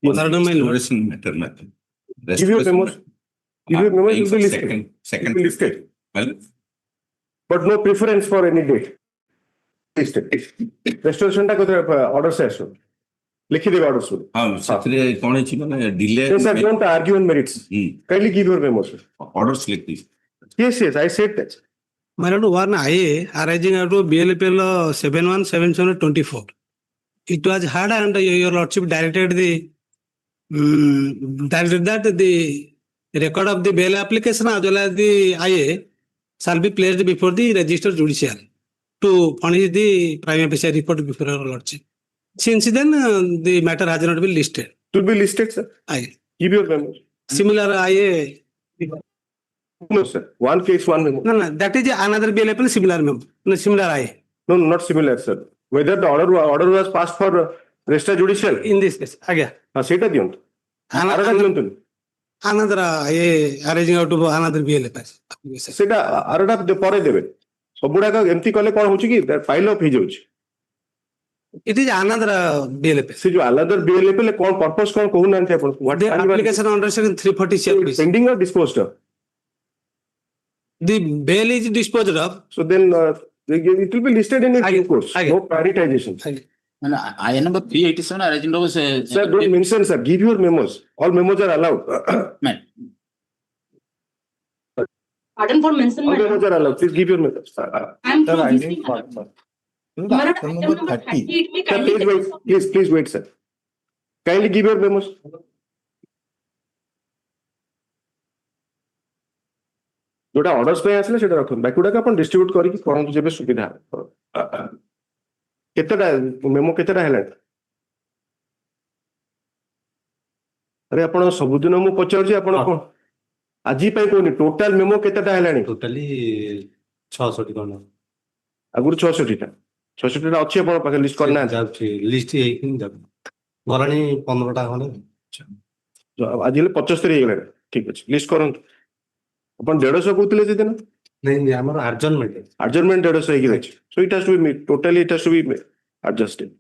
Exploration matter nothing. Give your memos. Give your memos, it will be listed. Second. It will be listed. Well, But no preference for any date. Listed. Restoration टा कोई order से आसो. लिखी देगा order सुन. हाँ, secretary कौन है चीज़ ना delay. Yes, sir. Don't argue on merits. Kindly give your memos. Order select this. Yes, I said that. My lord, one IA arising out of BLPL 717724. It was hard and your lordship directed that the record of the bail application as well as the IA shall be placed before the registered judicial to furnish the prima facie report before your lordship. Since then, the matter has not been listed. It will be listed, sir. IA. Give your memos. Similar IA. No, sir. One case, one memo. No, that is another BLPL similar memo. No, similar IA. No, not similar, sir. Whether the order was passed for registered judicial. In this case, again. ସେଇଟା ଦିଅନ୍ତୁ ଆରଟା ଦିଅନ୍ତୁନି Another arising out of another BLPL. ସେଇଟା ଆରଟା ପରେ ଦେବେ ସବୁଗୁଡାକ ଏମିତି କଲେ କଣ ହଉଛି କି ପାଇଲ ଅଫ୍ ହେଇଯାଉଛି It is another BLPL. ସେ ଯୋଉ ଆଲାଦର ବିଏଲଏଫଏଲ କଣ ପର୍ପସ କଣ କହୁନାହାନ୍ତି ଆପଣ What the application under section 340 CRPC. pending or disposed of The bail is disposed of. so then it will be listed in its due course no prioritization And I number 387 arising out of sir don't mention sir give your memos all memos are allowed Pardon for mention, all madam. memos are allowed please give your memos I'm Sir, from I this need thing, part, madam. sir. Madam, Item item number number 30. 30, it may sir kindly please wait please wait sir kindly give your memos जोटा orders पे आसले सेटा रखन बाकी गुडा अपन distribute करिक करन जेबे सुविधा केतेटा memo केतेटा हेला अरे अपन सबुदिन मु पचार जे अपन कोन आजी पई कोनी टोटल मेमो केतेटा हेलानी टोटली 600 कोन अगुर 66 टा अछि अपन पाके लिस्ट करना लिस्ट हेकिन जब गराणी 15 टा खने आज 75 हे गेला ठीक अछि लिस्ट करन अपन 150 कहतले जे दिन नहीं हमर adjournment 150 हे गेला so it has to be totally it has to be adjusted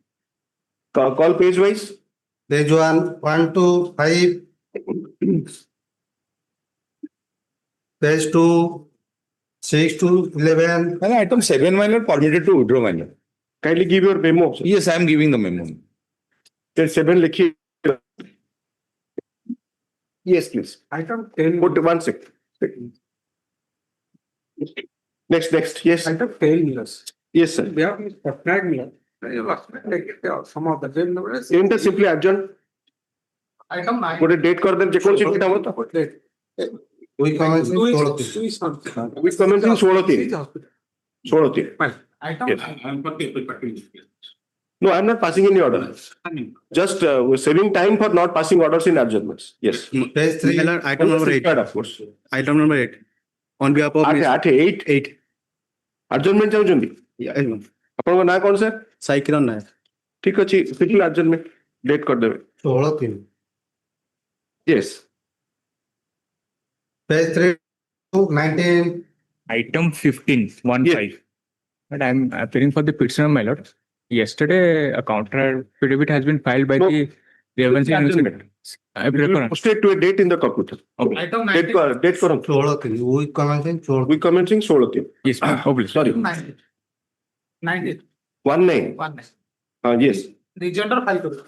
call page wise page 1 to 5 page 2 6 to 11 And item 7 minor permitted to withdraw minor. kindly give your memo Yes, I am giving the memo. then 7 likhi yes please item 10 put one sec next yes item 10 minutes yes sir we have subtract minutes some of the same numbers enter simply adjourn item 9 put a date कर दे जे कौन सी date आवत we commencing we commencing 16 item yes. No, I am not passing any order. Just saving time for not passing orders in adjournments. Yes. page 3 Item number 8. Required, of course. Item number 8. On behalf of 8 adjournment चाहूँगी अपन को ना कौन sir Saikiran Nair. ठीक अच्छी पिछले adjournment date कर देवे 16 3 yes page 3 to 19 Item 15, 1-5. But I'm appearing for the petitioner, my lord. Yesterday, a counter affidavit has been filed by No. the Revenue adjournment. I prefer. Straight to a date in the computer Okay. item date 19 date करो 16 3 we commencing 16 we commencing 16 Yes, ma'am. Oh, please. sorry 19 19 हाँ yes rejoinder file करो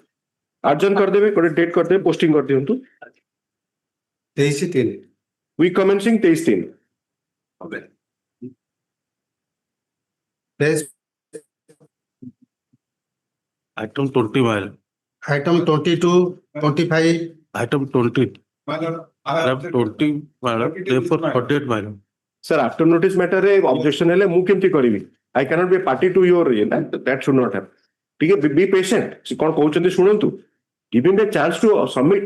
adjourn कर देवे कोई date कर देवे posting कर दियो तू 23 3 we commencing 23 okay page Item 20 mile. item 22 25 Item 20. Item 20 mile. Therefore 48 mile. sir after notice matter रे objection हेले मु केमती करिवि I cannot be a party to your ये ना that should not happen ठीक है be patient कौन कहउछन्ती सुनंतु give him the chance to submit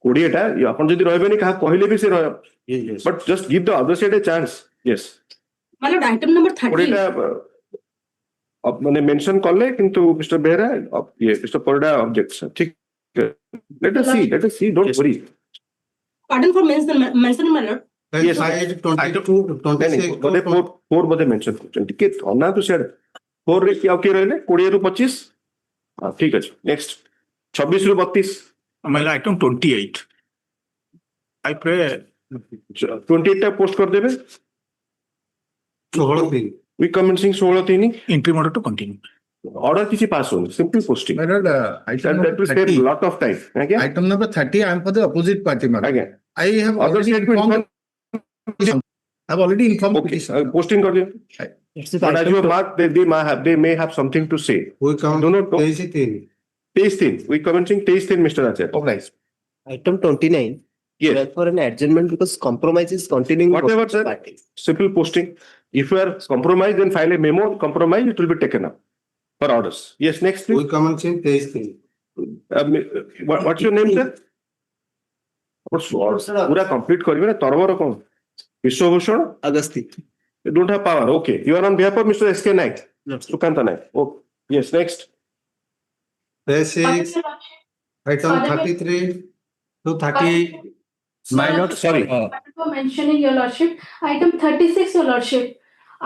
कोडिएटा अपन जदी रहबेनी कहा कहले भी से रह Yes. but just give the other side a chance yes My lord, item number 30. कोडिएटा मैंने मेंशन करले किंतु मिस्टर बेहरा ये मिस्टर परिडा ऑब्जेक्ट्स ठीक let us see don't worry Pardon for mention, my lord. page Yes. 5 22 26 बोले 4 बोले मेंशन करछन ठीक है ना तो सर 4 रे क्या के रहले 20 रु 25 ठीक है नेक्स्ट 26 ରୁ 32 My item 28. I pray 28 টা পোস্ট করে দেবে 16 week commencing 16/3 interim order to continue. Order কিছু পাস হল simple posting My lord, item that will number save 30. lot of time আগে Item number 30, I am for the opposite party, madam. আগে I have Other already statement, informed. I have already informed. Okay petitioner. Posting कर दिया but as you have marked they may have something to say we come do not 23 23 we commencing 23 Mr. Acharya Oh, nice. Item 29. Yes. For an adjournment because compromise is continuing. with Whatever, both sir. parties. simple posting if you are compromised then file a memo compromise it will be taken up for orders yes next we please commencing 23 what's your name sir पूरा complete करिवे ना तरवर कोन Vishwabhushan Agasti. you don't have power okay you are on behalf of Mr. SK Naik Sukanta Naik oh yes next 36 item 33 to 38 my lord sorry For mentioning your lordship, item 36, your lordship.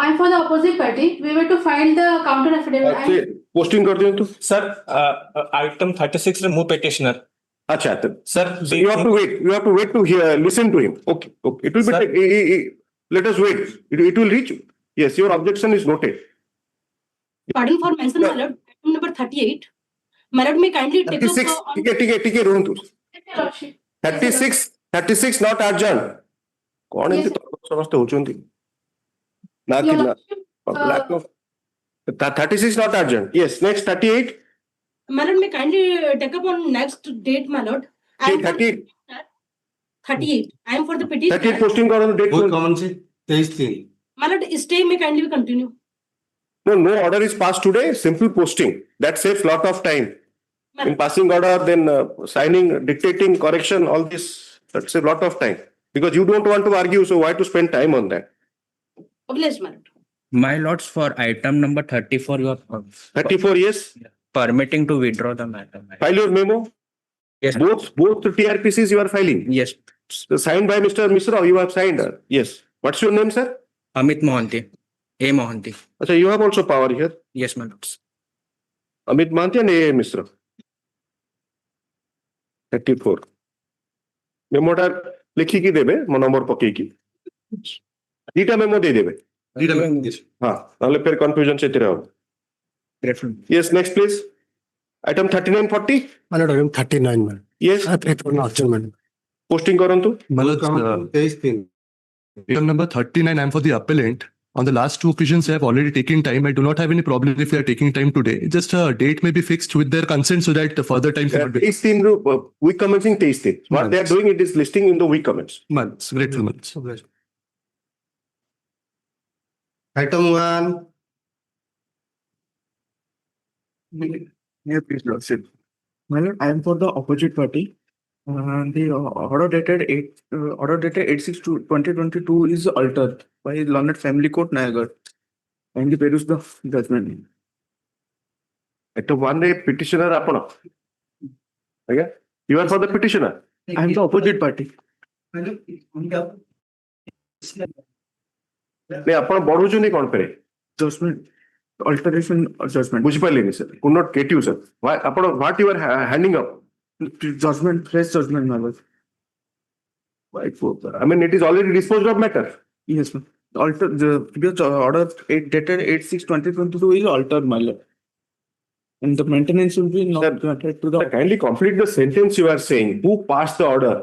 I am for the opposite party. We were to file the counter affidavit. Posting कर दियो तो Sir, item 36 remove petitioner. अच्छा तो Sir, So you have to wait. You have to wait to hear, listen to him. Okay, okay. It will be. Sir. Let us wait. It will reach. Yes, your objection is noted. Pardon for mention, my lord, item number 38. My lord, may kindly take up 36. on ठीक है रोहन तू. Your lordship. 36 not urgent. कौन है Yes, तो समझते हो चुनती. ना कि Your ना. lordship, Lack of. 36 not urgent. Yes, next 38. my lord, may kindly take up on next date, my lord. I am for 38. 38. I am for the petition. 38 posting करो तो date. we commencing 23 My lord, stay may kindly be continue. No order is passed today. Simple posting. That saves lot of time. My In lord, passing order, then signing, dictating, correction, all this, that's a lot of time. Because you don't want to argue, so why to spend time on that? obliged, my lord. My lords, for item number 34, you are 34 years, permitting to withdraw the matter. file your memo. Yes. Both the TRPCs you are filing. Yes, Signed by Mr. Misra, you have signed. Yes. What's your name, sir? Amit Mohanty. A. Mohanty. Achha, you have also power here. Yes, my lords. Amit Mohanty and A. Misra. 34. Memo টা লিখি কি দেবে নম্বর পকেই কি দুইটা memo দিয়ে দেবে হ্যাঁ তাহলে ফের কনফিউশন সেতে হবে yes next please item 39 40 My lord, item 39, man. yes I pray for an adjournment. posting করন্তু My we lord, commencing 23 item number 39, I'm for the appellant. On the last two occasions, I have already taken time. I do not have any problem if they are taking time today. Just a date may be fixed with their consent so that the further time cannot be. 23 week commencing 23 what they are doing it is listing in the week comments Months, grateful months. item 1 Yeah, please, lordship. My lord, I am for the opposite party. The order dated 8/6/2022 is altered by Learned Family Court, Nayagar. Kindly peruse the judgment. এটা one রে petitioner ଆପଣ ଆଜ୍ଞା you are for the petitioner I am the opposite party. ନେ ଆପଣ ବଢୁଛନ୍ତି କଣ ପେରେ Judgment, alteration or judgment. ବୁଝିପାରିଲେନି sir could not get you sir why ଆପଣ what you are handing up Judgment, fresh judgment, my lord. I mean it is already disposed of matter Yes, ma'am. The previous order dated 8/6/2022 is altered, my lord. And the maintenance will be not Sir, granted to the kindly complete the sentence you are saying who passed the order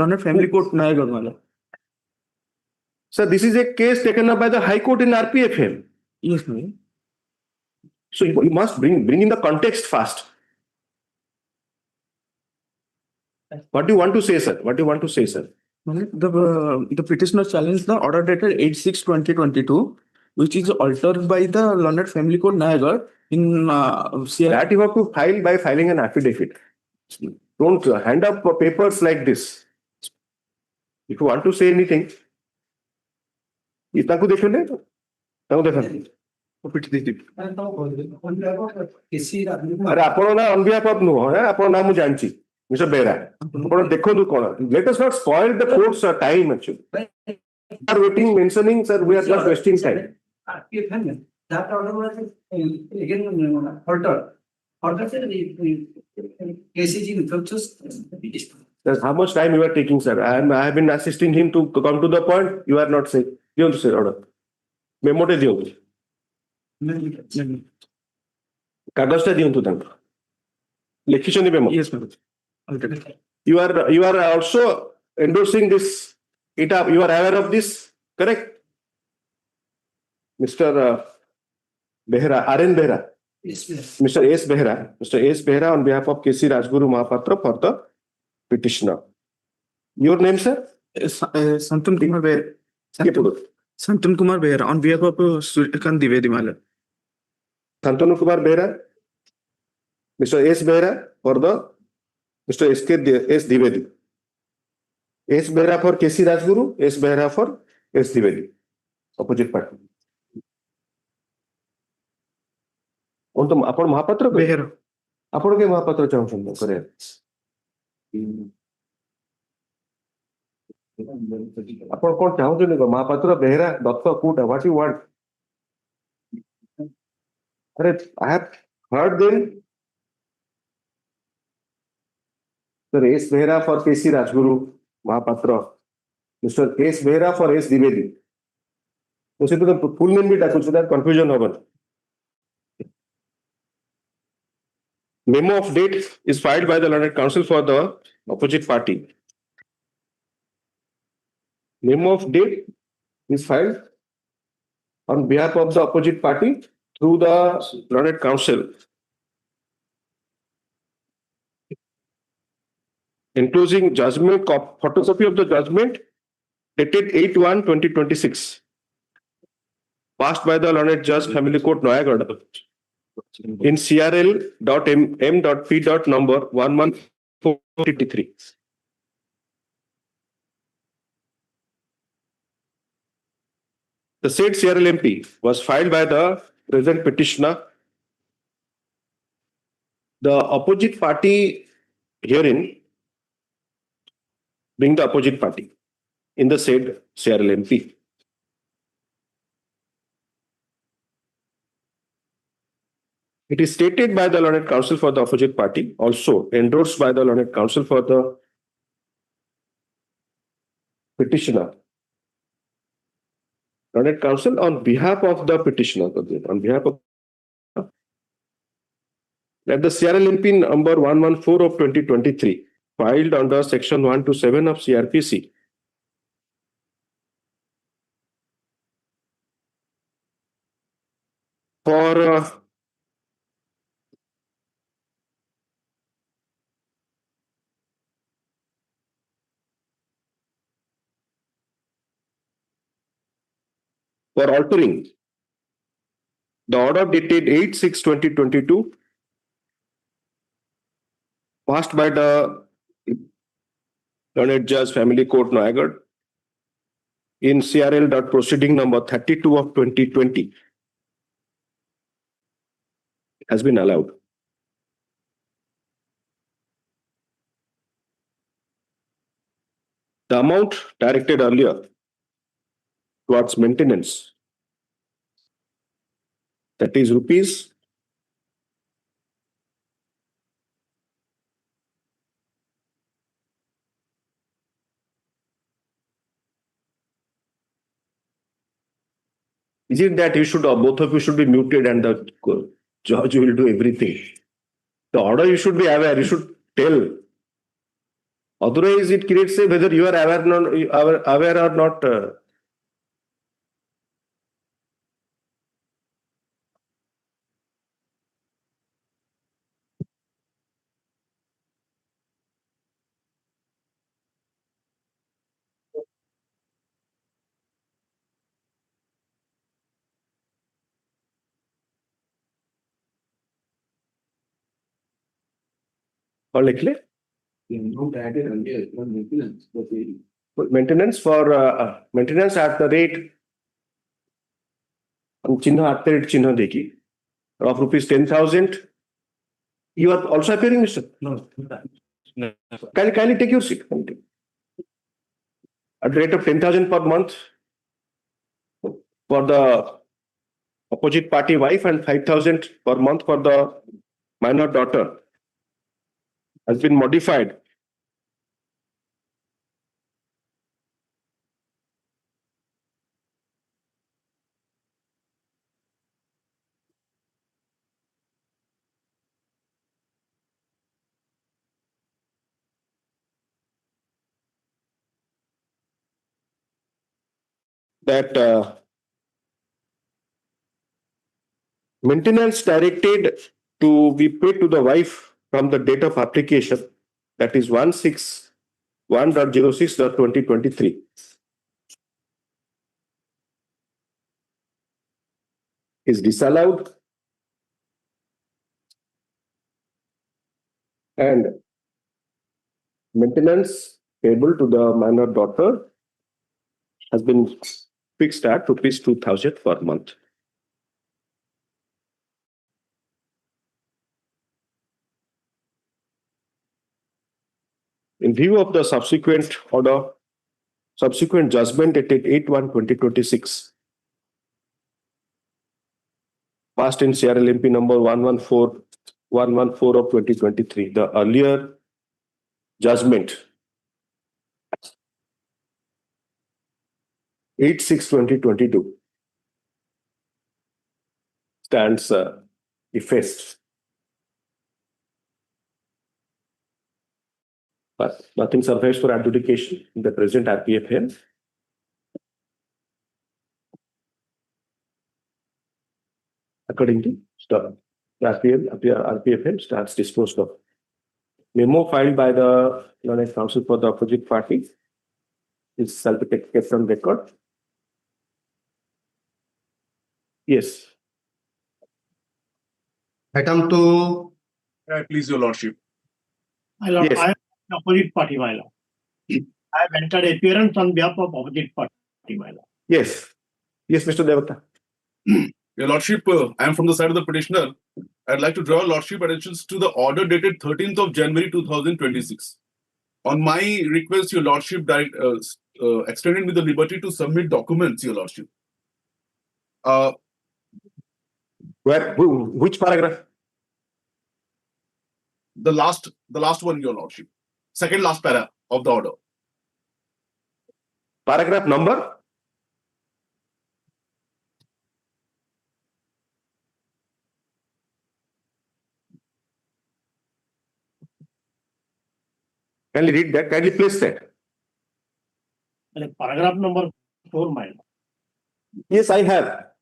Learned Family Court, Nayagar, my lord. sir this is a case taken up by the High Court in RPFM Yes, ma'am. so you must bring in the context fast what do you want to say sir what do you want to say sir My lord, the petitioner challenged the order dated 8/6/2022, which is altered by the Learned Family Court, Nayagar in CR. that you have to file by filing an affidavit don't hand up papers like this if you want to say anything ତାଙ୍କୁ ଦେଖିଲେ ତାଙ୍କୁ ଦେଖନ୍ତୁ ଆରେ ଆପଣ ନା on behalf of ନୁହଁ ଆପଣ ନା ମୁଁ ଜାଣିଛି ମିଷ୍ଟର ବେରା ଆପଣ ଦେଖନ୍ତୁ କଣ let us not spoil the court's time actually we are waiting mentioning sir we are just wasting time that order was again altered. That's how much time you are taking, sir? I have been assisting him to come to the point. You are not saying. You want to say order. Memo te diyo. Kagaz ta diyo to them. Lekhishoni memo. Yes, ma'am. I'll take it. You are also endorsing this. You are aware of this, correct? Mr. Behra, R.N. Behra. Yes, yes. Mr. S. Behra. Mr. S. Behra on behalf of K.C. Rajguru Mahapatra for the petitioner. Your name, sir? Santun Kumar Behera. Santun Kumar Behera on behalf of Suryakan Divedi Mala. Santanu Kumar Behra. Mr. S. Behra for the Mr. S. Divedi. S. Behra for K.C. Rajguru, S. Behra for S. Divedi. Opposite party. On to ଆପଣ Mohapatra Behera. ଆପଣ କେ ମହାପାତ୍ର ଚାହୁଁଛନ୍ତି କରିବା ଆପଣ କଣ ଚାହୁଁଛନ୍ତି ମହାପାତ୍ର ବେହେରା ଦତ୍ତ କୋଉଟା what you want ଆରେ I have heard them Sir S. Behera for K.C. Rajguru Mahapatra Mr. S. Behera for S. Divedi तो से तो full name भी डाकुछ that confusion होगा Memo of date is filed by the learned counsel for the opposite party. Memo of date is filed on behalf of the opposite party through the learned counsel. Enclosing judgment, photocopy of the judgment dated 8/1/2026, passed by the learned judge, Family Court, Noyagad, in CRL.M.P. number 11483. The said CRL.MP was filed by the present petitioner. The opposite party herein being the opposite party in the said CRL.MP. It is stated by the learned counsel for the opposite party, also endorsed by the learned counsel for the petitioner. Learned counsel on behalf of the petitioner, on behalf of that the CRL.MP number 114 of 2023, filed under section 127 of CRPC, for altering the order dated 8/6/2022, passed by the learned judge, Family Court, Noyagad, in CRL. Proceeding number 32 of 2020, has been allowed. The amount directed earlier towards maintenance, that is rupees 1,00,000. Is it that you should, both of you should be muted and the judge will do everything? The order you should be aware, you should tell. Otherwise, it creates a whether you are aware or not. Or likely? Maintenance for maintenance at the rate of rupees 10,000. You are also appearing, Mr. No. Kindly take your seat. At the rate of 10,000 per month for the opposite party wife and 5,000 per month for the minor daughter has been modified that maintenance directed to be paid to the wife from the date of application, that is 161.06.2023. is disallowed, and maintenance payable to the minor daughter has been fixed at rupees 2,000 per month. In view of the subsequent judgment dated 8/1/2026, passed in CRLMP number 114 of 2023, the earlier judgment 8/6/2022 stands effaced. But nothing survives for adjudication in the present RPFM. Accordingly, RPFM starts disposed of. Memo filed by the learned counsel for the opposite party is shall be kept on record. Yes. Item 2. Please, your lordship. My lord, Yes. I am the opposite party, my lord. I have entered appearance on behalf of opposite party, my lord. Yes. Yes, Mr. Devata. Your lordship, I am from the side of the petitioner. I'd like to draw lordship attention to the order dated 13th of January 2026. On my request, your lordship extended me the liberty to submit documents, your lordship. Which paragraph? The last one, your lordship. Second last para of the order. Paragraph number? Can you read that? Can you place that? And paragraph number 4, my lord. Yes, I have.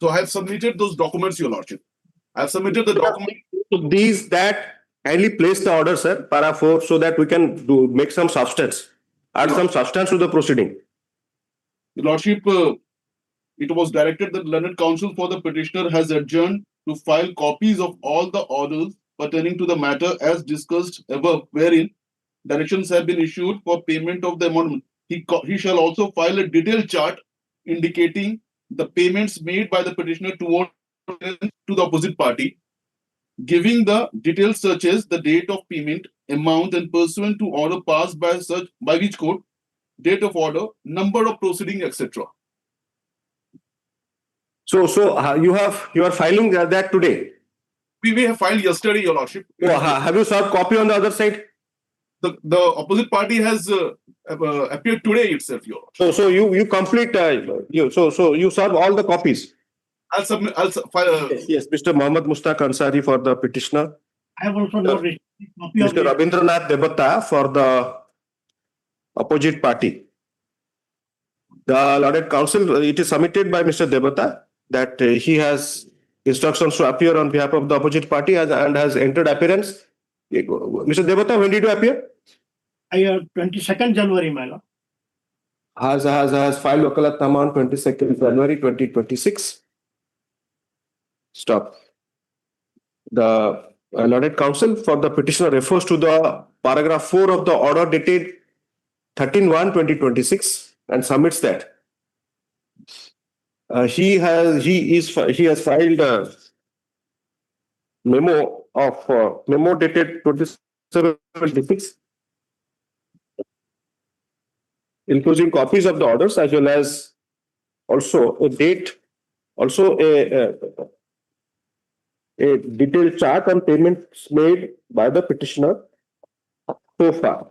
So I have submitted those documents, your lordship. I have submitted the document. So these that kindly place the order, sir, para 4, so that we can make some substance, add some substance to the proceeding. Your lordship, it was directed that learned counsel for the petitioner has adjourned to file copies of all the orders pertaining to the matter as discussed above, wherein directions have been issued for payment of the amount. He shall also file a detailed chart indicating the payments made by the petitioner to the opposite party, giving the details such as the date of payment, amount, and pursuant to order passed by which court, date of order, number of proceeding, etc. So you are filing that today. We have filed yesterday, your lordship. Have you served copy on the other side? The opposite party has appeared today itself, your lordship. So you complete. So you serve all the copies. I'll file. Yes, Mr. Mohammad Mustaq Ansari for the petitioner. I have also not received a copy of Mr. Rabindranath Debata for the opposite party. The lauded counsel, it is submitted by Mr. Debata that he has instructions to appear on behalf of the opposite party and has entered appearance. Mr. Debata, when did you appear? 22nd January, my lord. Has filed wakalatnama on 22nd January 2026. Stop. The lauded counsel for the petitioner refers to the paragraph 4 of the order dated 13/1/2026 and submits that he has filed a memo dated 27/26, including copies of the orders as well as also a date, also a detailed chart on payments made by the petitioner so far.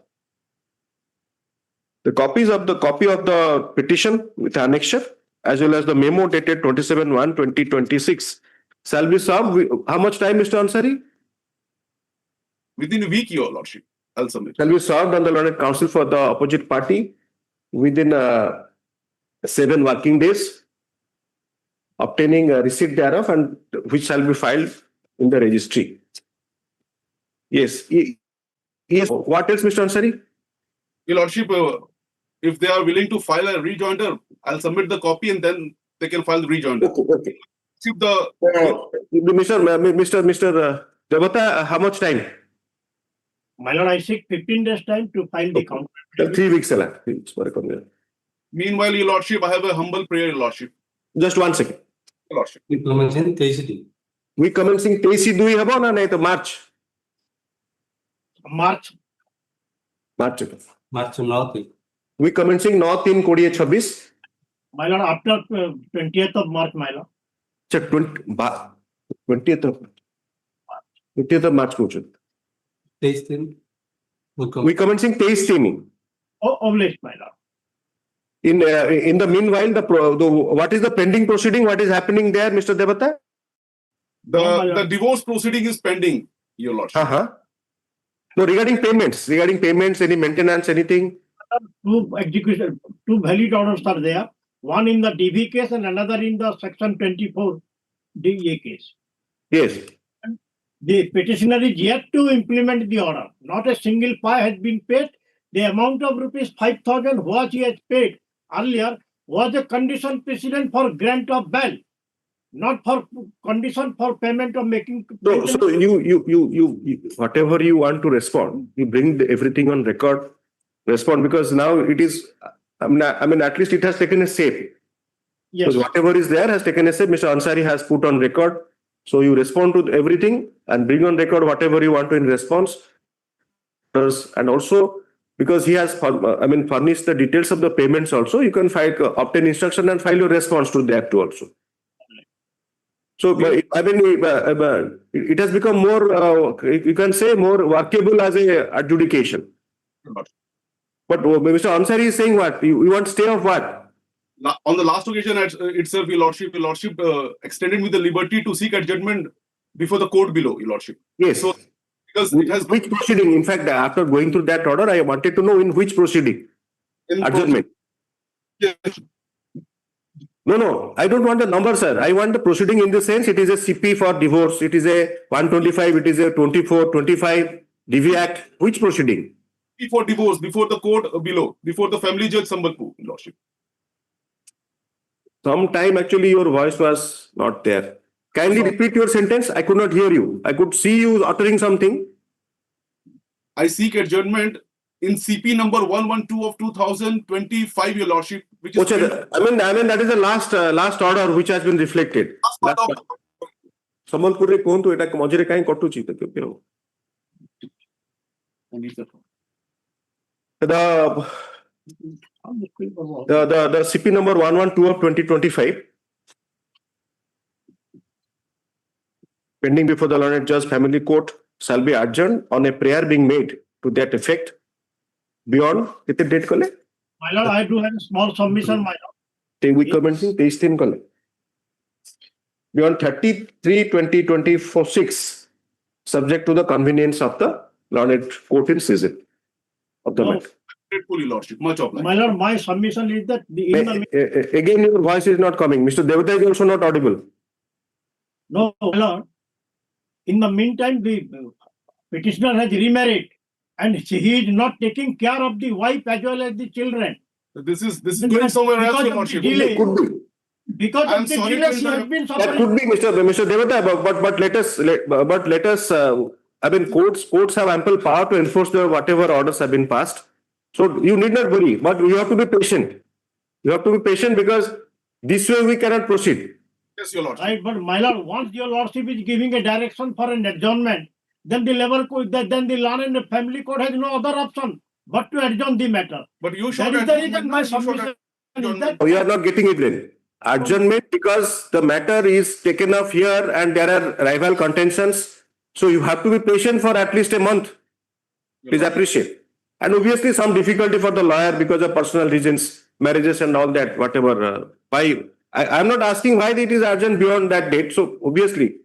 The copy of the petition with annexure as well as the memo dated 27/1/2026 shall be served. How much time, Mr. Ansari? Within a week, Your Lordship, I'll submit. Shall be served on the learned counsel for the opposite party within 7 working days, obtaining a receipt thereof, and which shall be filed in the registry. Yes. Yes. What else, Mr. Ansari? Your Lordship, if they are willing to file a rejoinder, I'll submit the copy and then they can file the rejoinder. Okay. If the Mr. Devata, how much time? My lord, I seek 15 days time to file the counter. 3 weeks. meanwhile, Your Lordship, I have a humble prayer, Your Lordship. Just 1 second. Your Lordship. We commencing 23. We commencing 23 habo na nahi to March. March. March. March 9. We commencing 9/3/2026. My lord, after 20th of March, my lord. 20th of March पूछो. 23 दिन. We commencing 23. Obliged, my lord. In the meanwhile, what is the pending proceeding? What is happening there, Mr. Devata? The divorce proceeding is pending, Your Lordship. No, regarding payments, any maintenance, anything? Two valid orders are there. One in the DV case and another in the section 24 DA case. Yes. The petitioner is yet to implement the order. Not a single pie has been paid. The amount of rupees 5,000 what he has paid earlier was a condition precedent for grant of bail, not for condition for payment of making. So you whatever you want to respond, you bring everything on record. Respond, because now it is. I mean, at least it has taken a shape. Yes. Because whatever is there has taken a shape. Mr. Ansari has put on record. So you respond to everything and bring on record whatever you want to in response. And also, because he has furnished the details of the payments also, you can obtain instruction and file your response to that too also. So it has become more, you can say, more workable as a adjudication. But Mr. Ansari is saying what? You want stay of what? On the last occasion itself, Your Lordship, extended me the liberty to seek adjournment before the court below, Your Lordship. Yes. So, because it has which proceeding? In fact, after going through that order, I wanted to know in which proceeding? Adjournment. Yes. No, I don't want the number, sir. I want the proceeding in the sense it is a CP for divorce, it is a 125, it is a 24, 25, DV Act. Which proceeding? For divorce, before the court below, before the family judge Sambalpur, Your Lordship. Sometime actually your voice was not there. Kindly repeat your sentence. I could not hear you. I could see you uttering something. I seek adjournment in CP number 112 of 2025, Your Lordship, which is. I mean that is the last order which has been reflected. Sambalpur re kon to eta mojire kain kottuchi to kyo. The CP number 112 of 2025, pending before the learned judge family court, shall be adjourned on a prayer being made to that effect. Beyond, कितने date कले? My lord, I do have a small submission, my lord. We commencing 23 कले. Beyond 33/2024/6, subject to the convenience of the learned court in season of the matter. Grateful, Your Lordship. Much obliged. My lord, my submission is that Again, your voice is not coming. Mr. Devata is also not audible. No, my lord. In the meantime, the petitioner has remarried and he is not taking care of the wife as well as the children. This is going somewhere else, Your Lordship. Because of the delay, she has been suffering. That could be, Mr. Devata, but let us. I mean, courts have ample power to enforce whatever orders have been passed. So you need not worry, but you have to be patient. You have to be patient because this way we cannot proceed. Yes, Your Lordship. Right, but my lord, once your lordship is giving a direction for an adjournment, then the Land and Family Court has no other option but to adjourn the matter. But you should. That is the reason my submission is that. We are not getting it then. adjournment because the matter is taken up here and there are rival contentions. So you have to be patient for at least a month. Please appreciate. And obviously some difficulty for the lawyer because of personal reasons, marriages and all that, whatever. I'm not asking why it is urgent beyond that date. So obviously,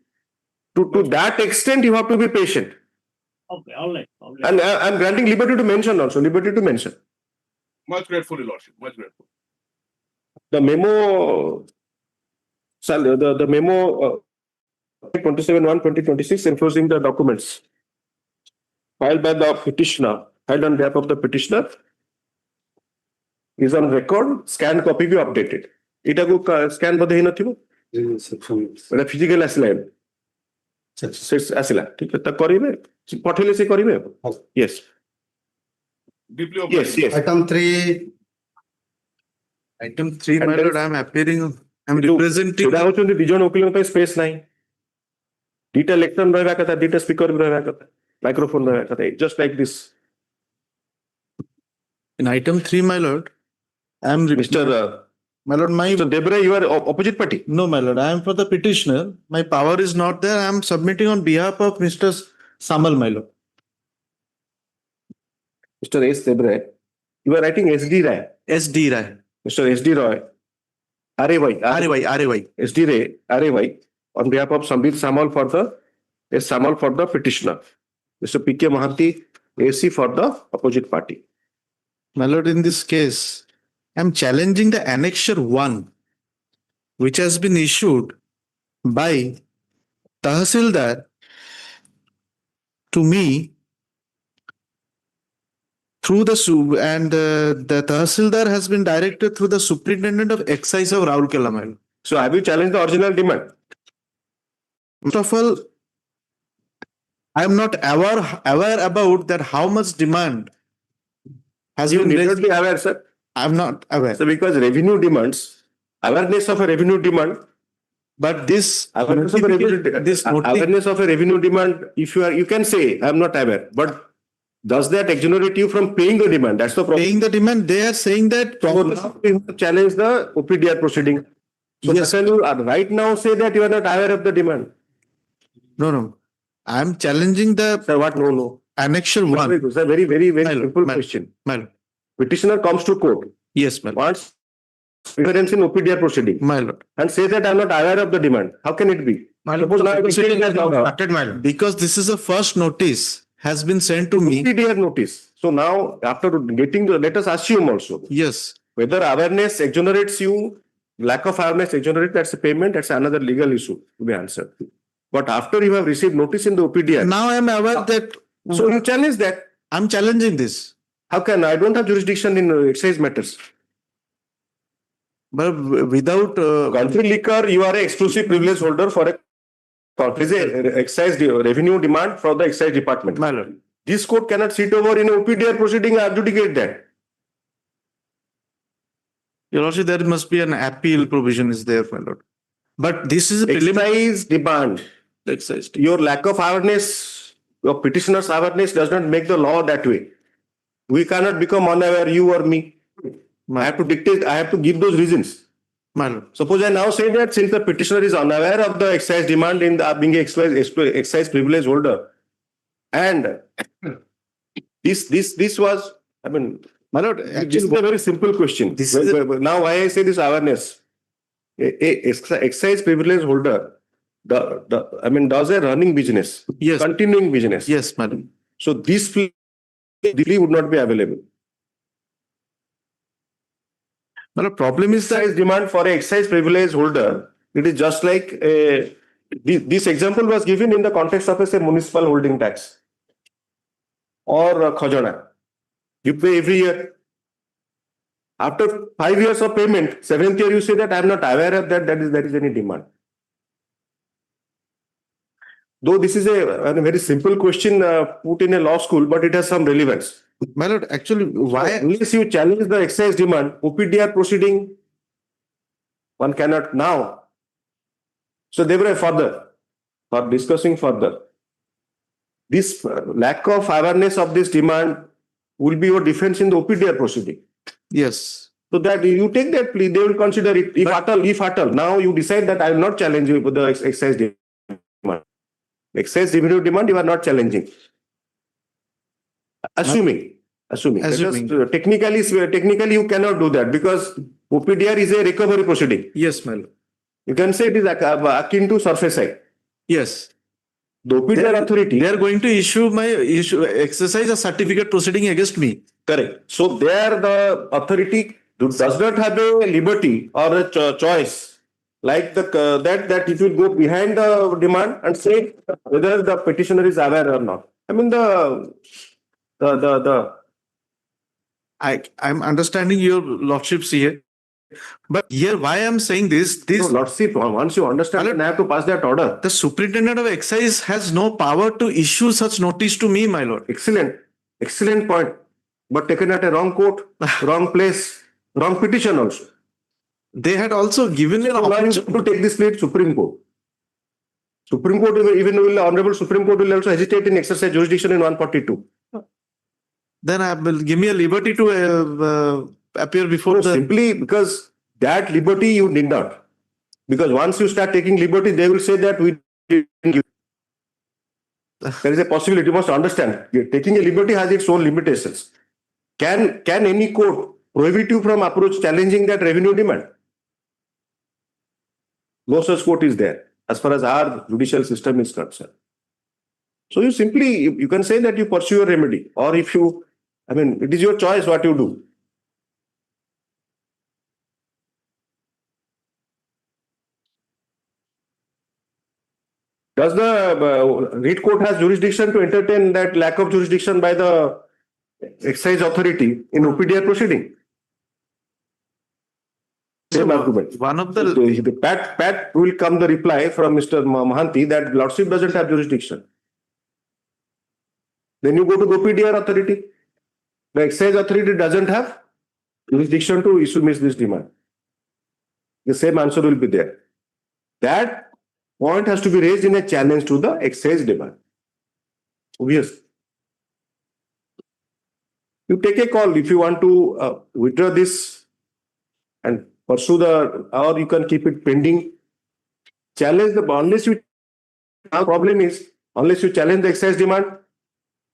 to that extent, you have to be patient. Okay, all right. And I'm granting liberty to mention also, liberty to mention. Much grateful, Your Lordship, much grateful. The memo, the memo 27/1/2026 enclosing the documents filed by the petitioner, filed on behalf of the petitioner, is on record. Scan copy be updated. Ita ko scan bode hina thibo. Eta physical asila. Asila. ठीक है तब करिवे पठेले से करिवे. Yes. Deeply Yes, yes. Item 3. Item 3, And my there lord, is- I am appearing, I am representing. ସେଟା ହଉଛନ୍ତି ଦି ଜଣ ଓକିଲଙ୍କ ପାଇଁ ସ୍ପେସ୍ ନାହିଁ. ଦିଟା ଲେକ୍ଟର୍ନ ରହିବା କଥା, ଦିଟା ସ୍ପିକର ବି ରହିବା କଥା, ମାଇକ୍ରୋଫୋନ ରହିବା କଥା, just like this. In item 3, my lord, I am Mr. my lord, Mr. Debre, you are opposite party. no, my lord, I am for the petitioner. My power is not there. I am submitting on behalf of Mr. Samal, my lord. Mr. S. Debre, you are writing SD Rai. SD Rai. Mr. SD Roy. RY. SD Rai, on behalf of Sambit Samal for the petitioner. Mr. P.K. Mahanti, AC for the opposite party. My lord, in this case, I am challenging the Annexure 1, which has been issued by Tahsildar to me through the Tahsildar has been directed through the Superintendent of Excise of Raurkela, my lord. So have you challenged the original demand? First of all, I am not aware about that how much demand has You been need not raised. be aware, sir. I am not aware. So because revenue demands, awareness of a revenue demand, But this awareness of a revenue, awareness of a revenue demand, if you can say, I'm not aware, but does that exonerate you from paying the demand? That's the problem. paying the demand, they are saying that So now we have to challenge the OPDR proceeding. So Yes. can you right now say that you are not aware of the demand? no. I am challenging the Sir, what? No. Annexure 1. It's a very My lord, simple my- question. My lord. Petitioner comes to court, Yes, my lord. wants reference in OPDR proceeding, My lord. and says that I'm not aware of the demand. How can it be? My Suppose now proceeding has now started, my lord. Because this is the first notice has been sent to me. OPDR notice. So now, after getting the, let us assume also Yes. whether awareness exonerates you, lack of awareness exonerates, that's a payment, that's another legal issue to be answered. But after you have received notice in the OPDR, Now I am aware that so you challenge that. I'm challenging this. How can I don't have jurisdiction in excise matters? But without Country liquor, you are an exclusive privilege holder for a excise revenue demand for the excise department. my lord. This court cannot sit over in a OPDR proceeding and adjudicate that. Your Lordship, there must be an appeal provision is there, my lord. But this is a preliminary Excise demand. excise. Your lack of awareness, your petitioner's awareness does not make the law that way. We cannot become unaware, you or me. I have to dictate, I have to give those reasons. My lord. Suppose I now say that since the petitioner is unaware of the excise demand in the being excise privilege holder, and this was, I mean, My lord, this actually, is a very simple question. This is Now why I say this awareness, excise privilege holder, does a running business, yes, continuing business. yes, madam. So this plea would not be available. My lord, problem is that Excise demand for an excise privilege holder, it is just like this example was given in the context of a say municipal holding tax or khajana. You pay every year. After 5 years of payment, 7th year you say that I am not aware of that there is any demand. Though this is a very simple question put in a law school, but it has some relevance. my lord, actually, why Unless you challenge the excise demand, OPDR proceeding, one cannot now. So they were further, for discussing further. This lack of awareness of this demand will be your defense in the OPDR proceeding. yes. So that you take that plea, they will consider it. If at all, now you decide that I will not challenge you with the excise demand. Excess revenue demand, you are not challenging. Assuming. Assuming. Because, technically you cannot do that because OPDR is a recovery proceeding. Yes, my lord. You can say it is akin to surface side. Yes. The OPDR authority. They are going to exercise a certificate proceeding against me. Correct. So there the authority does not have a liberty or a choice like that it will go behind the demand and say whether the petitioner is aware or not. I mean I'm understanding your lordships here. But here, why I'm saying this, no, lordship, once you understand, then I have to pass that order. The superintendent of excise has no power to issue such notice to me, my lord. Excellent point. But taken at a wrong court, wrong place, wrong petition also. They had also given an opportunity to take this plea Supreme Court. Supreme Court, even will Honorable Supreme Court will also hesitate in exercise jurisdiction in 142. Then I will give me a liberty to appear before simply because that liberty you need not. Because once you start taking liberty, they will say that we didn't give. There is a possibility, you must understand. Taking a liberty has its own limitations. Can any court prohibit you from approach challenging that revenue demand? No such court is there as far as our judicial system is concerned. So you can say that you pursue a remedy, or if you, it is your choice what you do. Does the Reed Court has jurisdiction to entertain that lack of jurisdiction by the excise authority in OPDR proceeding? Same argument. One of the Pat will come the reply from Mr. Mohanty that Lordship doesn't have jurisdiction. Then you go to the OPDR authority. The excise authority doesn't have jurisdiction to issue this demand. The same answer will be there. That point has to be raised in a challenge to the excise demand. Obvious. You take a call if you want to withdraw this and pursue or you can keep it pending. Challenge our problem is, unless you challenge the excise demand,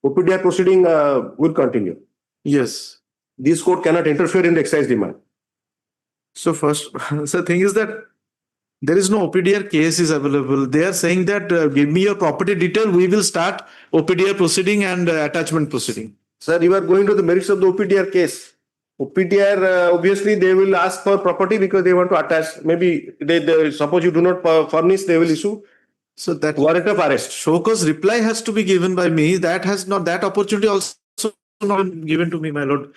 OPDR proceeding will continue. Yes. This court cannot interfere in the excise demand. So the thing is that there is no OPDR case is available. They are saying that give me your property detail, we will start OPDR proceeding and attachment proceeding. Sir, you are going to the merits of the OPDR case. OPDR, obviously, they will ask for property because they want to attach. Maybe they suppose you do not furnish, they will issue. So that warrant of arrest. Show cause reply has to be given by me. That opportunity also not given to me, my lord.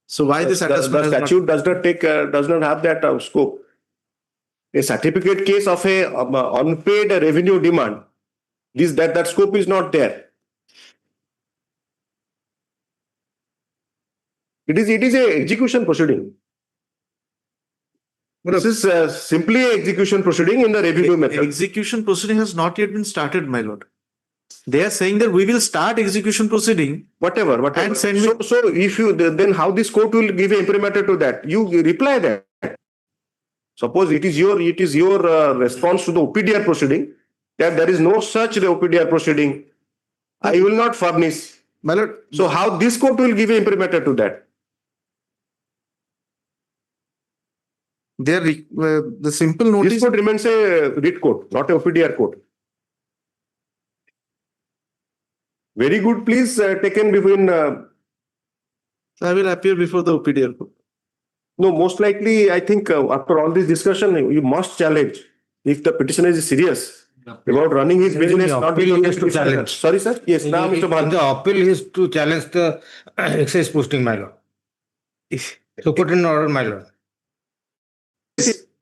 So why this attachment? The statute does not have that scope. A certificate case of a unpaid revenue demand, that scope is not there. It is a execution proceeding. This is simply an execution proceeding in the revenue method. Execution proceeding has not yet been started, my lord. They are saying that we will start execution proceeding. Whatever. And send so if you, then how this court will give an imprimatur to that? You reply that. Suppose it is your response to the OPDR proceeding that there is no such OPDR proceeding. I will not furnish. My lord. So how this court will give an imprimatur to that? The simple notice. This court remains a writ court, not a OPDR court. Very good, please taken between. I will appear before the OPDR court. No, most likely, I think after all this discussion, you must challenge if the petitioner is serious about running his business. Not to challenge. Sorry, sir. Yes, now Mr. Bhan. The appeal is to challenge the excise posting, my lord. So put in order, my lord.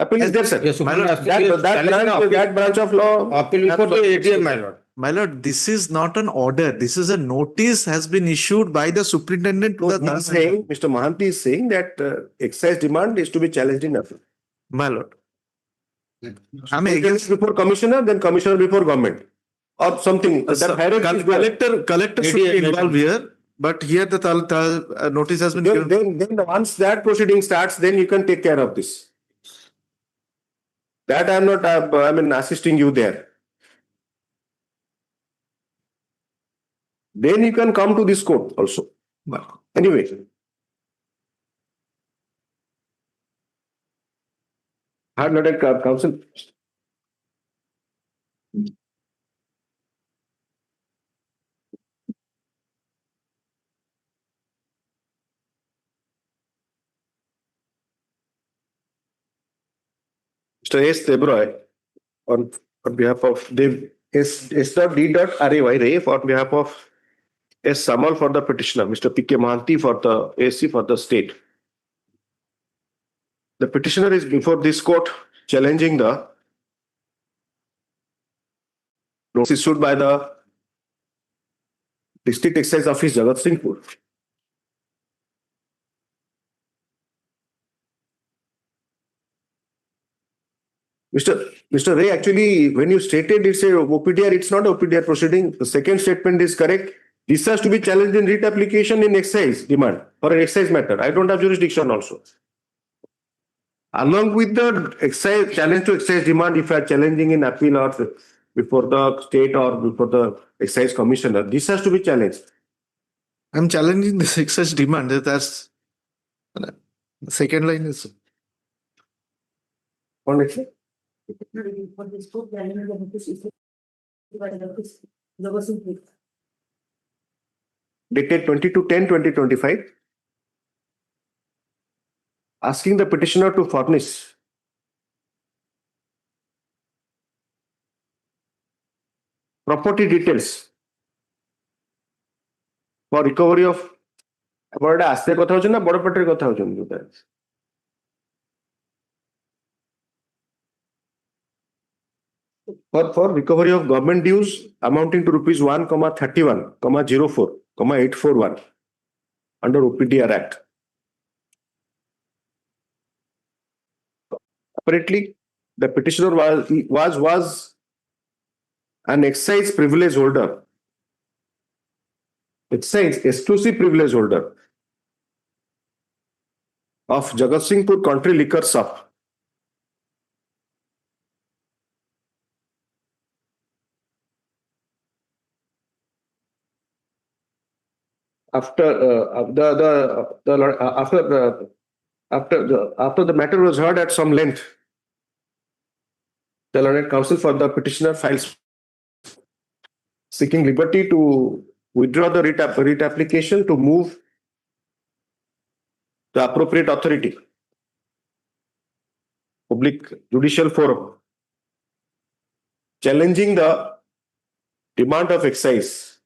Appeal is there, sir. Yes, my lord, that branch of law. Appeal before the ATM, my lord. My lord, this is not an order. This is a notice has been issued by the superintendent. Mr. Mohanty is saying that excise demand is to be challenged in appeal. My lord. I'm against before commissioner, then commissioner before government. Or something. Collector should be involved here. But here the notice has been given. Then once that proceeding starts, then you can take care of this. That I'm not, assisting you there. Then you can come to this court also. Anyway. Hard Noted Counsel. Mr. S. Debroy, on behalf of S.D.Ray, on behalf of S. Samal for the petitioner, Mr. P.K. Mahanti for the AC for the state. The petitioner is before this court challenging the notice issued by the District Excise Office, Jagatsinghpur. Mr. Ray, actually, when you stated it's a OPDR, it's not OPDR proceeding. The second statement is correct. This has to be challenged in writ application in excise demand for an excise matter. I don't have jurisdiction also. Along with the excise challenge to excise demand, if you are challenging in appeal or before the state or before the excise commissioner, this has to be challenged. I'm challenging this excess demand. That's the second line is. One next. Dated 22/10/2025. Asking the petitioner to furnish property details for recovery of asset কথা হচ্ছে না বড় পাটের কথা হচ্ছে for recovery of government dues amounting to rupees 1,31,04,841 under OPDR Act. Apparently, the petitioner was an excise privilege holder, excise exclusive privilege holder of Jagatsinghpur Country Liquor Shop. After the matter was heard at some length, the learned counsel for the petitioner files seeking liberty to withdraw the writ application to move the appropriate authority, public judicial forum, challenging the demand of excise,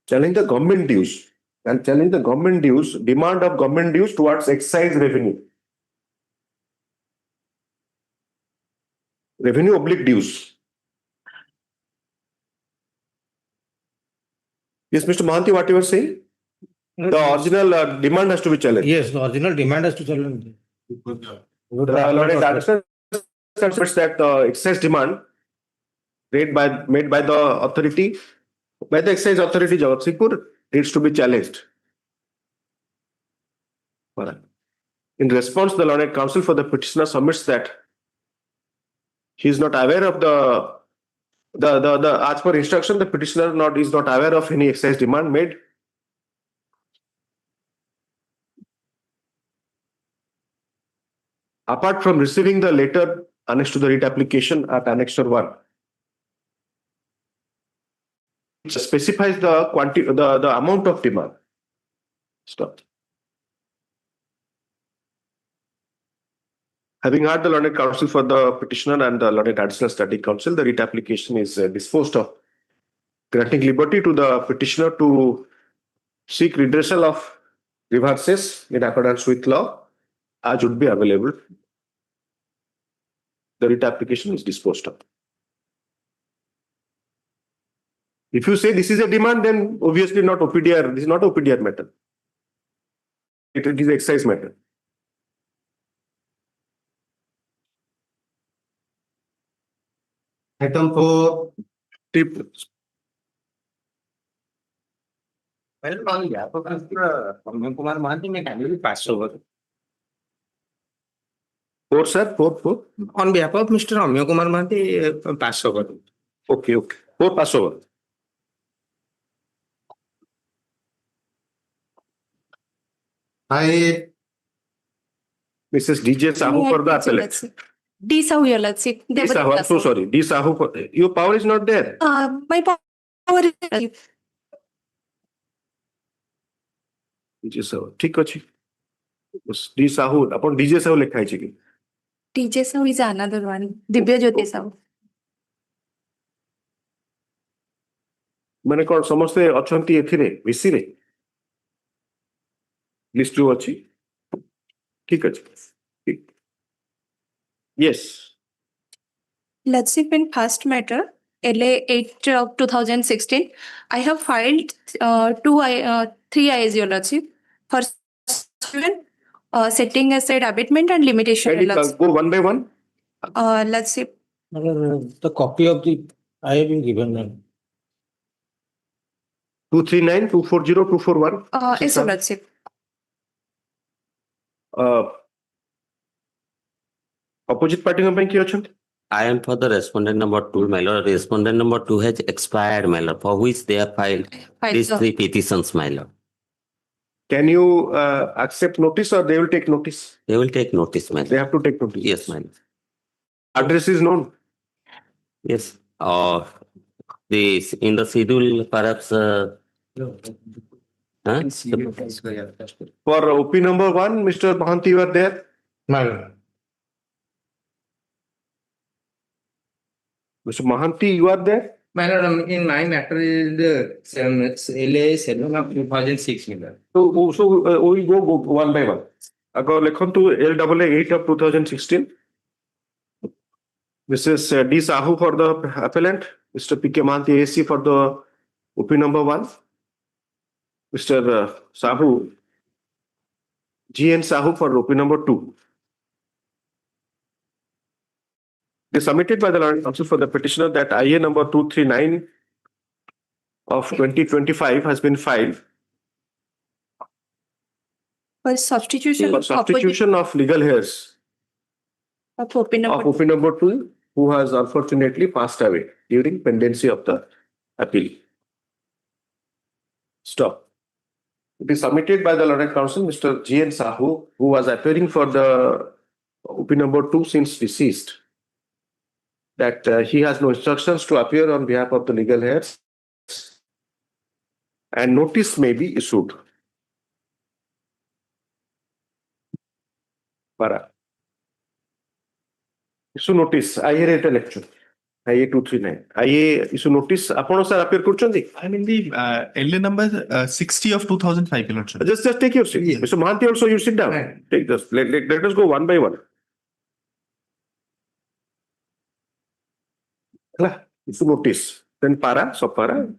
challenge the government dues, and challenge the government dues, demand of government dues towards excise revenue. Revenue oblique dues. Yes, Mr. Mahanti, what you were saying? The original demand has to be challenged. Yes, the original demand has to challenge. That the excise demand made by the authority, by the excise authority Jagatsinghpur, needs to be challenged. In response, the learned counsel for the petitioner submits that he is not aware of as per instruction, the petitioner is not aware of any excise demand made. Apart from receiving the letter annexed to the writ application at Annexure 1, which specifies the quantity, the amount of demand. Stop. Having heard the learned counsel for the petitioner and the learned additional study counsel, the writ application is disposed of, granting liberty to the petitioner to seek redressal of grievances in accordance with law as would be available. The writ application is disposed of. If you say this is a demand, then obviously not OPDR. This is not OPDR matter. It is excise matter. Item 4. on behalf of Mr. Kumar Mahanti, may kindly pass over. Four, sir. Four. On behalf of Mr. Ramya Kumar Mahanti, pass over. Okay. Four pass over. I, Mrs. DJ Sahu for the appellate. D Sahu, Your Lordship. D Sahu, I'm so sorry. D Sahu, your power is not there. My power is DJ Sahu, ठीक अच्छी. D Sahu, अपन DJ Sahu लिखा है जी. DJ Sahu is another one. Divya Jyoti Sahu. मैंने कौन समझते अच्छी एथिरे विसी रे लिस्ट जो अच्छी ठीक अच्छी. Yes. Lordship, in first matter, LA 8 of 2016, I have filed three IAs, Your Lordship. First one, setting aside abatement and limitation. Can you go one by one? Lordship, the copy of the, I have been given them. 239, 240, 241. yes, Your Lordship. Opposite party में क्या अच्छी? I am for the respondent number 2, my lord. Respondent number 2 has expired, my lord, for which they have filed these 3 petitions, my lord. Can you accept notice or they will take notice? They will take notice, my lord. They have to take notice. Yes, my lord. Address is known. Yes. In the schedule, perhaps. For OP number 1, Mr. Mahanti, you are there? Madam. Mr. Mahanti, you are there? Madam, in my matter is the LA 7 of 2006. So we go one by one. Ago lekhan to LAA 8 of 2016. Mrs. D Sahu for the appellant. Mr. PK Mahanti AC for the OP number 1. Mr. Sahu, GN Sahu for OP number 2. They submitted by the Lord Counsel for the petitioner that IA number 239 of 2025 has been filed For substitution, of legal heirs of OP number of OP number 2, who has unfortunately passed away during pendency of the appeal. Stop. It is submitted by the Lord Counsel, Mr. GN Sahu, who was appearing for the OP number 2 since deceased, that he has no instructions to appear on behalf of the legal heirs and notice may be issued. Para. Issue notice. IA rate lecture. IA 239. IA issue notice. Upon sir appear kurchandi. I'm in the LA number 60 of 2005. Just take your seat. Yes. Mr. Mahanti also you sit down. Right. Take this. Let us go one by one. Issue notice. Then para. So para.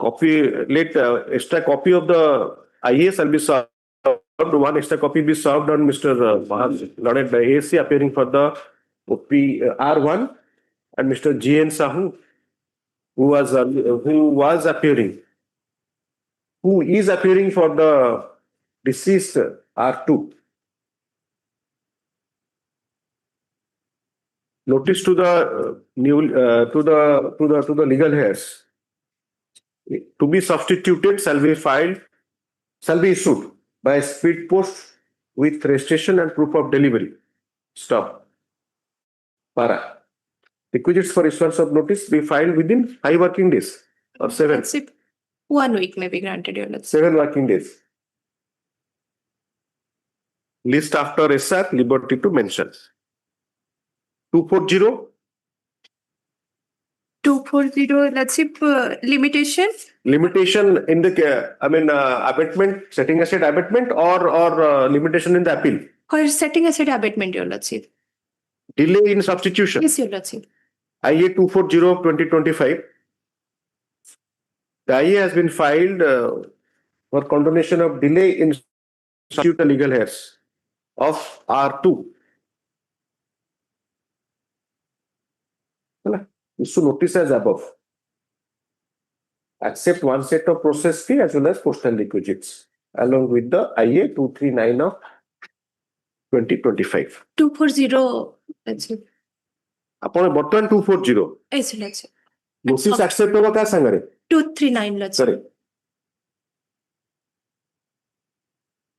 Copy. Let extra copy of the IA shall be served. One extra copy be served on Mr. Lord AAC appearing for the OP R1 and Mr. GN Sahu, who is appearing for the deceased R2. Notice to the to the legal heirs to be substituted shall be issued by speed post with registration and proof of delivery. Stop. Para. Requisites for issuance of notice be filed within 5 working days or 7. 1 week may be granted, Your Lordship. 7 working days. List after SR, liberty to mention. 240. 240, Lordship, limitation. Limitation in the, abatement, setting aside abatement or limitation in the appeal. For setting aside abatement, Your Lordship. Delay in substitution. Yes, Your Lordship. IA 240 of 2025. The IA has been filed for condonation of delay in substitute the legal heirs of R2. Issue notice as above. accept one set of process fee as well as postal requisites along with the IA 239 of 2025. 240, let's see. Upon button 240. Yes, let's see. Notice accept hoga ka sangare? 239, let's see. Correct.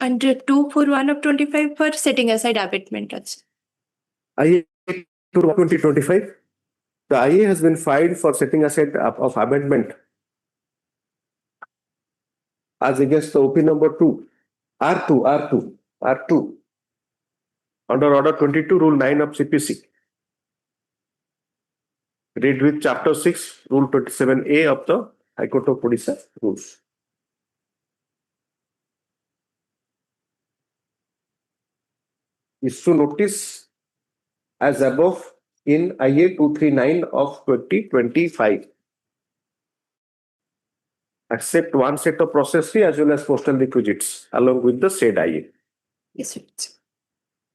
And 241 of 25 for setting aside abatement, let's see. IA 2025. The IA has been filed for setting aside of amendment as against the OP number 2, R2, under Order 22, Rule 9 of CPC. Read with Chapter 6, Rule 27A of the High Court of Orissa rules. Issue notice as above in IA 239 of 2025. Accept one set of process fee as well as postal requisites along with the said IA. Yes, sir.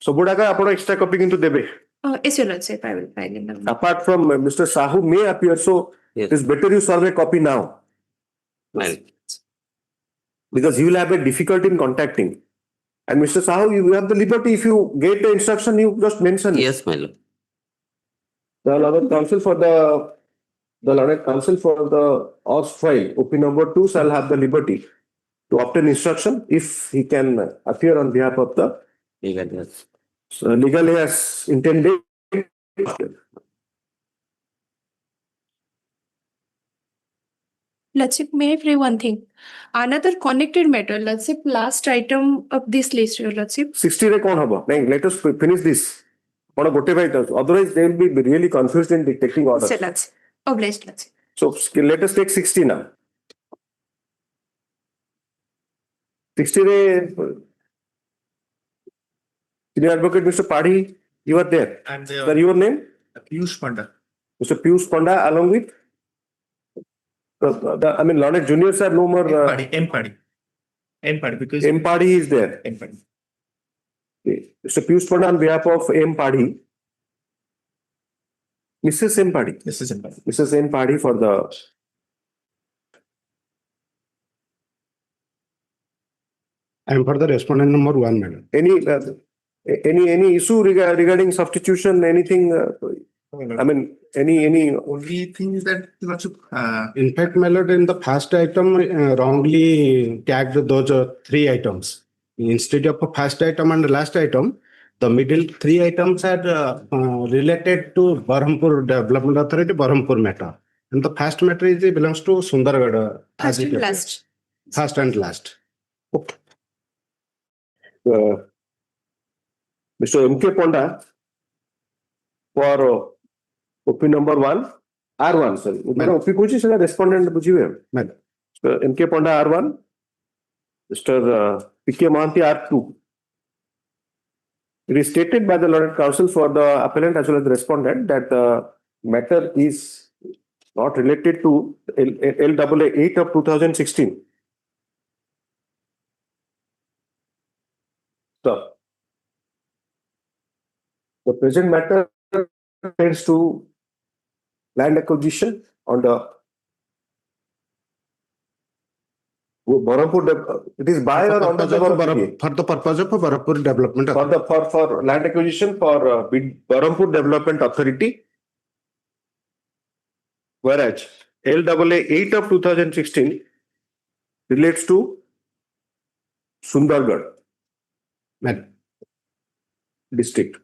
So, Budaka, upon extra copy into debe. Yes, sir, let's say I will file in the. Apart from Mr. Sahoo may appear, so it is better you solve a copy now. Right. Because you will have a difficulty in contacting. And Mr. Sahoo, you have the liberty, if you get the instruction, you just mention it. Yes, my lord. The learned counsel for the learned counsel for the OS file, OP number 2 shall have the liberty to obtain instruction if he can appear on behalf of the Legal, yes. so legally as intended. Let's say, may I say one thing? Another connected matter, let's say last item of this list, let's say. 60 re kon hobo? Let us finish this. Otherwise, they will be really confused in detecting orders. So let's obliged, let's say. So let us take 60 now. 60 re, Senior Advocate Mr. Padhi, you are there. I'm there. Sir, your name? Piyush Panda. Mr. Piyush Panda, along with learned juniors are no more. M Padhi, because M Padhi is there. M Padhi. Okay. Mr. Piyush Panda on behalf of M Padhi. Mrs. M Padhi. Mrs. M Padhi. Mrs. M Padhi for the. I am for the respondent number 1, madam. Any issue regarding substitution? Anything? Any only thing is that in fact, my lord, in the first item wrongly tagged those 3 items. Instead of a first item and last item, the middle 3 items are related to Berhampur Development Authority, Berhampur matter. And the first matter is belongs to Sundargarh. First and last. First and last. Okay. Mr. M.K. Panda for OP number 1, R1, sir. OP position respondent bujiwe. Mr. M.K. Panda R1, Mr. P.K. Mohanty R2. It is stated by the learned counsel for the appellant as well as the respondent that the matter is not related to LAA 8 of 2016. So, the present matter pertains to land acquisition on the Berhampur. It is by or under the for the purpose of Berhampur Development for land acquisition for Berhampur Development Authority. Whereas LAA 8 of 2016 relates to Sundargarh district.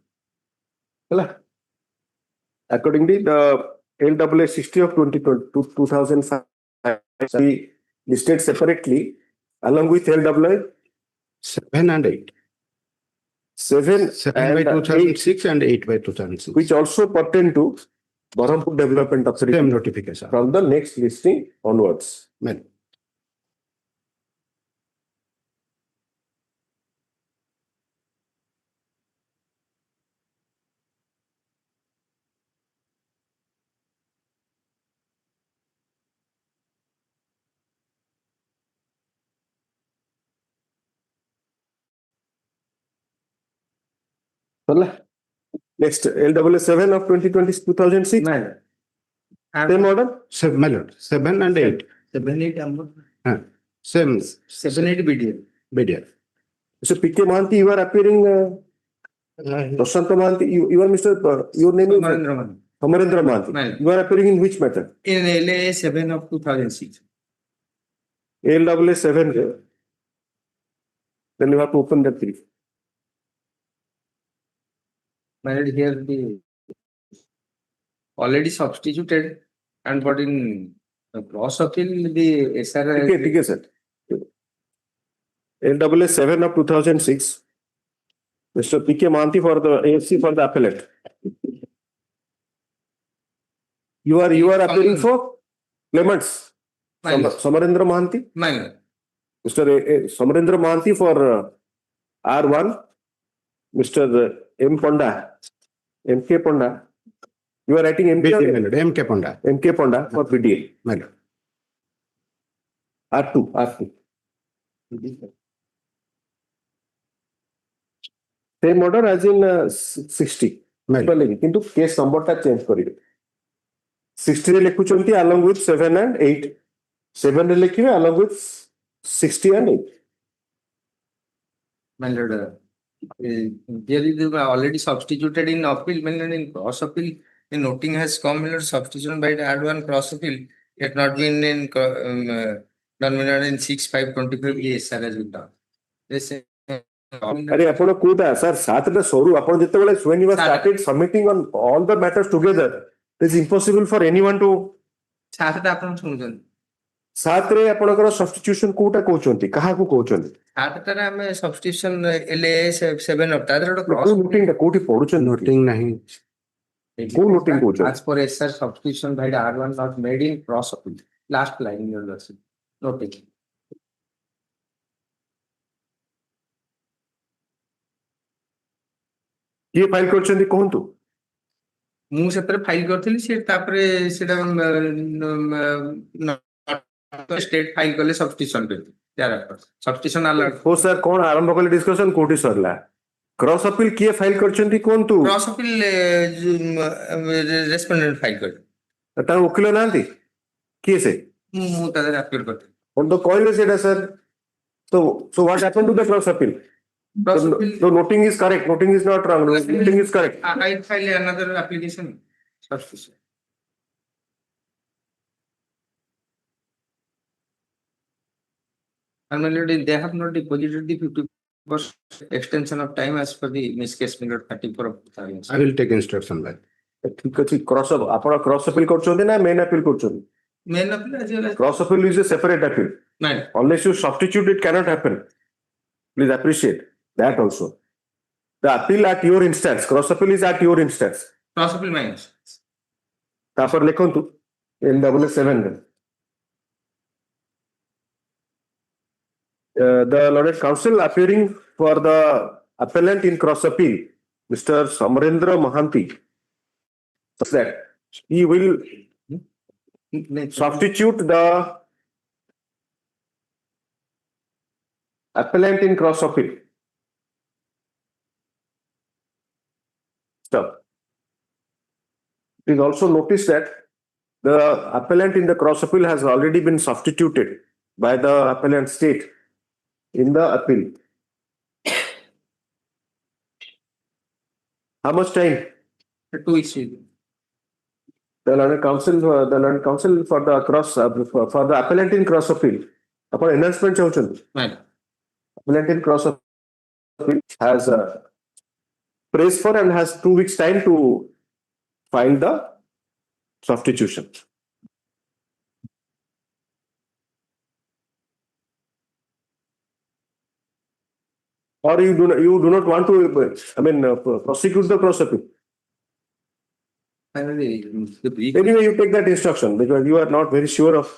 Accordingly, the LAA 60 of 2005 be listed separately along with LAA 7 and 8. 7 by 2006 and 8 by 2006. Which also pertain to Berhampur Development Authority. Same notification. From the next listing onwards. Next, LAA 7 of 2006. Same order? 7 and 8. 7-8 Same 7-8 BDL. BDL. So PK Mahanti, you are appearing, Prashant Mahanti, you are Mr. Your name is Amarendra Mahanti. Amarendra Mahanti. Right. You are appearing in which matter? In LA 7 of 2006. LAA 7. Then you have to open that brief. Married here the already substituted and but in the cross appeal the SR Okay, sir. LAA 7 of 2006. Mr. PK Mahanti for the AFC for the appellate. You are appearing for claimants. Samarendra Mahanti. minor. Mr. Samarendra Mahanti for R1. Mr. M. Ponda. MK Ponda. You are writing MK. MK Ponda. MK Ponda for PDA. Madam. R2. Same order as in 60. কিন্তু case নম্বরটা change করিবে 60 রে লিখুচন্তি along with 7 and 8. 7 রে লিখিবে along with 60 and 8. My lord, there is already substituted in appeal, my lord, in cross appeal. The noting has come, my lord, substitution by the R1 cross appeal. It not been in done, my lord, in 6/5/25 SR has been done. This अरे आपण Kota sir 7 रे सरू आपण जेतेबेले when you started submitting on all the matters together, it is impossible for anyone to 7 टा आपण सुनुछन 7 रे आपणकर substitution Kota कहउचंती काहा को कहउचंती 7 टा रे हमें सब्स्टिट्यूशन LA 7 ऑफ ता रे को नोटिंग दा कोठी पढुचन Noting nahi. को noting कहउचन as per SR substitution by the R1 not made in cross appeal. Last line in your lesson. Noting. ये फाइल करचंती कोहंतु ମୁଁ ସେଥିରେ ଫାଇଲ କରିଥିଲି ସେ ତାପରେ ସେଟା स्टेट फाइल कले सब्स्टिट्यूशन पे सब्स्टिट्यूशन अलर्ट हो सर कौन आरंभ कले डिस्कशन कोठी सरला क्रॉस अपील किए फाइल करचंती कोहंतु क्रॉस अपील रेस्पोंडेंट फाइल कर ता वकील नांती किए से ମୁଁ ତାଦେହରେ appeal କରିଥିଲି on the coil सेटा sir so what happened to the cross appeal the noting is correct noting is not wrong noting is correct I file another application substitution and my lord they have not deposited the 50% extension of time as per the miss case minute 34 of 2000. I will take instruction back. ठीक अछि cross आपण cross appeal करचोंती ना main appeal करचोंती main appeal as well as cross appeal is a separate appeal nine unless you substitute it cannot happen please appreciate that also the appeal at your instance cross appeal is at your instance cross appeal minus तापर लिखंतु LAA7 the Lord Counsel appearing for the appellant in cross appeal Mr. Samarendra Mahanti that he will substitute the appellant in cross appeal. Stop. Please also notice that the appellant in the cross appeal has already been substituted by the appellant state in the appeal. How much time? 2 weeks. The learned counsel for the cross for the appellant in cross appeal. Upon enhancement chauchan. Right. Appellant in cross appeal has praised for and has 2 weeks time to file the substitution. Or you do not want to prosecute the cross appeal. Finally, the brief. Anyway, you take that instruction because you are not very sure of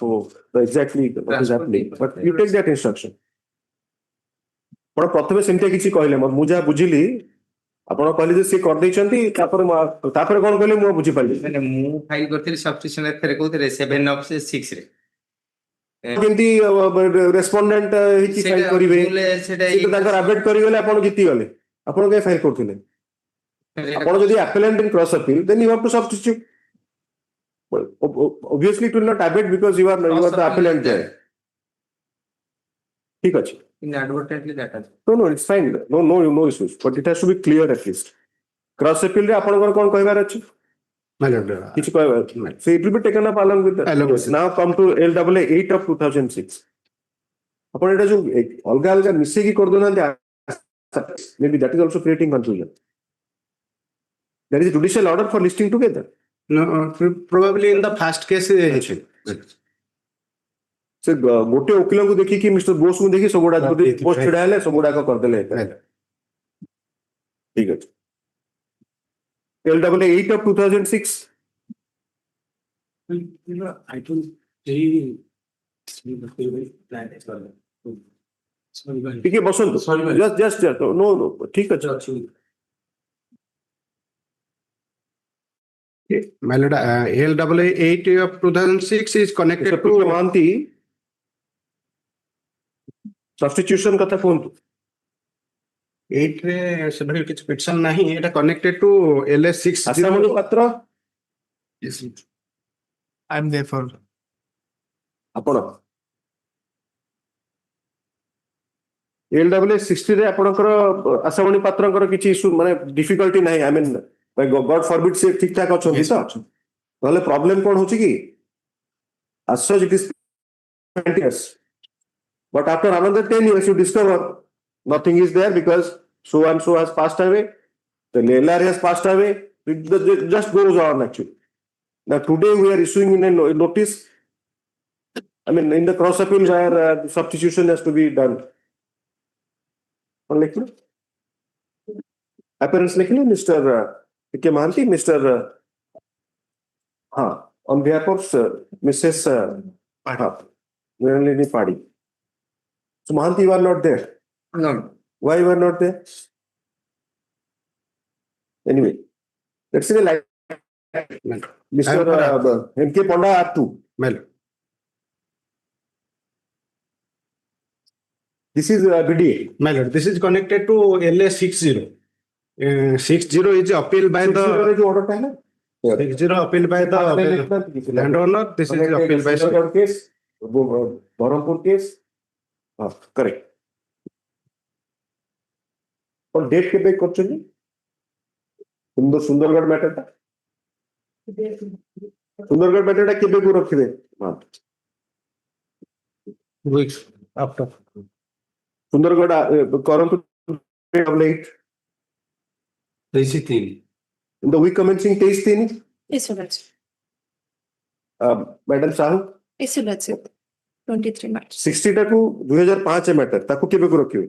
exactly what is happening. But you take that instruction. ଆପଣ ପ୍ରଥମେ ସେମିତି କିଛି କହିଲେ ମୁଁ ଯାହା ବୁଝିଲି ଆପଣ କହିଲେ ଯେ ସେ କରିଦେଇଛନ୍ତି ତାପରେ କଣ କହିଲେ ମୁଁ ବୁଝିପାରିଲି ମାନେ ମୁଁ ଫାଇଲ କରିଥିଲି ସବଷ୍ଟିଟ୍ୟୁସନ ଏଥିରେ କହୁଥିଲେ 7 of 6 ରେ କେମିତି ରେସ୍ପଣ୍ଡେଣ୍ଟ ହେଇକି ଫାଇଲ କରିବେ ସେଟା ତାଙ୍କର ଆବେଟ୍ କରିଗଲେ ଆପଣ ଜିତିଗଲେ ଆପଣ କାଇଁ ଫାଇଲ କରୁଥିଲେ ଆପଣ ଯଦି appellant in cross appeal then you have to substitute Well, obviously it will not abate because you are the appellant there. ঠিক আছে. Inadvertently that has. No, it's fine. No issues. But it has to be clear at least. Cross appeal ରେ ଆପଣଙ୍କର କ'ଣ କହିବାର ଅଛି? My lord, କିଛି କହିବାର ଅଛି? So it will be taken up along with that. Along with it. Now come to LAA 8 of 2006. ଆପଣ ଏଟା ଯୋଉ ଅଲଗା ଅଲଗା ମିଶେଇକି କରିଦଉନାହାନ୍ତି, maybe that is also creating confusion. There is a judicial order for listing together. No, probably in the first case. ସେ ଗୋଟେ ଓକିଲଙ୍କୁ ଦେଖିକି ମିଷ୍ଟର ବୋଷଙ୍କୁ ଦେଖି ସବୁଗୁଡା ପୋଷ୍ଟ ଛିଡା ହେଲେ ସବୁଗୁଡାକ କରିଦେଲେ। ଠିକ ଅଛି। LAA 8 of 2006. ଟିକେ ବସନ୍ତୁ। just no ଠିକ ଅଛି। My lord, LAA 8 of 2006 is connected to Mahanti. Substitution କଥା କୁହନ୍ତୁ। 8 ରେ ସେଭଳି କିଛି ପିଟିସନ ନାହିଁ, ଏଟା connected to LS 6 Asamani Patra. Yes. I am there for. ଆପଣ LAA 60 ରେ ଆପଣଙ୍କର ଆସାମଣି ପାତ୍ରଙ୍କର କିଛି ଇସ୍ୟୁ ମାନେ ଡିଫିକଲ୍ଟି ନାହିଁ। I mean God forbid ସେ ଠିକ ଠାକ ଅଛନ୍ତି ତ? ନହେଲେ ପ୍ରୋବ୍ଲେମ କ'ଣ ହଉଛି କି? As such it is 20 years. But after another 10 years, you discover nothing is there because so and so has passed away, the LR has passed away. It just goes on actually. Now today we are issuing in a notice. I mean, in the cross appeal where substitution has to be done. Appearance likely, Mr. P.K. Mahanti, Mr. On behalf of Mrs. Niralini Padi. So Mahanti, you are not there. No. Why you are not there? Anyway, let's say like Mr. M.K. Ponda are 2. This is BDA. My lord, this is connected to LA 60. 60 is appeal by the 60 appeal by the landowner. This is appeal by case, Barampur case. Correct. और date केबे करछनी Sundargarh matter टा केबे को रखिबे weeks after Sundargarh करंतु 8 23 in the week commencing 23 Isolate. Madam Sahu Isolate. 23 March. 60 टाकू 2005 matter ताकू केबे को रखिबे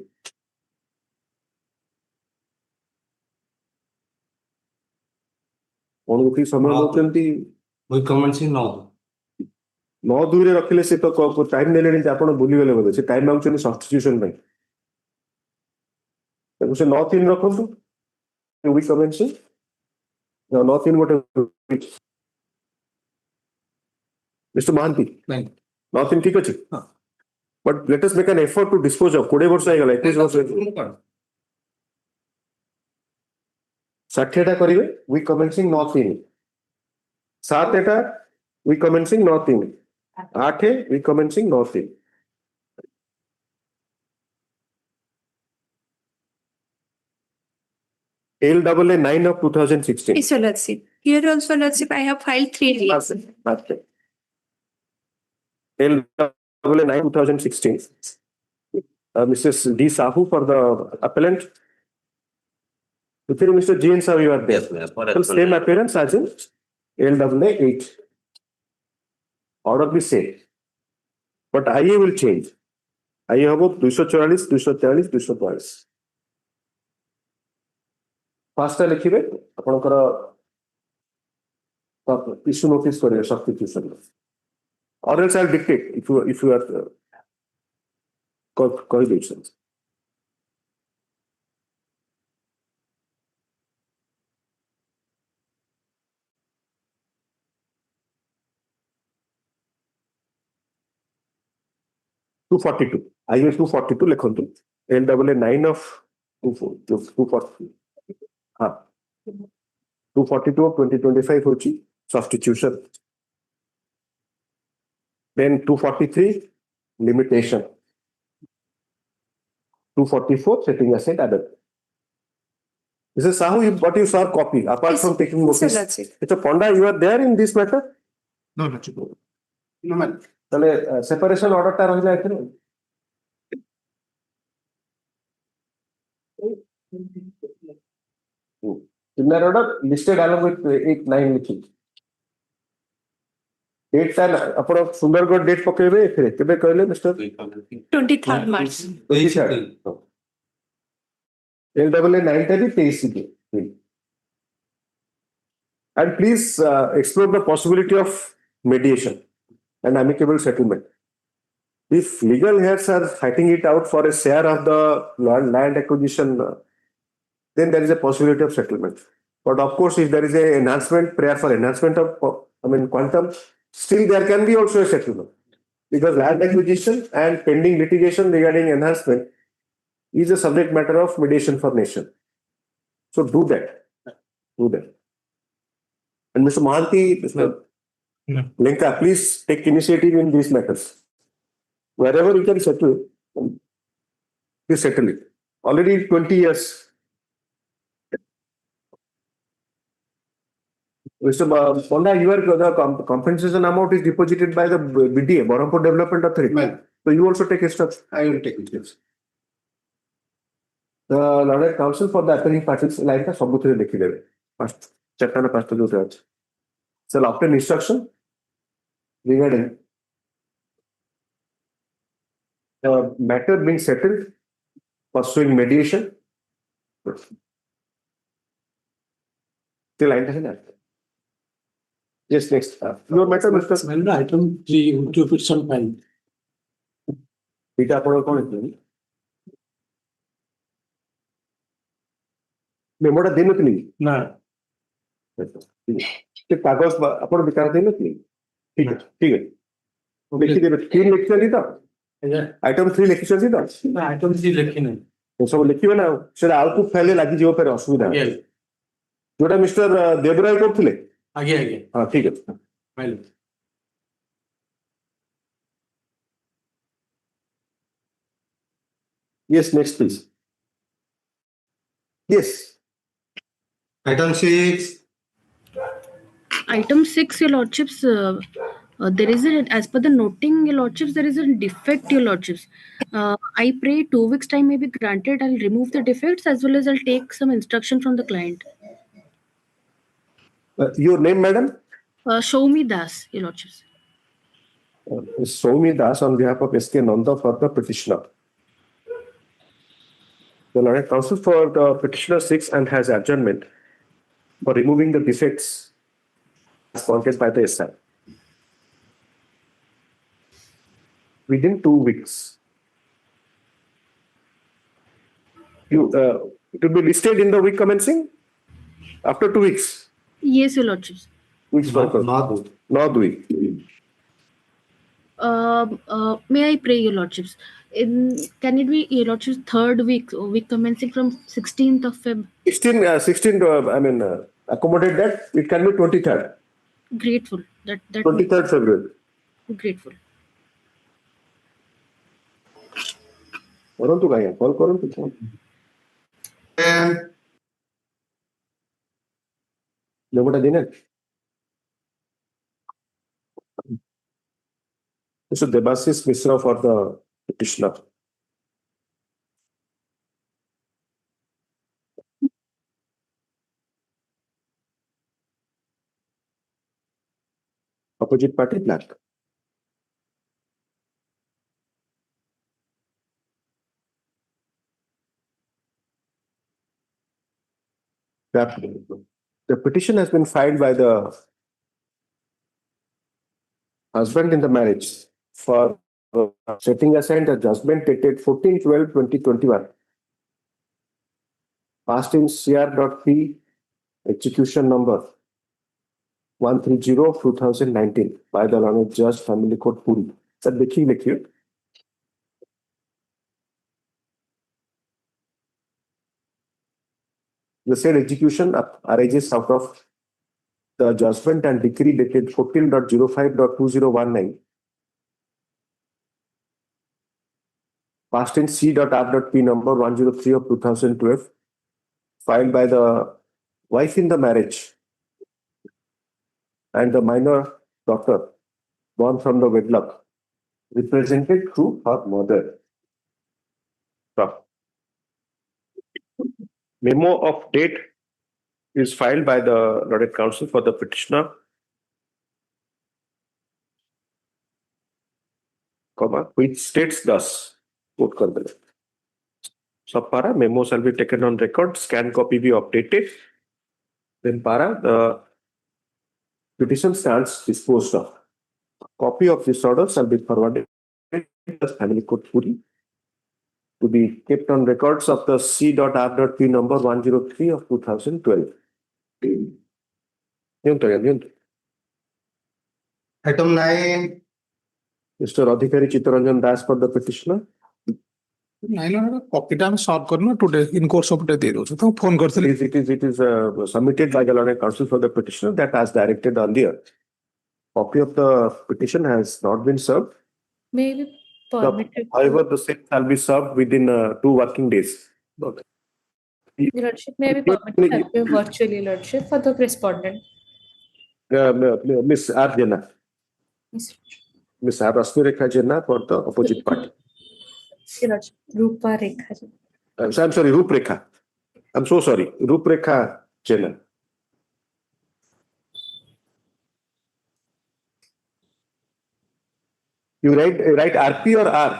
कोन उठी समय होचंती we commencing now 9/2 रे रखिले से तो टाइम नेलेनी आपण भूली गेले बोले से टाइम मांगछनी सब्स्टिट्यूशन में ताकू से 9/3 रखंतु वी कमेंसिंग 9/3 गोटे मिस्टर महांती 9/3 ठीक अछि but let us make an effort to dispose of 20 वर्ष आइ गेला 21 वर्ष 60 टा करिवे वी कमेंसिंग 9/3 7 एटा week commencing 9/3 8 week commencing 9/3 LAA 9 of 2016 Isolate. Here also let's see I have filed 3 days. LAA 9 2016 Mrs. D. Sahoo for the appellant. Mr. G. N. Sahoo, you are there. Yes, So same appearance as in LAA 8. Order be same. But IA will change. IA have 244, 243, 244. First लिखिबे आपनकर issue notice करिवे substitution or else I'll dictate if you are correlation. $242. IA 242 लिखंतु LAA 9 of 242. 242 of 2025 होची substitution Then 243, limitation. 244, setting aside other. Mrs. Sahu, what you saw copy, apart Yes, from taking yes, notice. Lordship. It's a Ponda, you are there in this matter? No, Lordship. No, man. Separation order টা রহিলা এখানে। Similar order listed along with 8, 9 লিখি। Date টা ଆପଣ Sundargarh date ପକେଇବେ ଏଥିରେ କେବେ କହିଲେ mister 23rd March. 23rd LAA 9 ଟା ବି 23 ଦି। And please explore the possibility of mediation and amicable settlement. If legal heirs are fighting it out for a share of the land acquisition, then there is a possibility of settlement. But of course, if there is a enhancement, prayer for enhancement of, quantum, still there can be also a settlement. Because land acquisition and pending litigation regarding enhancement is a subject matter of mediation for nation. So do that. Do that. And Mr. Mohanty, Mr. Lenka, please take initiative in these matters. Wherever you can settle, please settle it. Already 20 years. Mr. Ponda, the compensation amount is deposited by the BDA, Berhampur Development Authority. So you also take steps. I will take it, yes. The Lord Council for the appelling parties line ka sabuthre likhi debe. First, chapter na first jote ache. So after instruction regarding the matter being settled, pursuing mediation. Till line ta yes, next. Your matter, Mr. Item 3, interception file. Eta apnar kon hai? Memoda ଦେଇନଥିଲି ନା ସେ କାଗଜ ଆପଣ ବିକାର ଦେଇନଥିଲି ଠିକ ଅଛି ଠିକ ଅଛି ଲେଖିଦେବେ 3 ଲେଖିଛନ୍ତି ତ ଆଇଟମ 3 ଲେଖିଛନ୍ତି ତ item 3 ଲେଖିନି ସବୁ ଲେଖିବେ ନା ସେଟା ଆଉଟପୁଟ ଫାଇଲରେ ଲାଗିଯିବ ଫେର ଅସୁବିଧା ଯୋଉଟା ମିଷ୍ଟର ଦେବରାୟ କରୁଥିଲେ ଆଜ୍ଞା ଆଜ୍ଞା ହଁ ଠିକ ଅଛି file yes next please yes Item 6. Item 6, your lordships, there is a, as per the noting, your lordships, there is a defect, your lordships. I pray 2 weeks time may be granted. I'll remove the defects as well as I'll take some instruction from the client. your name madam Show me Das, your lordships. Soumi Das on behalf of SK Nanda for the petitioner. The Lord Council for the petitioner 6 and has adjournment for removing the defects as pointed by the SI. Within 2 weeks, it will be listed in the week commencing after 2 weeks. Yes, your lordships. Which not week. May I pray, your lordships? Can it be, your lordships, 3rd week, or week commencing from 16th of Feb? 16th, accommodate that. It can be 23rd. Grateful. That 23rd February. Grateful. କରନ୍ତୁ ଭାଇ call କରନ୍ତୁ ଲେବଟା ଦିନେ Mr. Debasis Misra for the petitioner. Opposite party black. The petition has been filed by the husband in the marriage for setting aside a judgment dated 14/12/2021 passed in CR.P execution number 130/2019 by the Honorable Judge Family Court Puri. Sir, देखिए the said execution arises out of the judgment and decree dated 14/05/2019 passed in C.R.P number 103 of 2012, filed by the wife in the marriage and the minor daughter born from the wedlock, represented through her mother. Memo of date is filed by the Lorded Counsel for the petitioner, which states thus, quote kar dena. Sub-para, memo shall be taken on record, scan copy be updated. Then para, the petition stands disposed of. Copy of this order shall be forwarded to the family court Puri to be kept on records of the C.R.P number 103 of 2012. Item 9. Mr. Adhikari Chittaranjan Das for the petitioner. କପିଟା ଆମେ serve କରିନୁ today in course of day ଦେଇ ଦଉଛୁ ତାଙ୍କୁ phone କରିଥିଲି It is submitted by the Lorded Counsel for the petitioner that as directed earlier. Copy of the petition has not been served. Maybe permitted. However, the same shall be served within 2 working days. Your Lordship may be permitted to appear virtually, Lordship, for the respondent. Miss R. Jena. Miss R. Rasmi Rekha Jena for the opposite party. Your Lordship, Rupa Rekha. I'm sorry, Rup Rekha. I'm so sorry, Rup Rekha Jena. You write RP or R?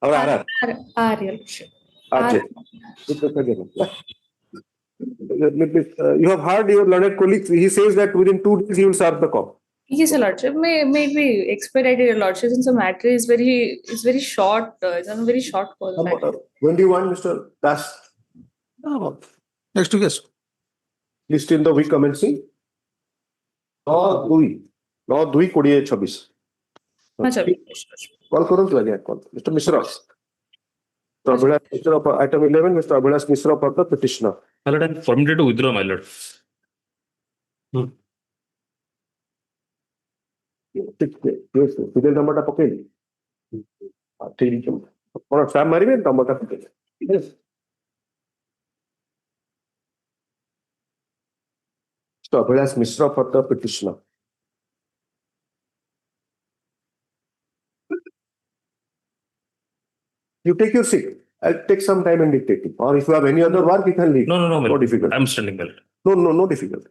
Or RR? R, Your Lordship. RJ. Rup Rekha Jena. You have heard your learned colleague, he says that within 2 days he will serve the cop. Yes, Your Lordship. May be expedited, Your Lordship, since the matter is very short. It's a very short call. When do you want, Mr. Das? next week List in the week commencing 9/2/2026. Call କରନ୍ତୁ ଆଜ୍ଞା call. Mr. Mishra. Mr. Abhilash Mishra for item 11, Mr. Abhilash Mishra for the petitioner. My lord, I am permitted to withdraw, my lord. Serial number ଟା ପକେଇଲି ଠିକ ଅଛି ଆପଣ stamp ମାରିବେ number ଟା ପକେଇଲେ Mr. Abhilash Mishra for the petitioner. You take your seat. I'll take some time in dictating. Or if you have any other work, you can leave. No, my No lord. difficult. I am standing, my lord. No difficult.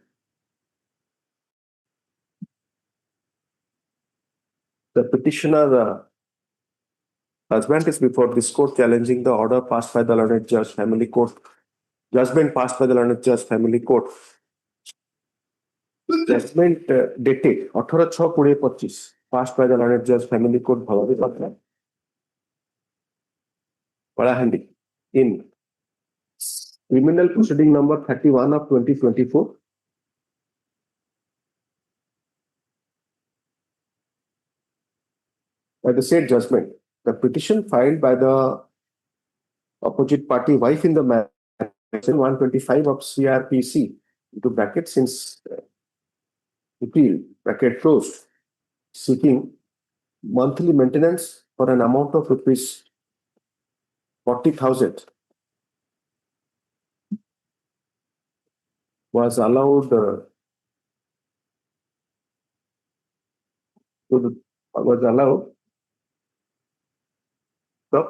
The petitioner husband is before this court challenging the order passed by the learned judge family court. Judgment passed by the learned judge family court. Judgment dated 18/6/2025 passed by the learned judge family court Bhavadi Patra, Palahandi in criminal proceeding number 31 of 2024. By the said judgment, the petition filed by the opposite party wife in the marriage 125 of CRPC into bracket since appeal bracket closed, seeking monthly maintenance for an amount of rupees 40,000 was allowed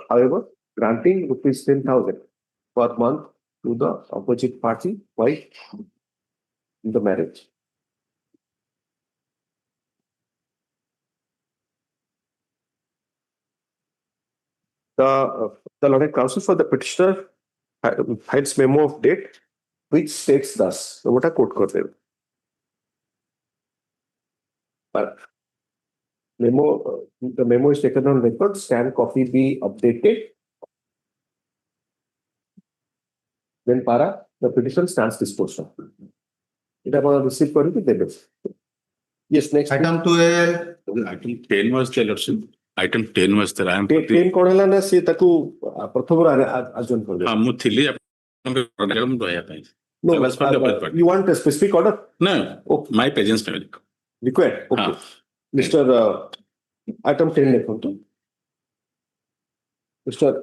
however, granting rupees 10,000 per month to the opposite party wife in the marriage. The Lorded Counsel for the petitioner files memo of date which states thus. So what a quote kar devo. The memo is taken on record, scan copy be updated. Then para, the petition stands disposed of. It about receive କରିକି ଦେବେ. Yes, next. Item 12. Item 10 was there, Lordship. Item 10 was there. I am 10 କଣ ହେଲା ନା ସେ ତାକୁ ପ୍ରଥମରୁ ଆର୍ଜନ କରିଦେବେ. ମୁଁ ଥିଲି ଆପଣଙ୍କ ମୁଁ ରହିବା ପାଇଁ. No, I was from the opposite party. you want a specific order? No, my presence family. Required. Okay. Mr. Item 10 लिखो तो. Mr.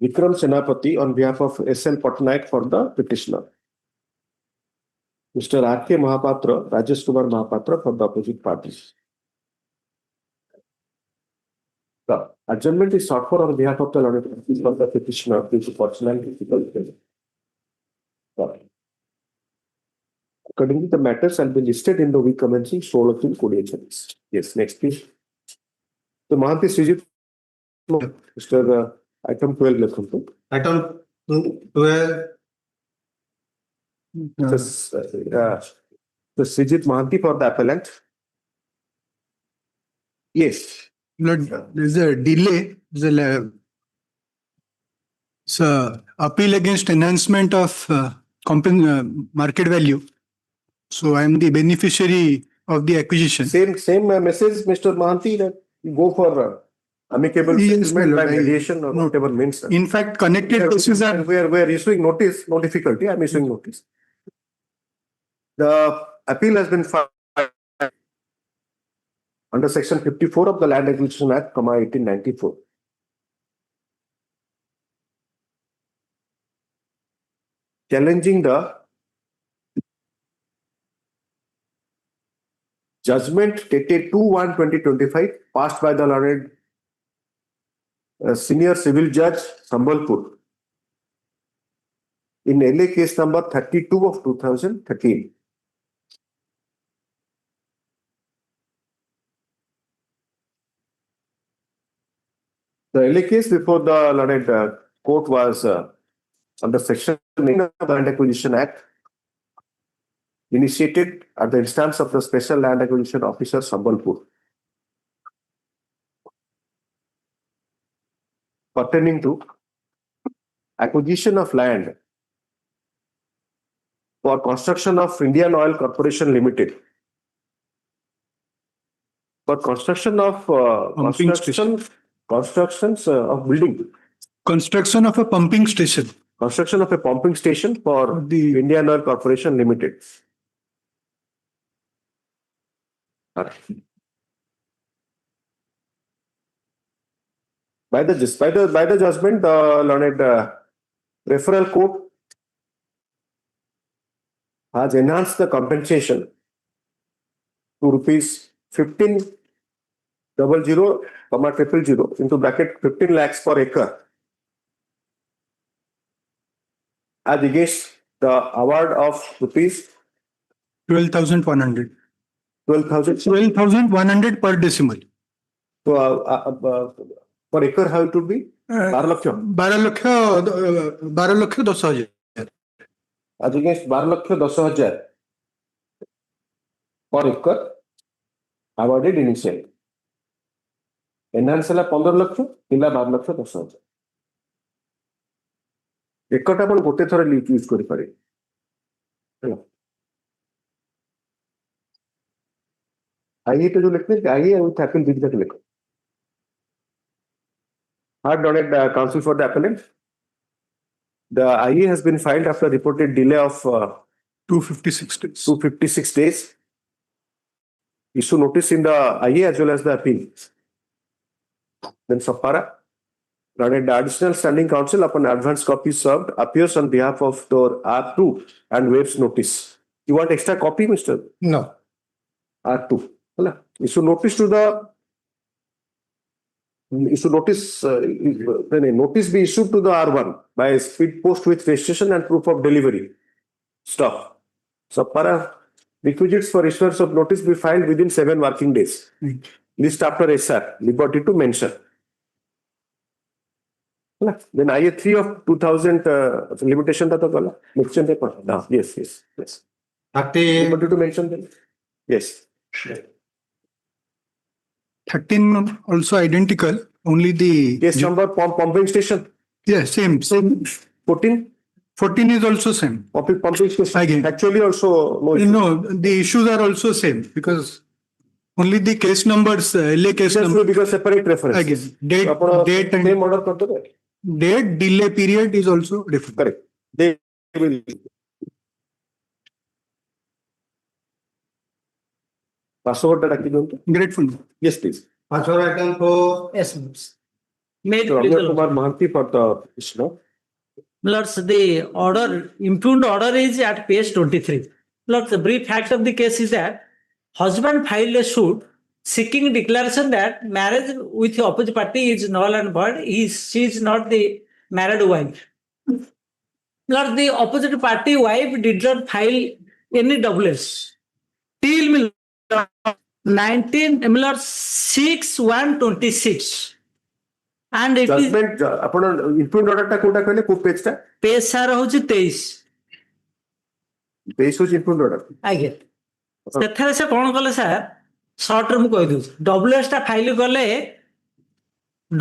Vikram Senapati on behalf of SL Patnaik for the petitioner. Mr. R.K. Mahapatra, Rajesh Kumar Mahapatra for the opposite parties. The adjournment is sought for on behalf of the for the petitioner due to personal difficulties. Accordingly, the matters shall be listed in the week commencing 16 June 2026. Yes, next please. So Mahanti Srijit, Mr. Item 12 Lekhantu. Item 12. The Srijit Mahanti for the appellant. Yes. Lord, there's a delay. It's a appeal against enhancement of market value. So I am the beneficiary of the acquisition. Same message, Mr. Mahanti, that you go for amicable settlement by mediation or whatever means. In fact, connected cases are. We are issuing notice, no difficulty. I am issuing notice. The appeal has been filed under Section 54 of the Land Acquisition Act, 1894. Challenging the judgment dated 2/1/2025 passed by the learned senior civil judge Sambalpur in LA case number 32 of 2013. The LA case before the learned court was under Section 9 of the Land Acquisition Act, initiated at the instance of the Special Land Acquisition Officer Sambalpur, pertaining to acquisition of land for construction of Indian Oil Corporation Limited. For construction of constructions of building. Construction of a pumping station. Construction of a pumping station for the Indian Oil Corporation Limited. By the judgment, the learned referral court has enhanced the compensation to rupees 15,000,000, into bracket 15 lakhs per acre, as against the award of rupees 12,100. 12,100 per decimal. So per acre how it would be? 12 lakh. 12 lakh 10,000. As against 12 lakh 10,000 per acre awarded initially. Enhance 15 lakh, 12 lakh 10,000. एकटा आपण गोटे थर use करि पारे. आइए तो जो लिखते हैं आइए विथ अपील विद दैट लिखो. Hard donate counsel for the appellant. The IE has been filed after reported delay of 256 days. 256 days. Issue notice in the IE as well as the appeal. Then Sapara, the additional standing counsel upon advance copy served appears on behalf of the R2 and waives notice. You want extra copy, Mr.? No. R2. Issue notice to the notice be issued to the R1 by speed post with registration and proof of delivery. Stuff. Sapara, requisites for issuance of notice be filed within 7 working days. List after SR, liberty to mention. Then IA3 of 2000 limitation that yes. Liberty to mention them. Yes. 13 also identical, only the case number pumping station. Yes, same. 14 is also same. Pumping station. Again. Actually also no, the issues are also same because only the case numbers, LA case number. Because separate reference. Again, date and same order date, delay period is also different. Correct. They will. Password that Grateful. Yes, please. Password item for Yes. Made So, legal. Ramya Kumar Mahanti for the petitioner. Lords, the order, impugned order is at page 23. Lords, the brief fact of the case is that husband filed a suit seeking declaration that marriage with the opposite party is null and void. She is not the married wife. Lord, the opposite party wife did not file any WS till 6/1/26. And it is Judgment, ଆପଣ impugned order ଟା କୋଉଟା କହିଲେ କୋଉ page ଟା? page ସାର ହଉଛି 23. 23 ହଉଛି impugned order. ଆଜ୍ଞା ସେଥିରେ ସେ କଣ କଲେ ସାର୍ ସର୍ଟରେ ମୁଁ କହିଦଉଛି WS ଟା ଫାଇଲ କଲେ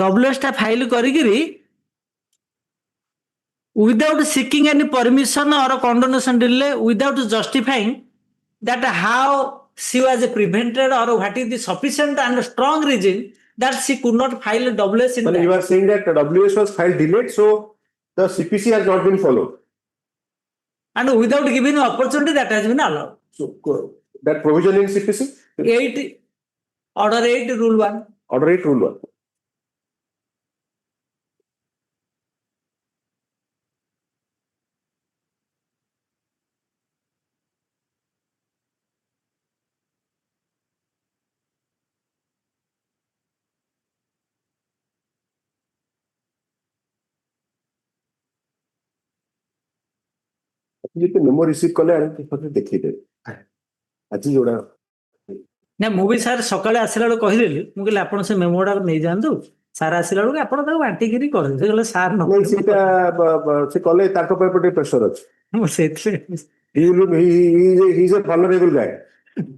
WS ଟା ଫାଇଲ କରିକିରି without seeking any permission or condonation delay, without justifying that how she was prevented or what is the sufficient and strong reason that she could not file a WS in But that. you are saying that WS was filed delayed, so the CPC has not been followed. And without giving an opportunity that has been allowed. So that provision in CPC? 8, Order 8, Rule 1. Order 8, Rule 1. ଯେତେ memo receive କଲେ ମୋତେ ଦେଖେଇଦେବେ ଆଜି ଯୋଉଟା ନା ମୁଁ ବି sir ସକାଳେ ଆସିଲା ବେଳକୁ କହିଦେଲି ମୁଁ କହିଲି ଆପଣ ସେ ମେମୋ ଗୁଡାକ ନେଇଯାଆନ୍ତୁ ସାର୍ ଆସିଲା ବେଳକୁ ଆପଣ ତାକୁ ବାଣ୍ଟିକିରି କରିଦେବେ ସେ କହିଲେ ସାର୍ ନ ସେଇଟା ସେ କଲେ ତାଙ୍କ ପାଇଁ ଗୋଟେ ପ୍ରେସର ଅଛି ମୁଁ ସେଇଥିପାଇଁ he is a vulnerable guy.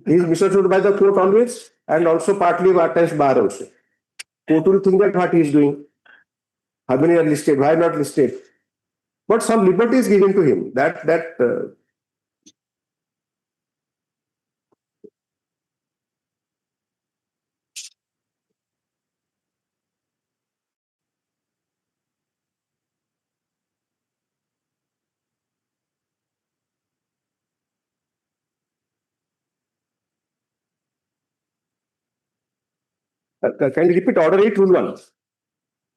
He is misunderstood by the court always and also partly at times bar also. Court will think that what he is doing, how many are listed, why not listed. But some liberty is given to him. Can you repeat order 8 rule 1?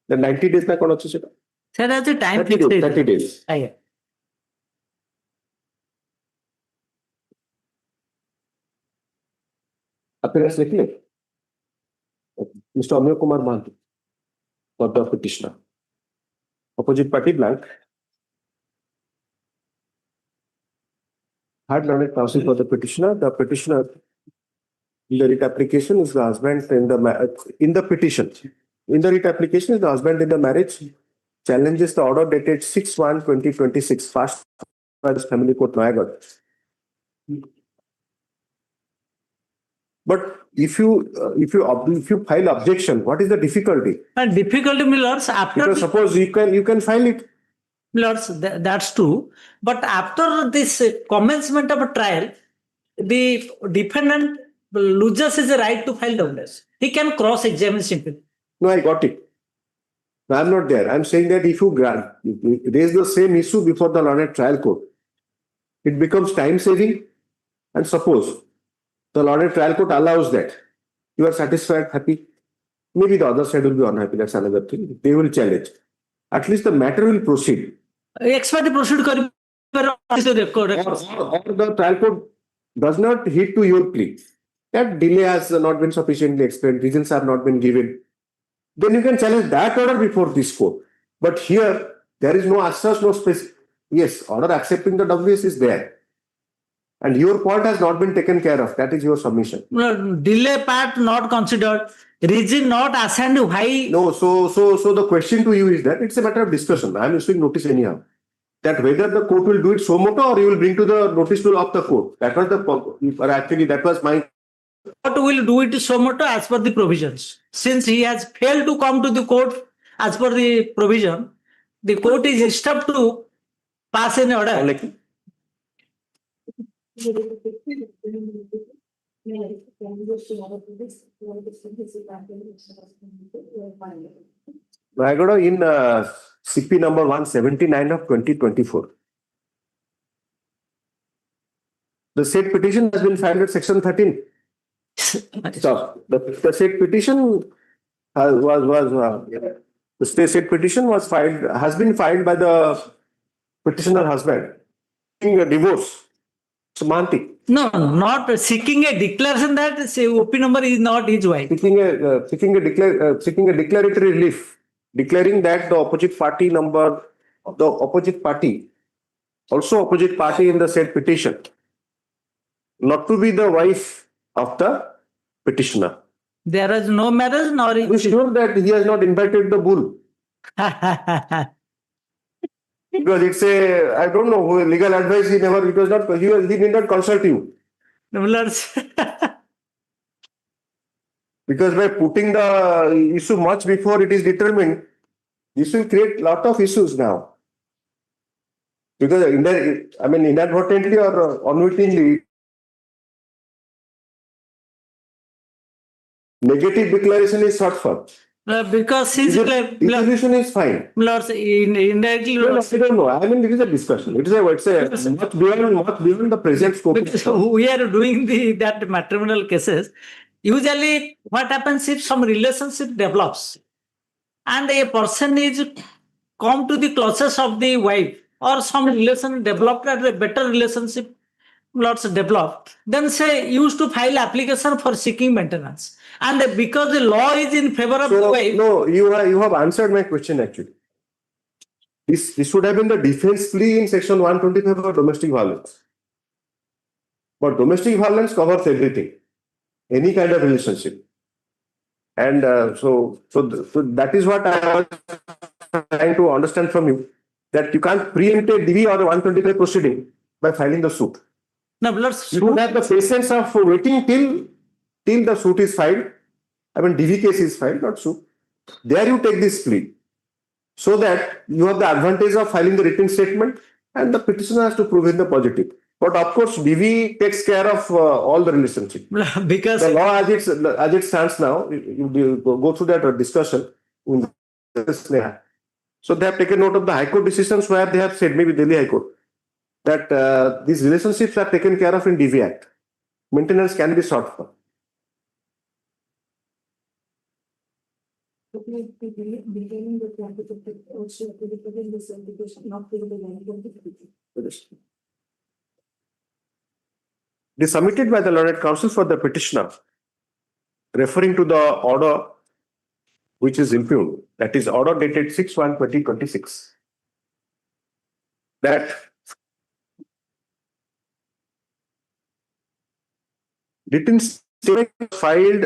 The 90 days na kon ଅଛି ସେଟା? ସେଟା ଅଛି time 30 days. ଆଜ୍ଞା Appearance लिखले? Mr. Amir Kumar Mahanti for the petitioner. Opposite party blank. Hard learned counsel for the petitioner. The petitioner in the writ application is the husband in the petition. In the writ application is the husband in the marriage challenges the order dated 6/1/2026 passed by the family court Noyagarh. But if you file objection, what is the difficulty? And difficulty Millers after Because suppose you can file it. Millers, that's true. But after this commencement of a trial, the defendant loses his right to file WS. He can cross-examine simply. No, I got it. No, I'm not there. I'm saying that if you raise the same issue before the learned trial court, it becomes time-saving. And suppose the learned trial court allows that, you are satisfied, happy. Maybe the other side will be unhappy. That's another thing. They will challenge. At least the matter will proceed. Expert proceed or the trial court does not hit to your plea. That delay has not been sufficiently explained. Reasons have not been given. Then you can challenge that order before this court. But here, there is no access, no space. Yes, order accepting the WS is there. And your point has not been taken care of. That is your submission. No, delay part not considered. Reason not assigned. Why? No, so the question to you is that it's a matter of discussion. I am issuing notice anyhow. That whether the court will do it so moto or you will bring to the notice of the court. That was actually that was my. Court will do it so moto as per the provisions. Since he has failed to come to the court as per the provision, the court is instructed to pass an order. Noyagarh in CP number 179 of 2024. The said petition has been filed at section 13. Stop. The said petition was The stay said petition has been filed by the petitioner husband seeking a divorce. So Mahanti. No, not seeking a declaration that say OP number is not his wife. Seeking a declaratory relief, declaring that the opposite party also opposite party in the said petition, not to be the wife of the petitioner. There is no marriage nor Are you sure that he has not invited the bull? Because it's I don't know, legal advice he did not consult you. Because by putting the issue much before it is determined, this will create lot of issues now. Because inadvertently or unwittingly, negative declaration is sought for. Because his resolution is fine. Lords indirectly. No, I don't know. I mean, this is a discussion. It's much beyond the present scope. Because we are doing that matrimonial cases. Usually, what happens if some relationship develops and a person is come to the closest of the wife or some relation developed and a better relationship lots developed, then say used to file application for seeking maintenance. And because the law is in favor of the wife. No, you have answered my question actually. This should have been the defense plea in section 125 for domestic violence. But domestic violence covers everything, any kind of relationship. And so that is what I was trying to understand from you, that you can't preempt a DV or a 125 proceeding by filing the suit. No, you should have the patience of waiting till the suit is filed. I mean, DV case is filed, not suit. There you take this plea, so that you have the advantage of filing the written statement and the petitioner has to prove in the positive. But of course, DV takes care of all the relationship. Because the law as it stands now, you go through that discussion. So they have taken note of the High Court decisions where they have said, maybe Delhi High Court, that these relationships are taken care of in DV Act. Maintenance can be sought for. It is submitted by the learned counsel for the petitioner, referring to the order which is impugned, that is order dated 6/1/2026, that written statement filed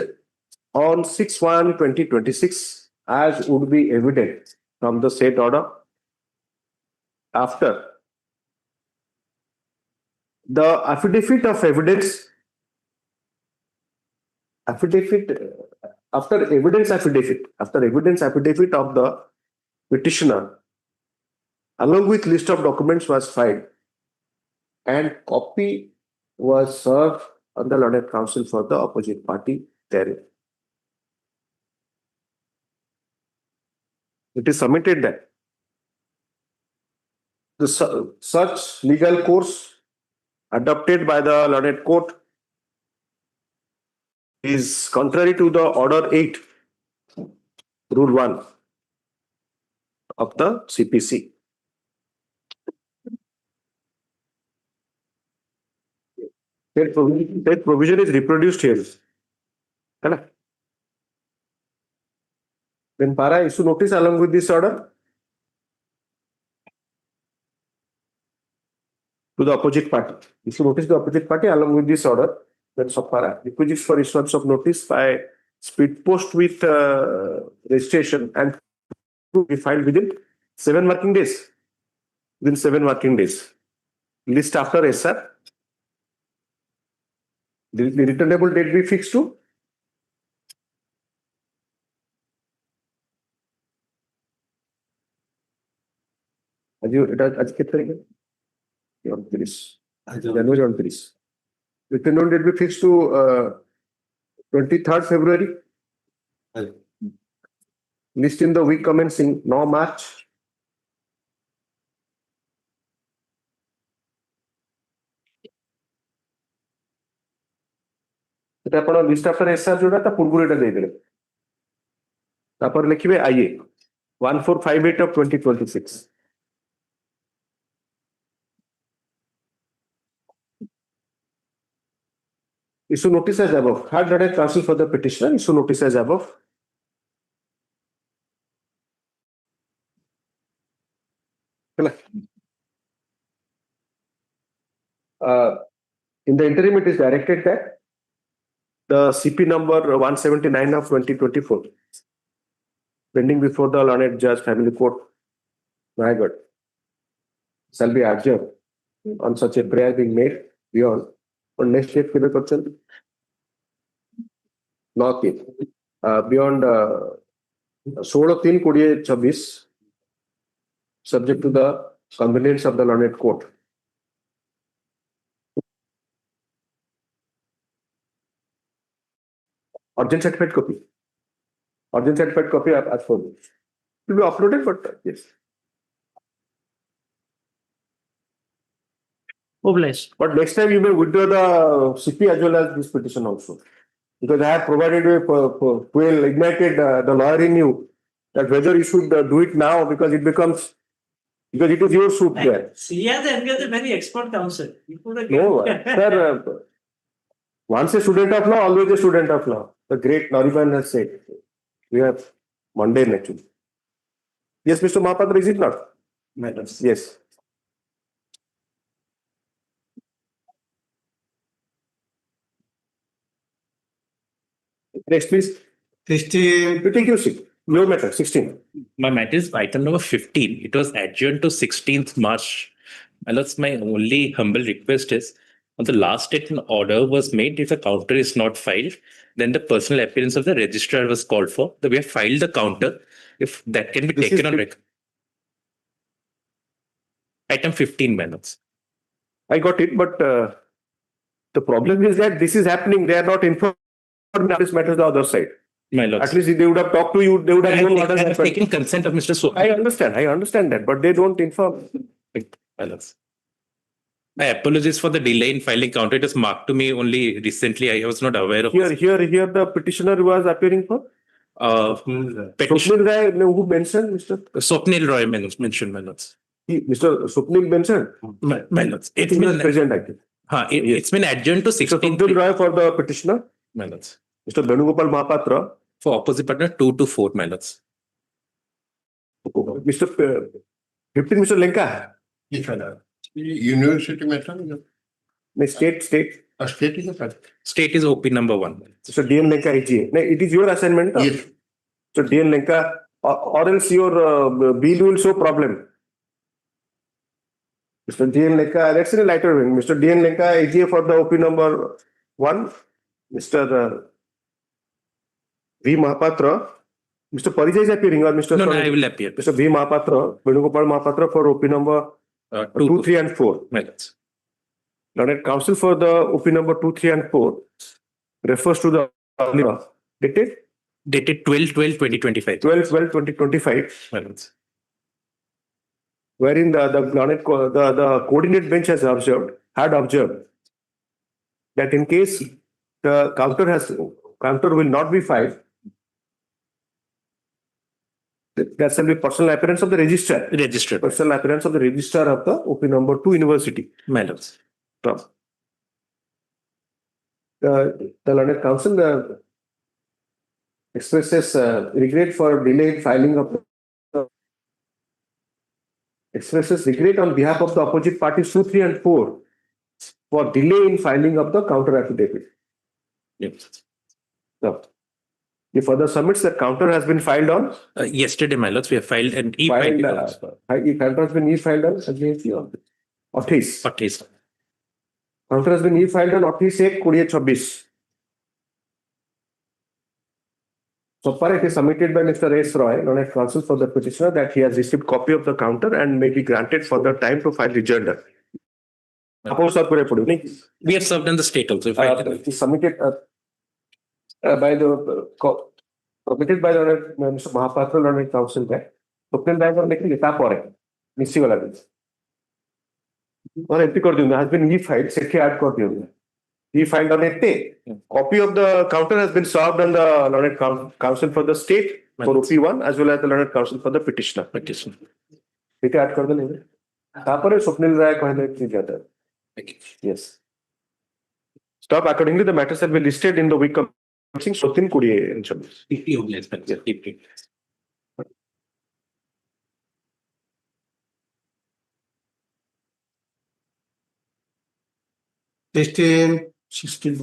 on 6/1/2026 as would be evident from the said order after the affidavit of evidence, after evidence affidavit of the petitioner along with list of documents was filed and copy was served on the learned counsel for the opposite party therein. It is submitted that such legal course adopted by the learned court is contrary to the order 8, rule 1 of the CPC. That provision is reproduced here. Then para issue notice along with this order to the opposite party. Issue notice to the opposite party along with this order. Then para requisites for issuance of notice by speed post with registration and to be filed within 7 working days. Within 7 working days. List after SR. The returnable date be fixed to January 29. Return date be fixed to 23rd February. List in the week commencing 9 March. List after SR जोड़ा पूर्व लिखे आईए 1458 of 2026. Issue notice as above. Had Learned Counsel for the petitioner issue notice as above. In the interim, it is directed that the CP number 179 of 2024, pending before the Learned Judge Family Court, Raigad, shall be adjourned on such a prayer being made beyond. On next date, not beyond 16/3/2026, subject to the convenience of the Learned Court. Urgent certificate copy. Urgent certificate copy as for will be uploaded, but yes. Obliged. But next time you may withdraw the CP as well as this petition also. Because I have provided ignited the lawyer in you that whether you should do it now because it becomes, because it is your suit there. He has engaged a very expert counsel. No, sir. Once a student of law, always a student of law. The great Nariman has said. We have mundane actually. Yes, Mr. Mahapatra, is it not? Matters. Yes. Next, please. 16. You take your seat. Your matter, 16. My matter is item number 15. It was adjourned to 16th March. And that's my only humble request is, on the last date an order was made, if a counter is not filed, then the personal appearance of the registrar was called for. We have filed the counter. If that can be This taken is on record. Item 15, minutes. I got it, but the problem is that this is happening. They are not informed that this matters the other side. My lord. At least if they would have talked to you, they would have known what has I have happened. taken consent of Mr. So. I understand that, but they don't inform. My lords. My apologies for the delay in filing counter. It was marked to me only recently. I was not aware of Here, the petitioner was appearing for. petition. Swapnil Rai, who mentioned, Mr. Swapnil Roy mentioned, my lords. Mr. Swapnil mentioned. My lords. It's been present, I think. It's been adjourned to Mr. 16th. Swapnil Rai for the petitioner. My lords. Mr. Venugopal Mahapatra. For opposite partner 2 to 4, my lords. Mr. 15, Mr. Lenka. University matter? State. State is a State is OP number 1. Mr. DN Lenka, IGA. No, it is your assignment. Yes. So DN Lenka, or else your bill will show problem. Mr. DN Lenka, that's in a lighter wing. Mr. DN Lenka, IGA for the OP number 1. Mr. V. Mahapatra. Mr. Parijay is appearing or Mr. No, I will appear. Mr. V. Mahapatra, Venugopal Mahapatra for OP number 2, 3 and 4. My lords. Learned Counsel for the OP number 2, 3 and 4 refers to the Dated 12/12/2025. 12/12/2025, My lords. wherein the coordinate bench had observed that in case the counter will not be filed, there shall be personal appearance of the registrar. Registered. Personal appearance of the registrar of the OP number 2 university. My lords. The Learned Counsel expresses regret for delayed filing of expresses regret on behalf of the opposite parties 2, 3 and 4 for delay in filing of the counter affidavit. Yes. So, he further submits that counter has been filed on Yesterday, my lords, we have filed an filed, e-filing. counter has been e-filed on Otis. Otis. Counter has been e-filed on Otis 1/2026. So far, it is submitted by Mr. S. Roy, Learned Counsel for the petitioner, that he has received copy of the counter and may be granted further time to file rejoinder. We have served on the state also. It is submitted by the submitted by the Mr. Mahapatra, Learned Counsel there. Swapnil Rai को लेके लिखा पड़े निश्चित वाला दिन और entry कर दिया has been e-filed Sethi add कर दिया e-filed on a day. Copy of the counter has been served on the Learned Counsel for the state for OP1 as well as the learned counsel for the petitioner. ठीक है, add कर देंगे। तापर स्वप्निल राय कहले ठीक है। Yes. Stop accordingly, the matters shall be listed in the week commencing 14-20 insurance. Sixteen. 17.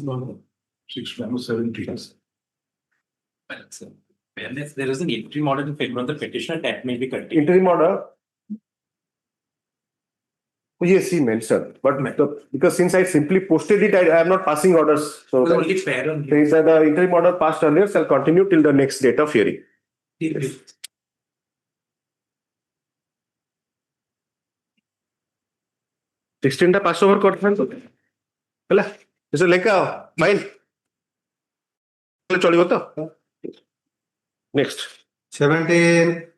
Unless there is an interim order in favor of the petitioner, that may be continued. Interim order. Yes, he mentioned, but because since I simply posted it, I am not passing orders. So The only fair on says that the interim order passed earlier shall continue till the next date of hearing. Yes. 16 টা 500 over করতেন তো ହେଲା এসে লেখা fine চলিব তো next 17.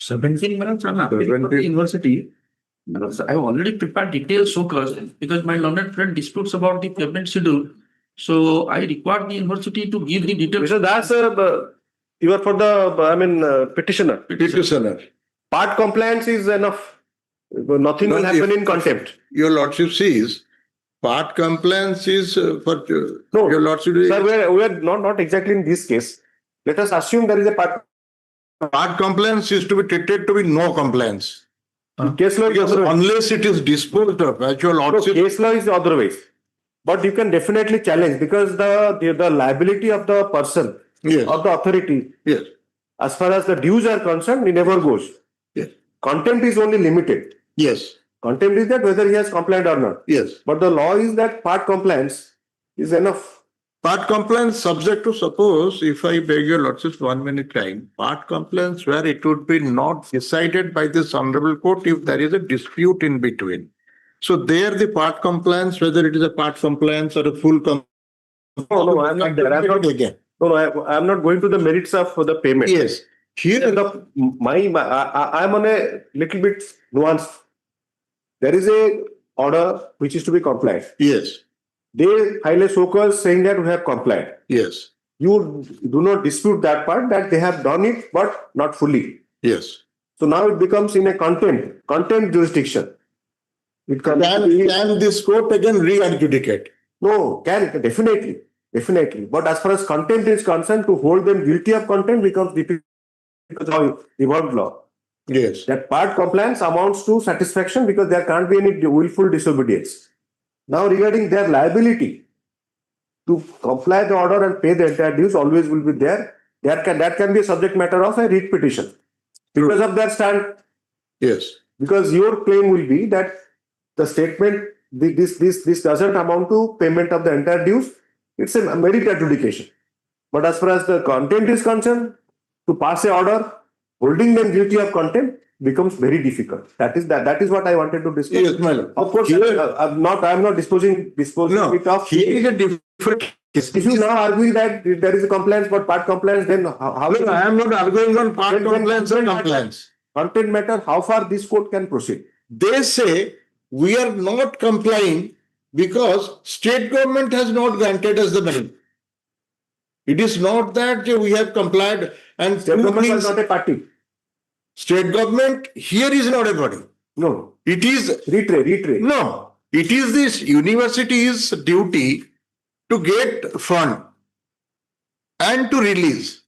17 minutes from university. I've already prepared detailed SOCAs because my learned friend disputes about the payment schedule. So I require the university to give the details. Mr. Das, you are for the petitioner. Petitioner. Part compliance is enough. Nothing will happen in contempt. Your lordship sees part compliance is for No, your lordship. Sir, we are not exactly in this case. Let us assume there is a part. Part compliance is to be treated to be no compliance. Case law is Because otherwise. unless it is disposed of, as your No, lordship. case law is otherwise. But you can definitely challenge because the liability of the person, Yes. of the authority, Yes. as far as the dues are concerned, it never goes. Yes. Contempt is only limited. Yes. Contempt is that whether he has complied or not. Yes. But the law is that part compliance is enough. Part compliance subject to suppose, if I beg your lordship 1 minute time, part compliance where it would be not decided by this honorable court if there is a dispute in between. So there the part compliance, whether it is a part compliance or a full compliance. No, I am not there. I am not again. No, I am not going to the merits of the payment. Yes. Here I am on a little bit nuanced. There is a order which is to be complied. Yes. They file a SOCAs saying that we have complied. Yes. You do not dispute that part that they have done it, but not fully. Yes. So now it becomes in a contempt jurisdiction. It can this court again re-adjudicate? No, can definitely. But as far as contempt is concerned, to hold them guilty of contempt becomes difficult because of evolved law. Yes. That part compliance amounts to satisfaction because there can't be any willful disobedience. Now, regarding their liability to comply the order and pay the entire dues, always will be there. That can be a subject matter of a writ petition because of their stand. Yes. Because your claim will be that the statement this doesn't amount to payment of the entire dues. It's a merit adjudication. But as far as the contempt is concerned, to pass a order holding them guilty of contempt becomes very difficult. That is what I wanted to discuss. Yes, my lord. Of course, I am not disposing it of. Here is a different case. If you now argue that there is a compliance but part compliance, then how? No, I am not arguing on part compliance or compliance. Content matter, how far this court can proceed? They say we are not complying because state government has not granted us the money. It is not that we have complied and State government is not a party. State government here is not a body. No. It is retray. No. It is this university's duty to get fund and to release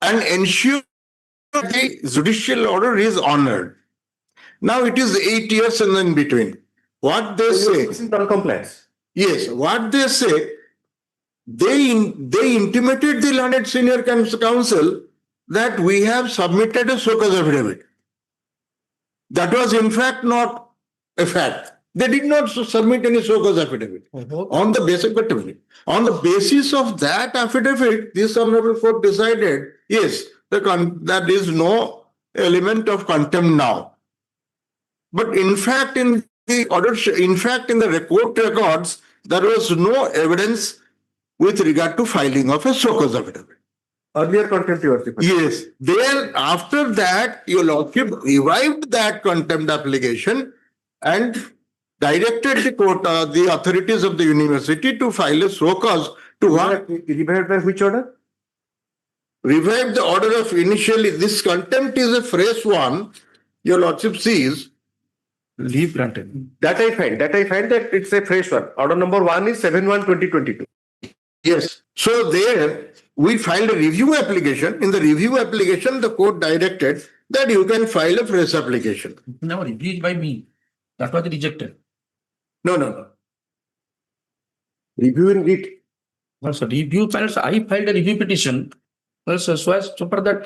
and ensure that the judicial order is honored. Now it is 8 years and in between. What they say. This is non-compliance. Yes. What they say. They intimated the learned senior counsel that we have submitted a SOCAs affidavit. That was in fact not a fact. They did not submit any SOCAs affidavit. On the basis of that affidavit, this honorable court decided, yes, there is no element of contempt now. But in fact, in the court records, there was no evidence with regard to filing of a SOCAs affidavit. Earlier contempt you are referring. Yes. Then after that, your lordship revived that contempt application and directed the court, the authorities of the university to file a SOCAs to what? Revived by which order? revive the order of initially, this contempt is a fresh one, your lordship sees. Leave granted. That I find that it's a fresh one. Order number 1 is 7/1/2022. Yes. So there, we filed a review application. In the review application, the court directed that you can file a fresh application. Never reviewed by me. That was rejected. No. Review in writ. Also, review files, I filed a review petition. Also, so as to for that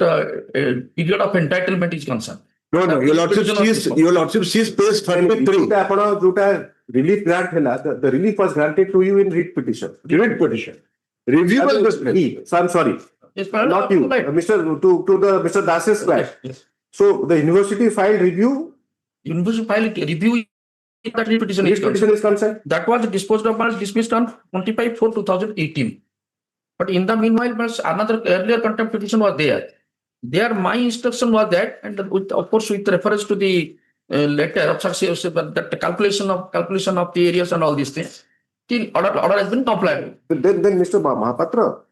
period of entitlement is concerned. No, your lordship sees page 33. Relief grant the relief was granted to you in writ petition. Writ petition. Review was So I'm sorry. Yes, Not you, Mr. Das's class. Yes. So the university filed review. University filed review that writ petition Is concerned. That was disposed of as dismissed on 25/4/2018. But in the meanwhile, another earlier contempt petition was there. There, my instruction was that, and of course, with reference to the letter of success, that calculation of the areas and all these things, till order has been complied with. Then Mr. Mahapatra,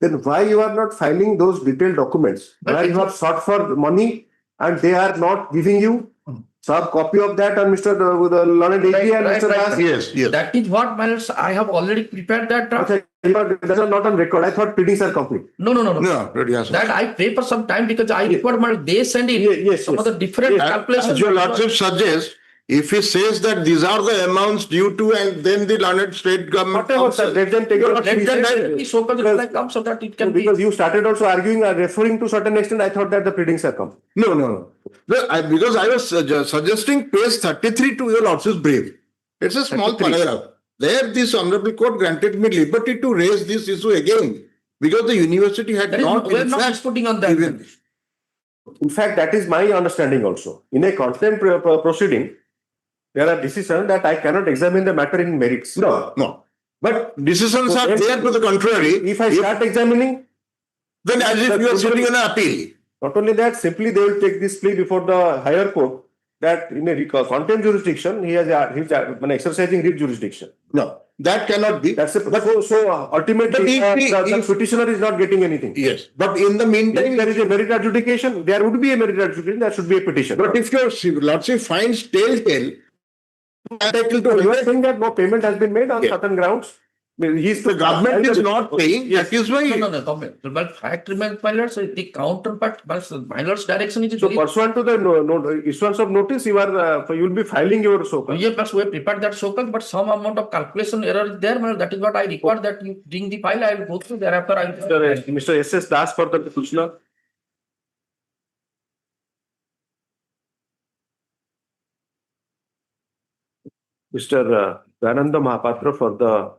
then why you are not filing those detailed documents? Where you have sought for money and they are not giving you some copy of that on Mr. Learned AG and Mr. Das? Yes. That is what matters. I have already prepared that draft. Okay, that are not on record. I thought pleadings are complete. No. Yes. That I pay for some time because I require they send in some of the different calculations. As your lordship suggests, if he says that these are the amounts due to, and then the learned state government. Whatever, sir, let them take Let so-called reply come so that it can be. Because you started also arguing or referring to certain extent, I thought that the pleadings are come. No. Because I was suggesting page 33 to your lordship's brief. It's a small 33. paragraph. There, this honorable court granted me liberty to raise this issue again because the university had not. We're not disputing on that. In fact, that is my understanding also. In a contempt proceeding, there are decisions that I cannot examine the matter in merits. No. But decisions are there to the contrary. If I start examining, then as if you are sitting on an appeal. Not only that, simply they will take this plea before the higher court that in a contempt jurisdiction, he's exercising writ jurisdiction. No, that cannot be. That's ultimately the petitioner is not getting anything. Yes, but in the meantime, there is a merit adjudication. There would be a merit adjudication. There should be a petition. But if your lordship finds telltale, you are saying that no payment has been made on certain grounds. The government is not paying. That is why. No. But fact remains, my lords, the counterpart, my lord's direction is. So pursuant to the issuance of notice, you will be filing your SOCA. Yes, but we have prepared that SOCA, but some amount of calculation error is there. That is what I require that you bring the file. I will go through thereafter. Mr. S.S. Das for the petitioner. Mr. Dhananda Mahapatra for the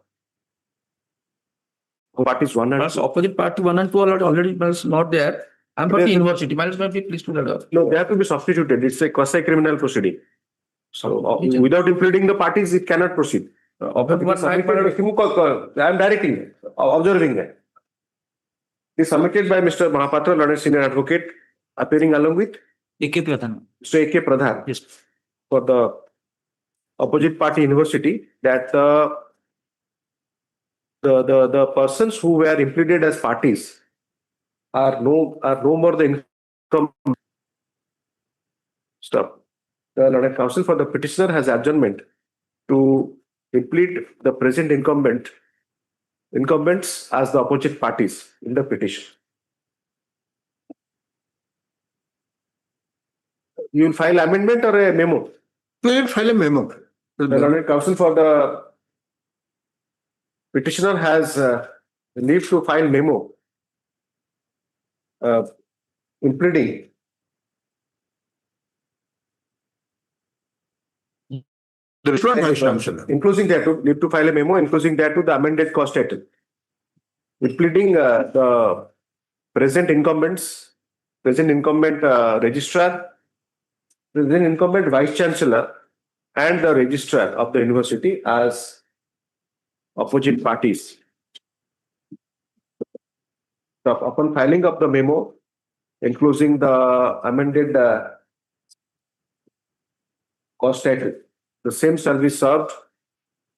parties 1 and 2. Opposite party 1 and 2 are already not there. I'm from the university. Miles may be pleased to that. No, they have to be substituted. It's a quasi-criminal proceeding. So without including the parties, it cannot proceed. I am directing, observing that. It is submitted by Mr. Mahapatra, Learned Senior Advocate, appearing along with A.K. Pradhan. Mr. A.K. Pradhan. Yes. For the opposite party university, that the persons who were implicated as parties are no more the income. Stop. The Learned Counsel for the petitioner has adjournment to deplete the present incumbents as the opposite parties in the petition. You will file amendment or a memo? We will file a memo. The Learned Counsel for the petitioner has leave to file memo in pleading. Including that, leave to file a memo, including that to the amended cost title. With pleading the present incumbent registrar, present incumbent vice chancellor, and the registrar of the university as opposite parties. So upon filing of the memo, including the amended cost title, the same shall be served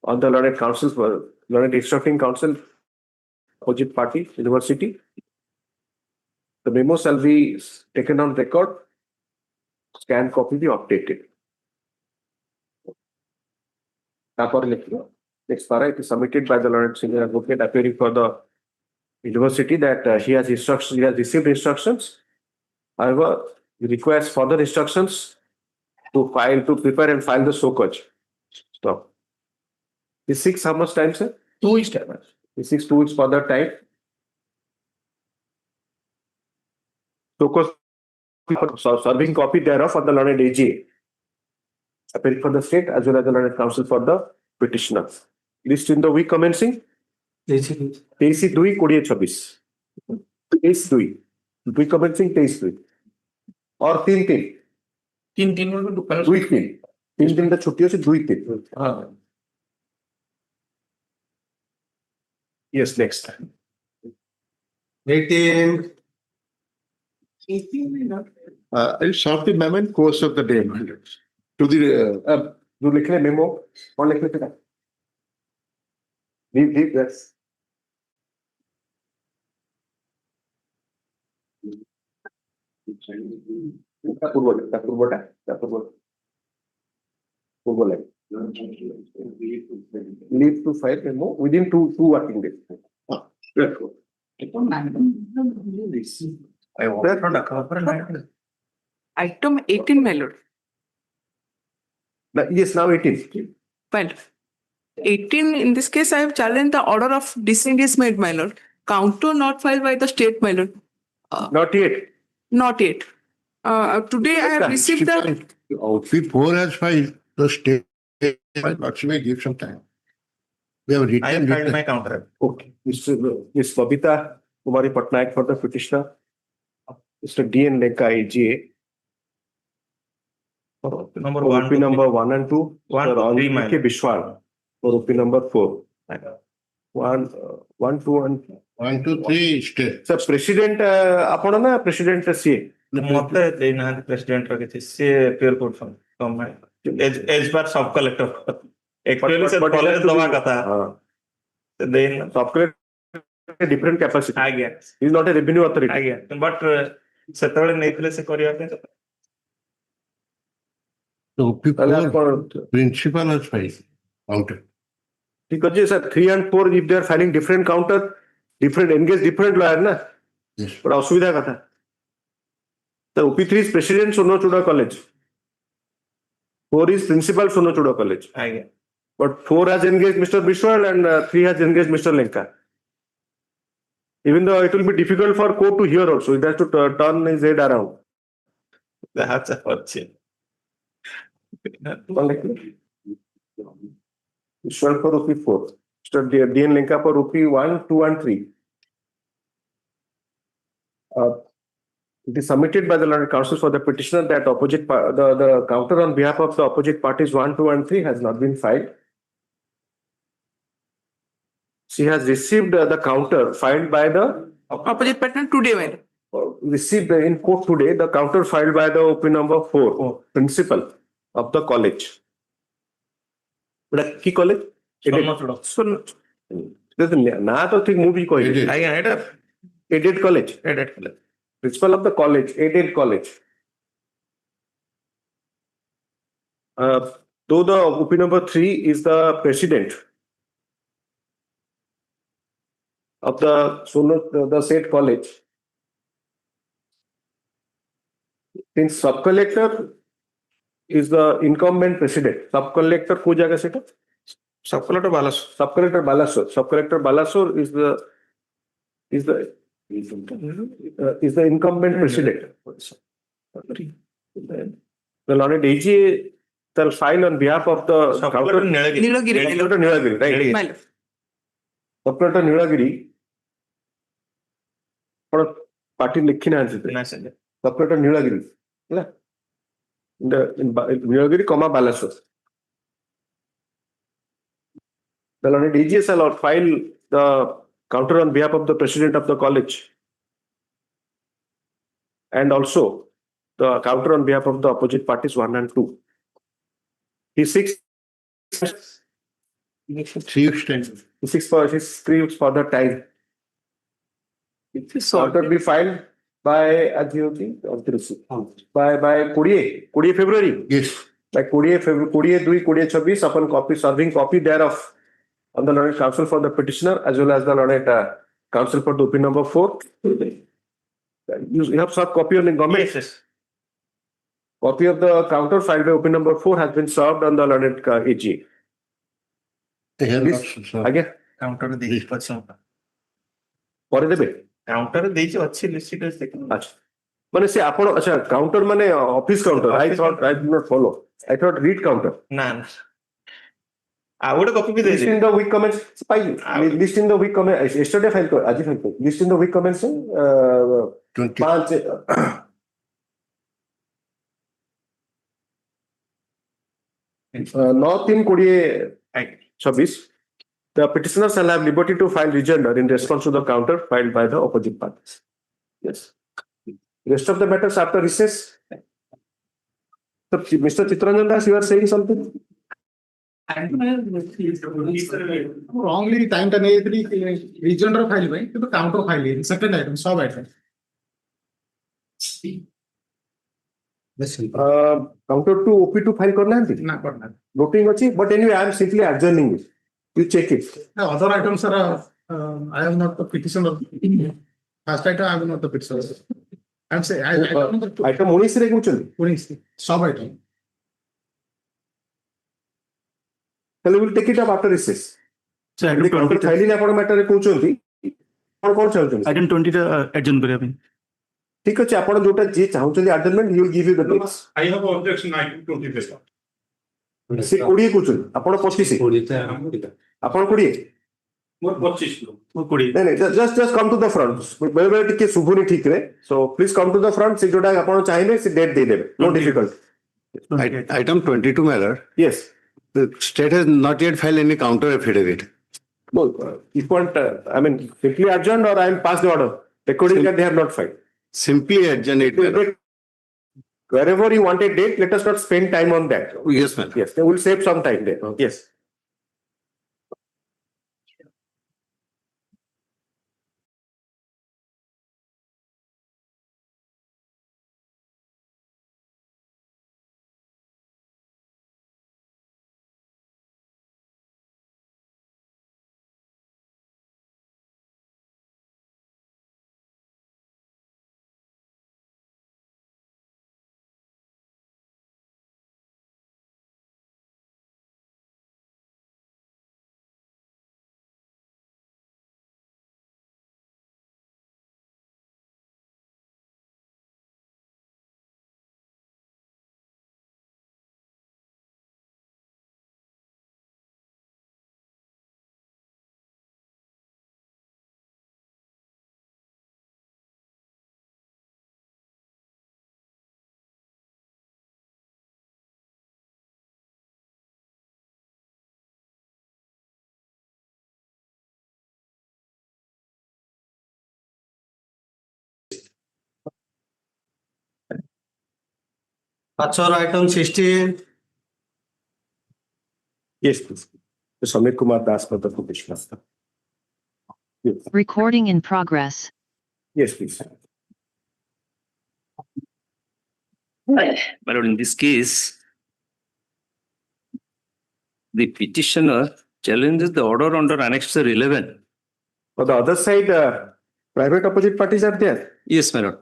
on the Learned Counsel for Learned Instructing Council, opposite party, university, The memo shall be taken on record, scan copy be updated. Next para, it is submitted by the learned senior advocate appearing for the university that he has received instructions. However, he requires further instructions to prepare and file the show cause. Stop. This 6 how much time, sir? 2 weeks time. This 6 2 weeks further time. Show cause serving copy thereof for the learned AG appearing for the state as well as the learned counsel for the petitioner. List in the week commencing 23/2/2026. 23/2. Week commencing 23/2 or 3/3. 3 will be 2/3. 3 दिन का छुट्टी है 2/3. हाँ. Yes, next. 18. I'll solve the memo in course of the day. To the जो लिख ले memo कौन लिख लेता है? Leave yes. Leave to file memo within two working days. Item 18, my lord. Yes, now 18. Well, 18, in this case, I have challenged the order of disengagement, my lord. Counter not filed by the state, my lord. Not yet. Not yet. Today, I have received the... Outfit 4 has filed, the state actually give some time. We have written. I have filed my counter. Okay. Ms. Babita Kumari Patnaik for the petitioner. Mr. D.N. Lenka, AGA. Number For one, OP number 1 and 2. One, Sir, two, three, K. ma'am. Bishwal. For OP number 4. 1, 2 and 1, 2, 3 state. Sir, President, ଆପଣ ନା President CA? ମତେ ଦେଇନାହାନ୍ତି president ର କିଛି ସିଏ appeal କରୁଛନ୍ତି age ପାର sub collector actually ସେ କଲେଜ ଦବା କଥା ସେ ଦେଇନା Sub collector different capacity. ଆଜ୍ଞା He is not a revenue authority. ଆଜ୍ଞା ବଟ୍ ସେତେବେଳେ ନେଇଥିଲେ ସେ କରିବା ପାଇଁ So OP4 principal has filed counter. ठीक है जी sir 3 and 4 if they are filing different counter, different engage different lawyer ना. Yes. बड़ा असुविधा का था. So OP3 is president Sono Chuda College. 4 is principal Sono Chuda College. ଆଜ୍ଞା But 4 has engaged Mr. Bishwal and 3 has engaged Mr. Lenka. Even though it will be difficult for court to hear also, it has to turn his head around. that's a fortune Bishwal for OP4. Mr. D.N. Lenka for OP1, 2 and 3. It is submitted by the learned counsel for the petitioner that the counter on behalf of the opposite parties 1, 2 and 3 has not been filed. She has received the counter filed by the opposite partner today, my lord. Received in court today the counter filed by the OP number 4, principal of the college. But key college? ना तो ठीक movie को aided college. Principal of the college, aided college. Though the OP number 3 is the president of the state college, since sub-collector is the incumbent president, sub-collector को जगह से था? Sub-collector Balasur. Sub-collector Balasur. Sub-collector Balasur is the incumbent president. The Learned AG shall file on behalf of the Sub-collector Nilagiri. Sub-collector Nilagiri, right? My lord. Sub-collector Nilagiri. और party लिखी ना है Sub-collector Nilagiri. ना? Nilagiri, Balasur. The Learned AG shall file the counter on behalf of the president of the college and also the counter on behalf of the opposite parties 1 and 2. He seeks 3 weeks. He seeks for 3 weeks further time. Counter be filed by by 20 February. Yes. By 20 February 20 upon copy serving copy thereof on the learned counsel for the petitioner as well as the learned counsel for the opinion number 4. You have served copy on the government. Yes. Copy of the counter filed by opinion number 4 has been served on the learned AG. Again, Counter ଦେଇଛି ପଛ ପରେ ଦେବେ counter ଦେଇଛି ଅଛି ନିଶ୍ଚିତ ଆଚ୍ଛା ମାନେ ସେ ଆପଣ ଆଚ୍ଛା କାଉଣ୍ଟର ମାନେ office counter I thought I did not follow. I thought read counter. ନା ନା ଆଉ ଗୋଟେ କପି ବି List ଦେଇଛି in the week comments ପାଇ list in the week comments yesterday file ଆଜି file list in the week comments 20. 9/3/2026 the petitioner shall have liberty to file rejoinder in response to the counter filed by the opposite parties. Yes. Rest of the matters after recess. So, Mr. Chitranjan Das, you are saying something? wrongly time টা নিয়ে দিলি রিজনর file ভাই কিন্তু counter file second item সব item Counter to OP2 file करना है না করনা voting अच्छी but anyway I am simply adjourning it. You check it. other items are I am not the petitioner. First item I am not the petitioner. I am say item 19 ରେ କହୁଛନ୍ତି 19 সব item তাহলে we'll take it up after recess. So item 20 ଫାଇଲି ଆପଣ ମ୍ୟାଟରରେ କହୁଛନ୍ତି କଣ ଚାହୁଁଛନ୍ତି item 20 ଟା adjourn କରିବା ପାଇଁ ଠିକ ଅଛି ଆପଣ ଯୋଉଟା ଯିଏ ଚାହୁଁଛନ୍ତି adjournment he will give you the dates. I have objection item 20 पे ସେ 20 କହୁଛନ୍ତି ଆପଣ 25 ଆପଣ 20 ମୋର 25 ନାଇଁ ନାଇଁ just come to the front ବେଳେ ବେଳେ ଟିକେ ଶୁଭୁନି ଠିକ ରେ so please come to the front ସେ ଯୋଉଟା ଆପଣ ଚାହିଁବେ ସେ ଡେଟ୍ ଦେଇଦେବେ no difficult. Item 22, my lord. Yes. The state has not yet filed any counter affidavit. No, if want I mean simply adjourned or I will pass the order according that they have not filed. Simply adjourn it, my lord. Wherever you want a date, let us not spend time on that. Yes, ma'am. Yes, they will save some time there. Yes. Achor item 16. Yes, please. Samir Kumar Das for the petitioner. Yes. Recording in progress. Yes, please. My lord, in this case, the petitioner challenges the order under Annexure 11. For the other side, private opposite parties are there. Yes, my lord.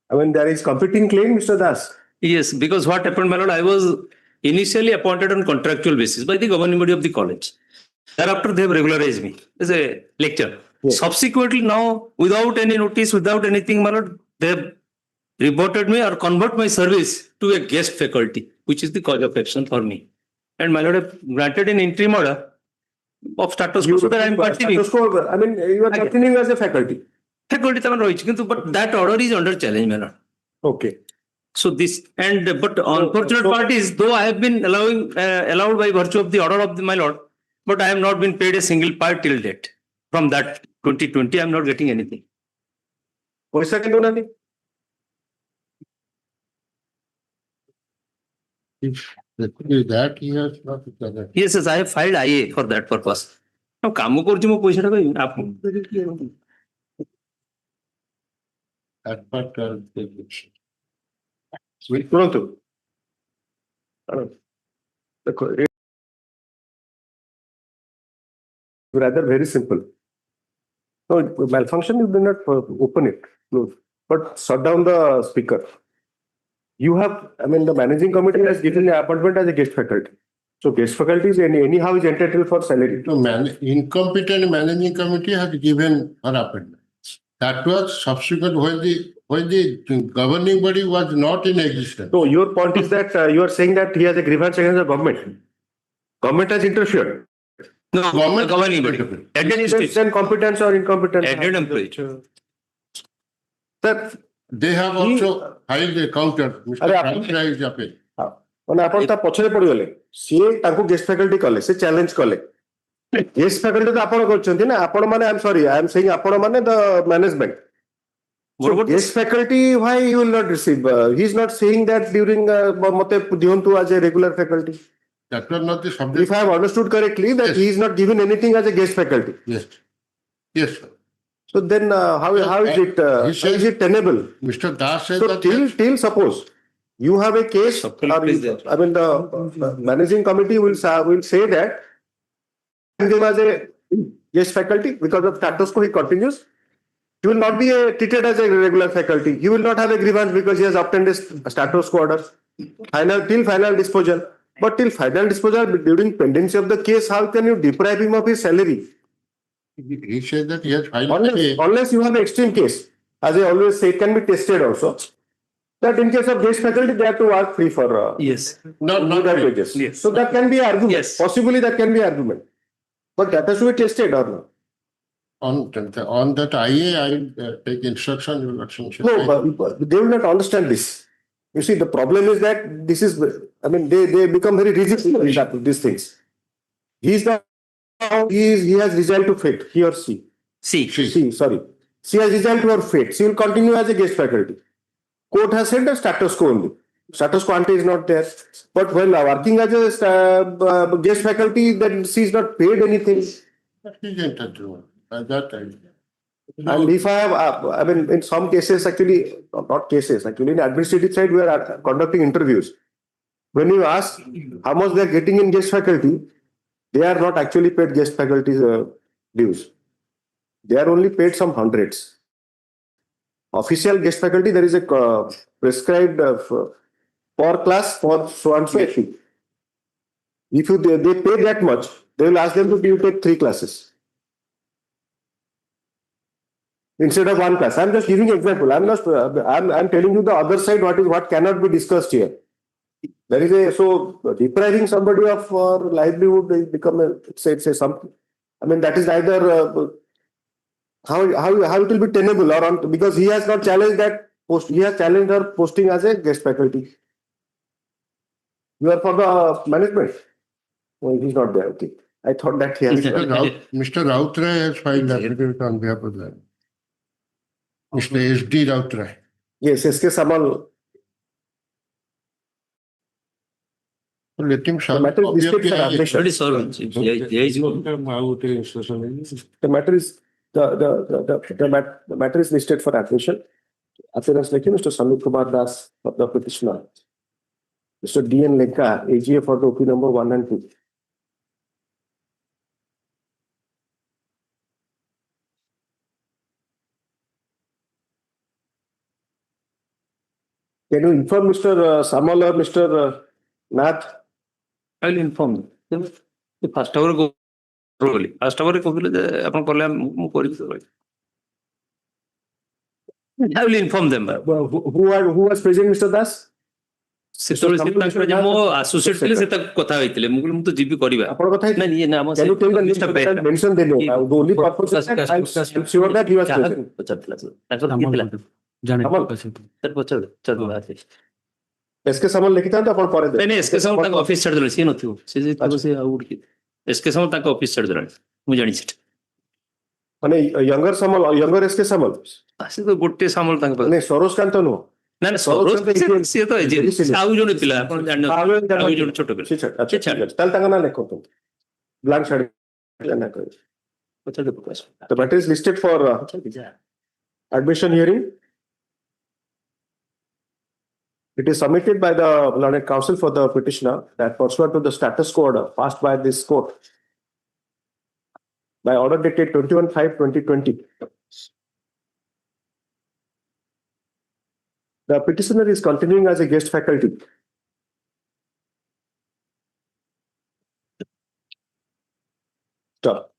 I mean, there is competing claim, Mr. Das. Yes, because what happened, my lord, I was initially appointed on contractual basis by the governing body of the college. Thereafter, they have regularized me as a lecturer. Yes. Subsequently, now, without any notice, without anything, my lord, they have reported me or convert my service to a guest faculty, which is the cause of action for me. And my lord, have granted an interim order of status quo so that I am continuing. Status quo, I mean, you are continuing as a faculty. Faculty, but that order is under challenge, my lord. Okay. So this but unfortunate part is, though I have been allowed by virtue of the order of my lord, but I have not been paid a single part till date. From that 2020, I am not getting anything. Paisa can do nothing. That he has not done that. Yes, yes, I have filed IA for that purpose. Now, kamu korchi mo paisa ta as per ଶୁଣନ୍ତୁ ଦେଖ rather very simple. No, malfunction, you do not open it, close, but shut down the speaker. You have, I mean, the managing committee has given the appointment as a guest faculty. So guest faculty is anyhow is entitled for salary. So incompetent managing committee has given her appointment. That was subsequent when the governing body was not in existence. So your point is that you are saying that he has a grievance against the government. Government has interfered. No, governing body. Then competence or incompetence. Head employee. Sir, they have also filed a counter. Mr. Rautra is appeal. ମାନେ ଆପଣ ତା ପଛରେ ପଡିଗଲେ ସିଏ ତାଙ୍କୁ guest faculty କଲେ ସେ challenge କଲେ ଗେଷ୍ଟ ଫ୍ୟାକଲ୍ଟି ତ ଆପଣ କରିଛନ୍ତି ନା ଆପଣ ମାନେ I am sorry I am saying ଆପଣ ମାନେ the management guest faculty why you will not receive he is not saying that during ମତେ ଦିଅନ୍ତୁ as a regular faculty That was not the subject. If I have understood correctly that he is not given anything as a guest faculty. Yes. Yes, sir. So then how is it how is it tenable? Mr. Das said So that till suppose you have a case, or I mean the managing committee will say that him as a guest faculty because of status quo he continues. He will not be treated as a regular faculty. He will not have a grievance because he has obtained a status quo order. Till final disposal. But till final disposal during pendency of the case, how can you deprive him of his salary? he said that he has filed Unless you have an extreme case, as I always say, it can be tested also. That in case of guest faculty, they have to work free for Yes. not wages. Yes. So that can be argument. Yes. Possibly that can be argument. But that has to be tested or not. on that IA, I will take instruction. No, but they will not understand this. You see, the problem is that this is, I mean, they become very rigid with these things. He has resigned to fate, he or she. She has resigned to her fate. She will continue as a guest faculty. Court has said the status quo only. Status quo ante is not there. But when working as a guest faculty, then she is not paid anything. He is entitled at that time. And if I have, I mean, in some cases, actually, not cases, actually, in administrative side, we are conducting interviews. When you ask how much they are getting in guest faculty, they are not actually paid guest faculty dues. They are only paid some hundreds. Official guest faculty, there is a prescribed per class for so and so fee. If they pay that much, they will ask them to take 3 classes. Instead of 1 class. I'm just giving example. I'm telling you the other side what cannot be discussed here. There is so depriving somebody of livelihood become say something. I mean that is either how it will be tenable or because he has not challenged that post. He has challenged her posting as a guest faculty. You are for the management. No, it is not there. Okay. I thought that he has. Mr. Rautra has filed affidavit on behalf of that. Mr. S.D. Rautra. Yes, SK Samal. Let him show. The matter is listed for admission. The matter is the matter is listed for admission. Appearance like Mr. Sandeep Kumar Das for the petitioner. Mr. D.N. Lenka, AGA for the OP number 1 and 2. Can you inform Mr. Samal or Mr. Nath? I will inform them. The first hour go really. First hour ko bile apan korle mu kori debai. I will inform them. Who was present, Mr. Das? ସେତେବେଳେ ସେ ତାଙ୍କର ଯେ ମୋ associate ଥିଲେ ସେ ତାକୁ କଥା ହେଇଥିଲେ ମୁଁ କହିଲି ମୁଁ ତ ଯିବି କରିବା ଆପଣ କଥା ନାଇଁ ଇଏ ନା ଆମ Can you tell the list of mention the name? The only purpose is that I'm sure that he was present. ପଚାରିଥିଲା ତାଙ୍କର କିଏ ଥିଲା ତାର ପଚାରିଥିଲା SK Samal ଲେଖିଥାନ୍ତୁ ଆପଣ ପରେ ଦେବେ। ନାଇଁ ଏସକେ ସାମଲ ତାଙ୍କ ଅଫିସ ଛାଡ଼ିଦେଲେ ସିଏ ନଥିବ ସେ ଯେ ଥିବ ସେ ଆଉ ଗୋଟେ ଏସକେ ସାମଲ ତାଙ୍କ ଅଫିସ ଛାଡ଼ିଦେଲାଣି ମୁଁ ଜାଣିଛି ସେଟା ମାନେ younger Samal younger SK Samal ସେ ତ ଗୋଟେ ସାମଲ ତାଙ୍କ ପାଖରେ ମାନେ ସରୋଜ କାନ୍ତ ନୁହଁ ନା ନା ସରୋଜ ସିଏ ତ ଆଉ ଜଣେ ପିଲା ଆପଣ ଜାଣିନାହାନ୍ତି ଆଉ ଜଣେ ଛୋଟ ପିଲା ତାହେଲେ ତାଙ୍କ ନାଁ ଲେଖନ୍ତୁ ବ୍ଲାଙ୍କ ଛାଡ଼ି ନା କହିବେ। The matter is listed for admission hearing. It is submitted by the learned counsel for the petitioner that pursuant to the status quo order passed by this court by order dated 21/5/2020. The petitioner is continuing as a guest faculty. Stop.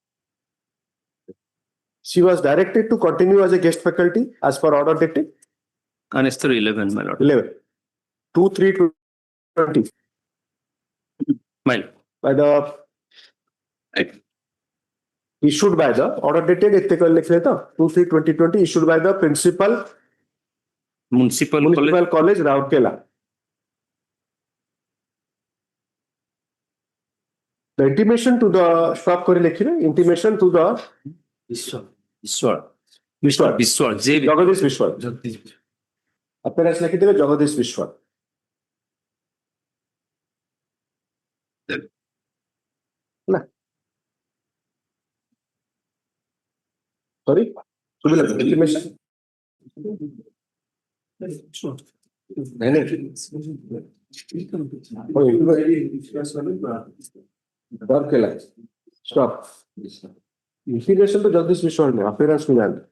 She was directed to continue as a guest faculty as per order dated Annexure 11, my lord. 11. 2/3/2020 My lord. by the issued by the order dated 2/3/2020 issued by the principal Municipal College Rourkela. The intimation to the stop kore lekhibe intimation to the Biswar. J. Jagadish Biswar. Appearance lekhidebe Jagadish Biswar. Na. Sorry? Intimation. Rourkela. Stop. Intimation to Jagadish Biswar mein appearance mein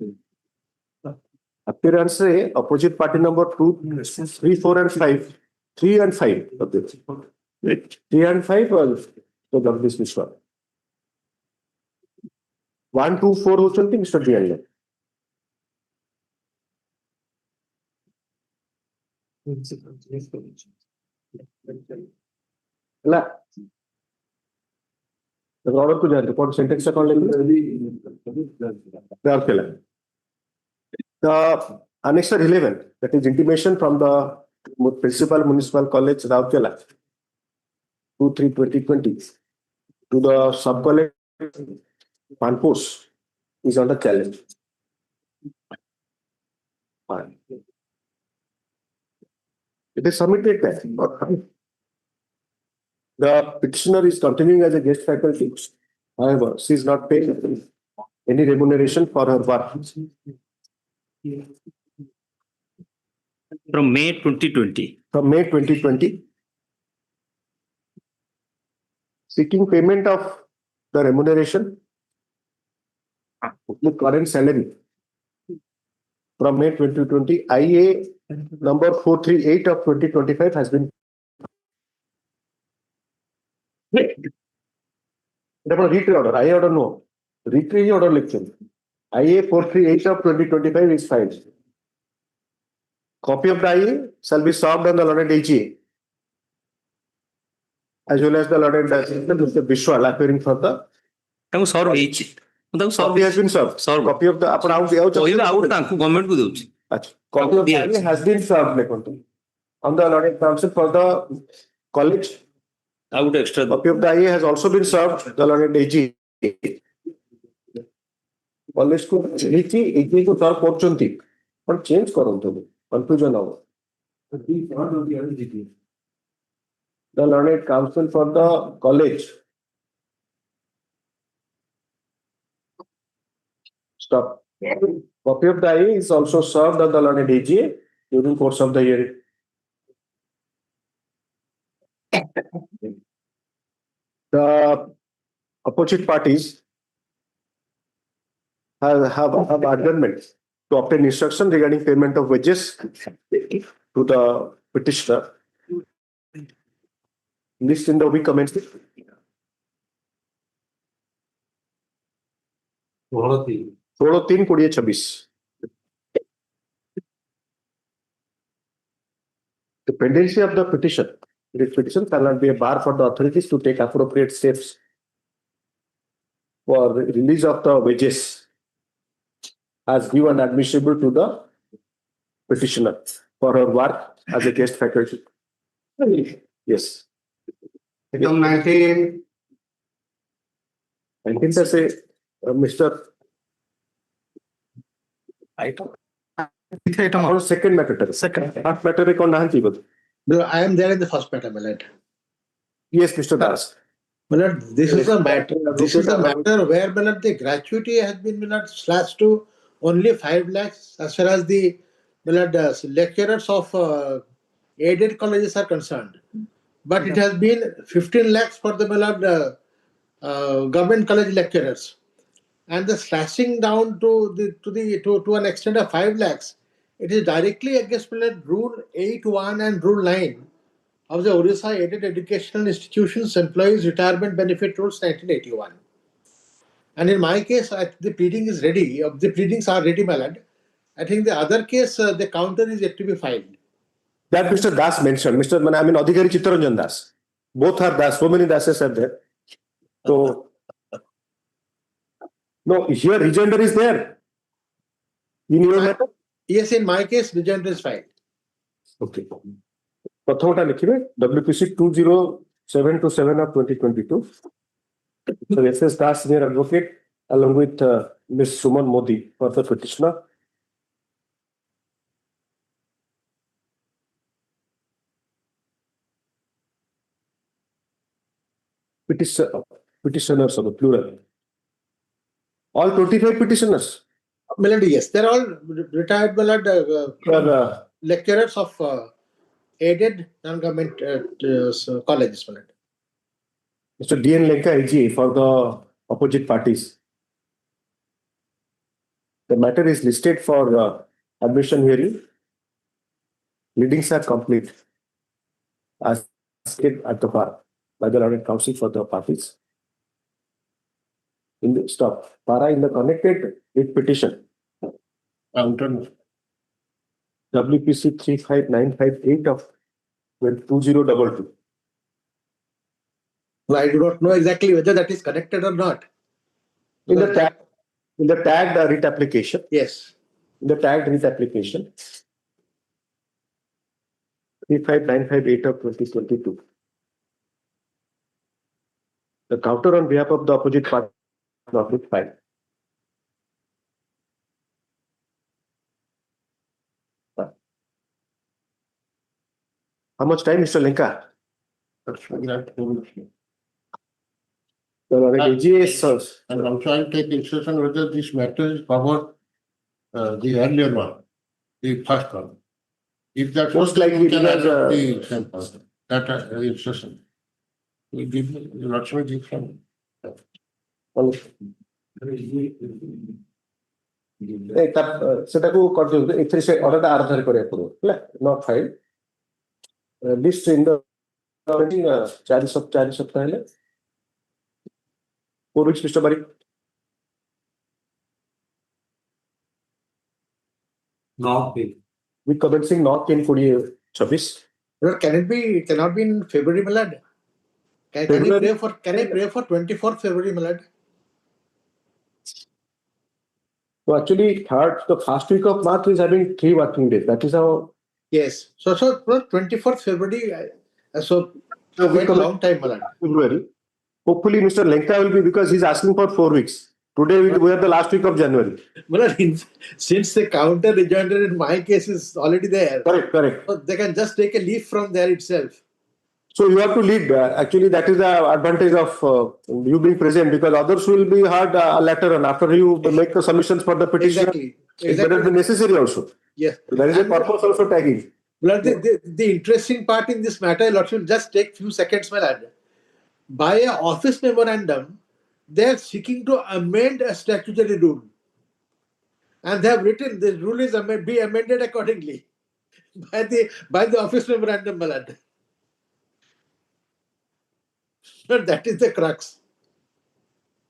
appearance से opposite party number 2, 3, 4 and 5, 3 and 5 of this. 3 and 5 to Jagadish Biswar. 1, 2, 4 होचंती Mr. DL. La. The order to the report sentence account the annexure 11, that is intimation from the principal municipal college Rourkela 2/3/2020 to the sub college Panpos is under challenge. Fine. It is submitted there. The petitioner is continuing as a guest faculty. However, she is not paying any remuneration for her work. From May 2020. From May 2020, seeking payment of the remuneration with current salary. From May 2020, IA number 438 of 2025 has been retry order. IA order no. Retry order election. IA 438 of 2025 is filed. Copy of the IA shall be served on the learned AG as well as the learned Mr. Vishwal appearing for the. Copy has been served. Copy of the government copy of the IA has been served on the learned council for the college. Copy of the IA has also been served the learned AG. College को AG को serve करचंती पर change करंतु confusion हो. The learned council for the college. Stop. Copy of the IA is also served on the learned AG during course of the year. The opposite parties have adjournment to obtain instruction regarding payment of wages to the petitioner. List in the week commenced. 16/3/2026. The pendency of the petition. This petition cannot be a bar for the authorities to take appropriate steps for release of the wages as due and admissible to the petitioner for her work as a guest faculty. Yes. Item 19. 19 say Mr. Item. Second matter. Second. First matter is on I am there in the first matter, my lord. Yes, Mr. Das. My lord, this is a matter. This is a matter where, my lord, the gratuity has been, my lord, slashed to only 5 lakhs as far as the, my lord, lecturers of aided colleges are concerned. But it has been 15 lakhs for the government college lecturers. And the slashing down to an extent of 5 lakhs, it is directly against Rule 8.1 and Rule 9 of the Orissa Aided Educational Institutions Employees Retirement Benefit Rules 1981. And in my case, the pleading is ready. The pleadings are ready, my lad. I think the other case, the counter is yet to be filed. That Mr. Das mentioned, Adhikari Chittaranjan Das. Both are Das, so many Dases are there. So, no, here rejoinder is there. In your matter? Yes, in my case, rejoinder is filed. Okay. Prathomata likhibe, WPC 20727 of 2022. So, SS Das, senior advocate, along with Ms. Suman Modi for the petitioner. Petitioners of the plural. All 25 petitioners. Melody, yes, they're all retired lecturers of aided non-government colleges. Mr. D.N. Lenka LGA for the opposite parties. The matter is listed for admission hearing. Pleadings are complete as stated at the bar by the Learned Counsel for the parties. In the stop. Para in the connected with petition. Counter WPC 35958 of 2022. Well, I do not know exactly whether that is connected or not. In the tagged writ application. Yes. In the tagged writ application. 35958 of 2022. The counter on behalf of the opposite party not with file. How much time, Mr. Lenka? And I'm trying to take instruction whether this matter is covered the earlier one, the first one. If that's most likely we can because, adopt the same person. That instruction. We give Lakshmi Dixon. ସେଟାକୁ କରିଦିଅନ୍ତୁ ଏଥିରେ ସେ ଅର୍ଡରଟା ଆଧାର କରିବାକୁ ପଡିବ ହେଲା not file list in the 4 ସପ୍ତାହ ହେଲେ 4 weeks Mr. Barik. We commencing not in 2026. Can it be? It cannot be in February, Malad. Can I pray for 24th February, Malad? So actually, the first week of March is having 3 working days. That is how. Yes. So 24th February. So quite a long time, Malad. February. Hopefully, Mr. Lenka will be because he's asking for 4 weeks. Today we are the last week of January. Malad, since the counter rejoinder in my case is already there. Correct. So they can just take a leaf from there itself. So you have to lead. Actually, that is the advantage of you being present because others will be heard later on after you make the submissions for the petition. Exactly. That is necessary also. Yes. So there is a purpose also tagging. Well, the interesting part in this matter, Lord, should just take few seconds, my lad. By an office memorandum, they are seeking to amend a statutory rule. And they have written the rule is be amended accordingly by the office memorandum, my lad. That is the crux.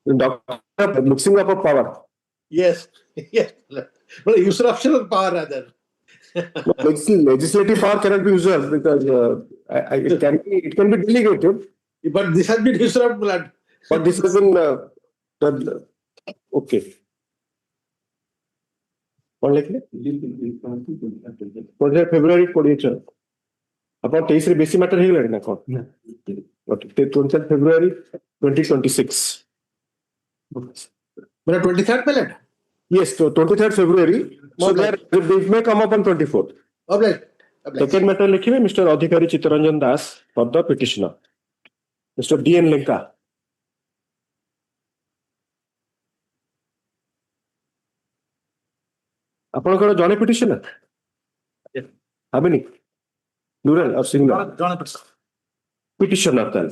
Mixing up of power. Yes. Yes. Well, usurpation of power rather. Legislative power cannot be usurped because it can be delegated. But this has been usurped, blood. But this has been okay. What like February 28. About 23 basic matter here, na kon. Okay, 23 February 2026. But 23rd, Malad? Yes, so 23rd February. So it may come up on 24th. Obliged. Second matter likhibe Mr. Adhikari Chittaranjan Das for the petitioner. Mr. D.N. Lenka. ଆପଣଙ୍କର ଜଣେ ପିଟିସନର? How many? Plural or singular? Petitioner then.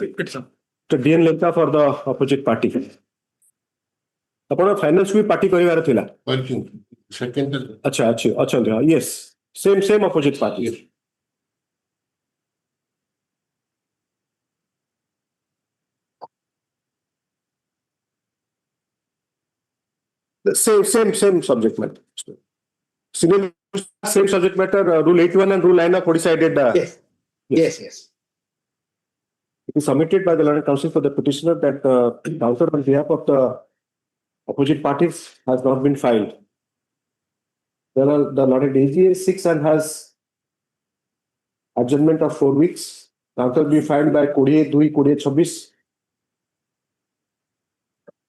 So DN Lepta for the opposite party. Upon final sweep party karibar thila. Second. Acha. Yes. Same opposite party. The same subject matter. Similar, same subject matter. Rule 81 and Rule 9 are decided. Yes. It is submitted by the learned counsel for the petitioner that counter on behalf of the opposite parties has not been filed. The learned AG is 6 and has adjournment of 4 weeks. Counter will be filed by 22-26.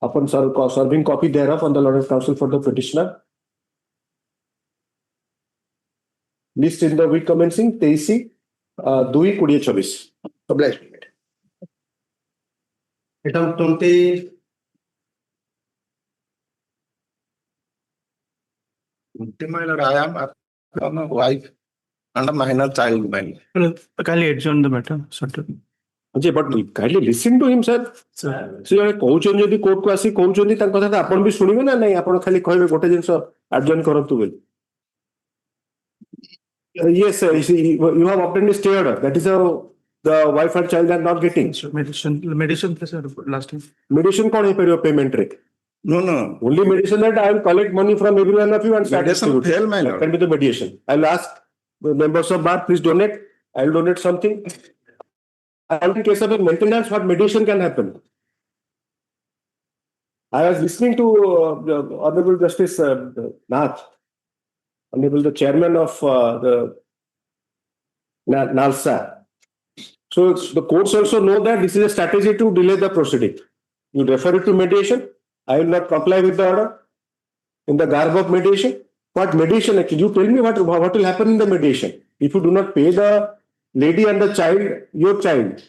Upon serving copy thereof on the learned counsel for the petitioner. List in the week commencing 23-2-26. Obliged. Item 20. My lord, I am a wife and a minor child. Kindly adjourn the matter, sir. But kindly listen to him, sir. So କହୁଛନ୍ତି ଯଦି କୋର୍ଟକୁ ଆସି କହୁଛନ୍ତି ତାଙ୍କ କଥା ଆପଣ ବି ଶୁଣିବେ ନା ନାଇଁ ଆପଣ ଖାଲି କହିବେ ଗୋଟେ ଜିନିଷ adjourn କରନ୍ତୁ ବୋଲି. Yes, sir. You have obtained a stay order. That is how the wife and child are not getting. Medicine, sir, last time. Medicine कौन है पर payment rate? No. Only mediation that I will collect money from every one of you and start Mediation distributing. fail, my That lord. can be the mediation. I'll ask the members of bar, please donate. I'll donate something. And in case of a maintenance, what mediation can happen? I was listening to the Honorable Justice Nath, Honorable the Chairman of the NALSA. So the courts also know that this is a strategy to delay the proceeding. You refer it to mediation. I will not comply with the order in the garb of mediation. What mediation? Actually, you tell me what will happen in the mediation if you do not pay the lady and the child, your child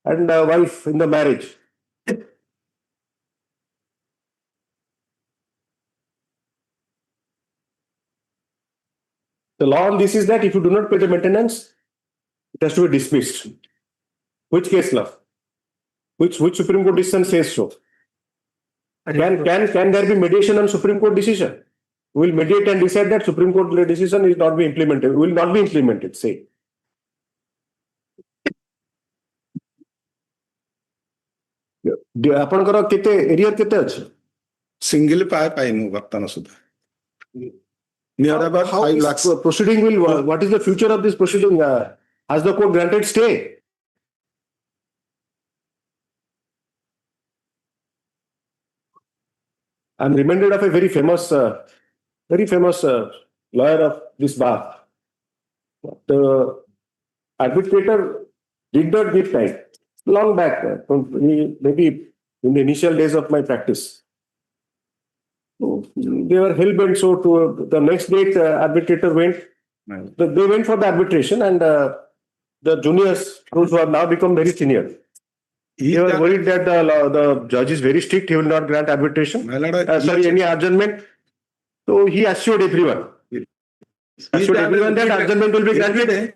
and wife in the marriage. The law on this is that if you do not pay the maintenance, it has to be dismissed. Which case law? Which Supreme Court decision says so? Can there be mediation on Supreme Court decision? We will mediate and decide that Supreme Court decision is not be implemented. Will not be implemented. Say. ଆପଣଙ୍କର କେତେ area କେତେ ଅଛି? Single ପାଇନୁ ବର୍ତ୍ତମାନ ସୁଦ୍ଧା. Near about 5 lakhs. Proceeding will. What is the future of this proceeding? Has the court granted stay? I'm reminded of a very famous lawyer of this bar. The arbitrator did not give time. Long back, maybe in the initial days of my practice. So they were hell-bent. So to the next date, arbitrator went. They went for the arbitration, and the juniors, those who have now become very senior, they were worried that the judge is very strict. He will not grant arbitration. Any adjournment. So he assured everyone. That adjournment will be granted.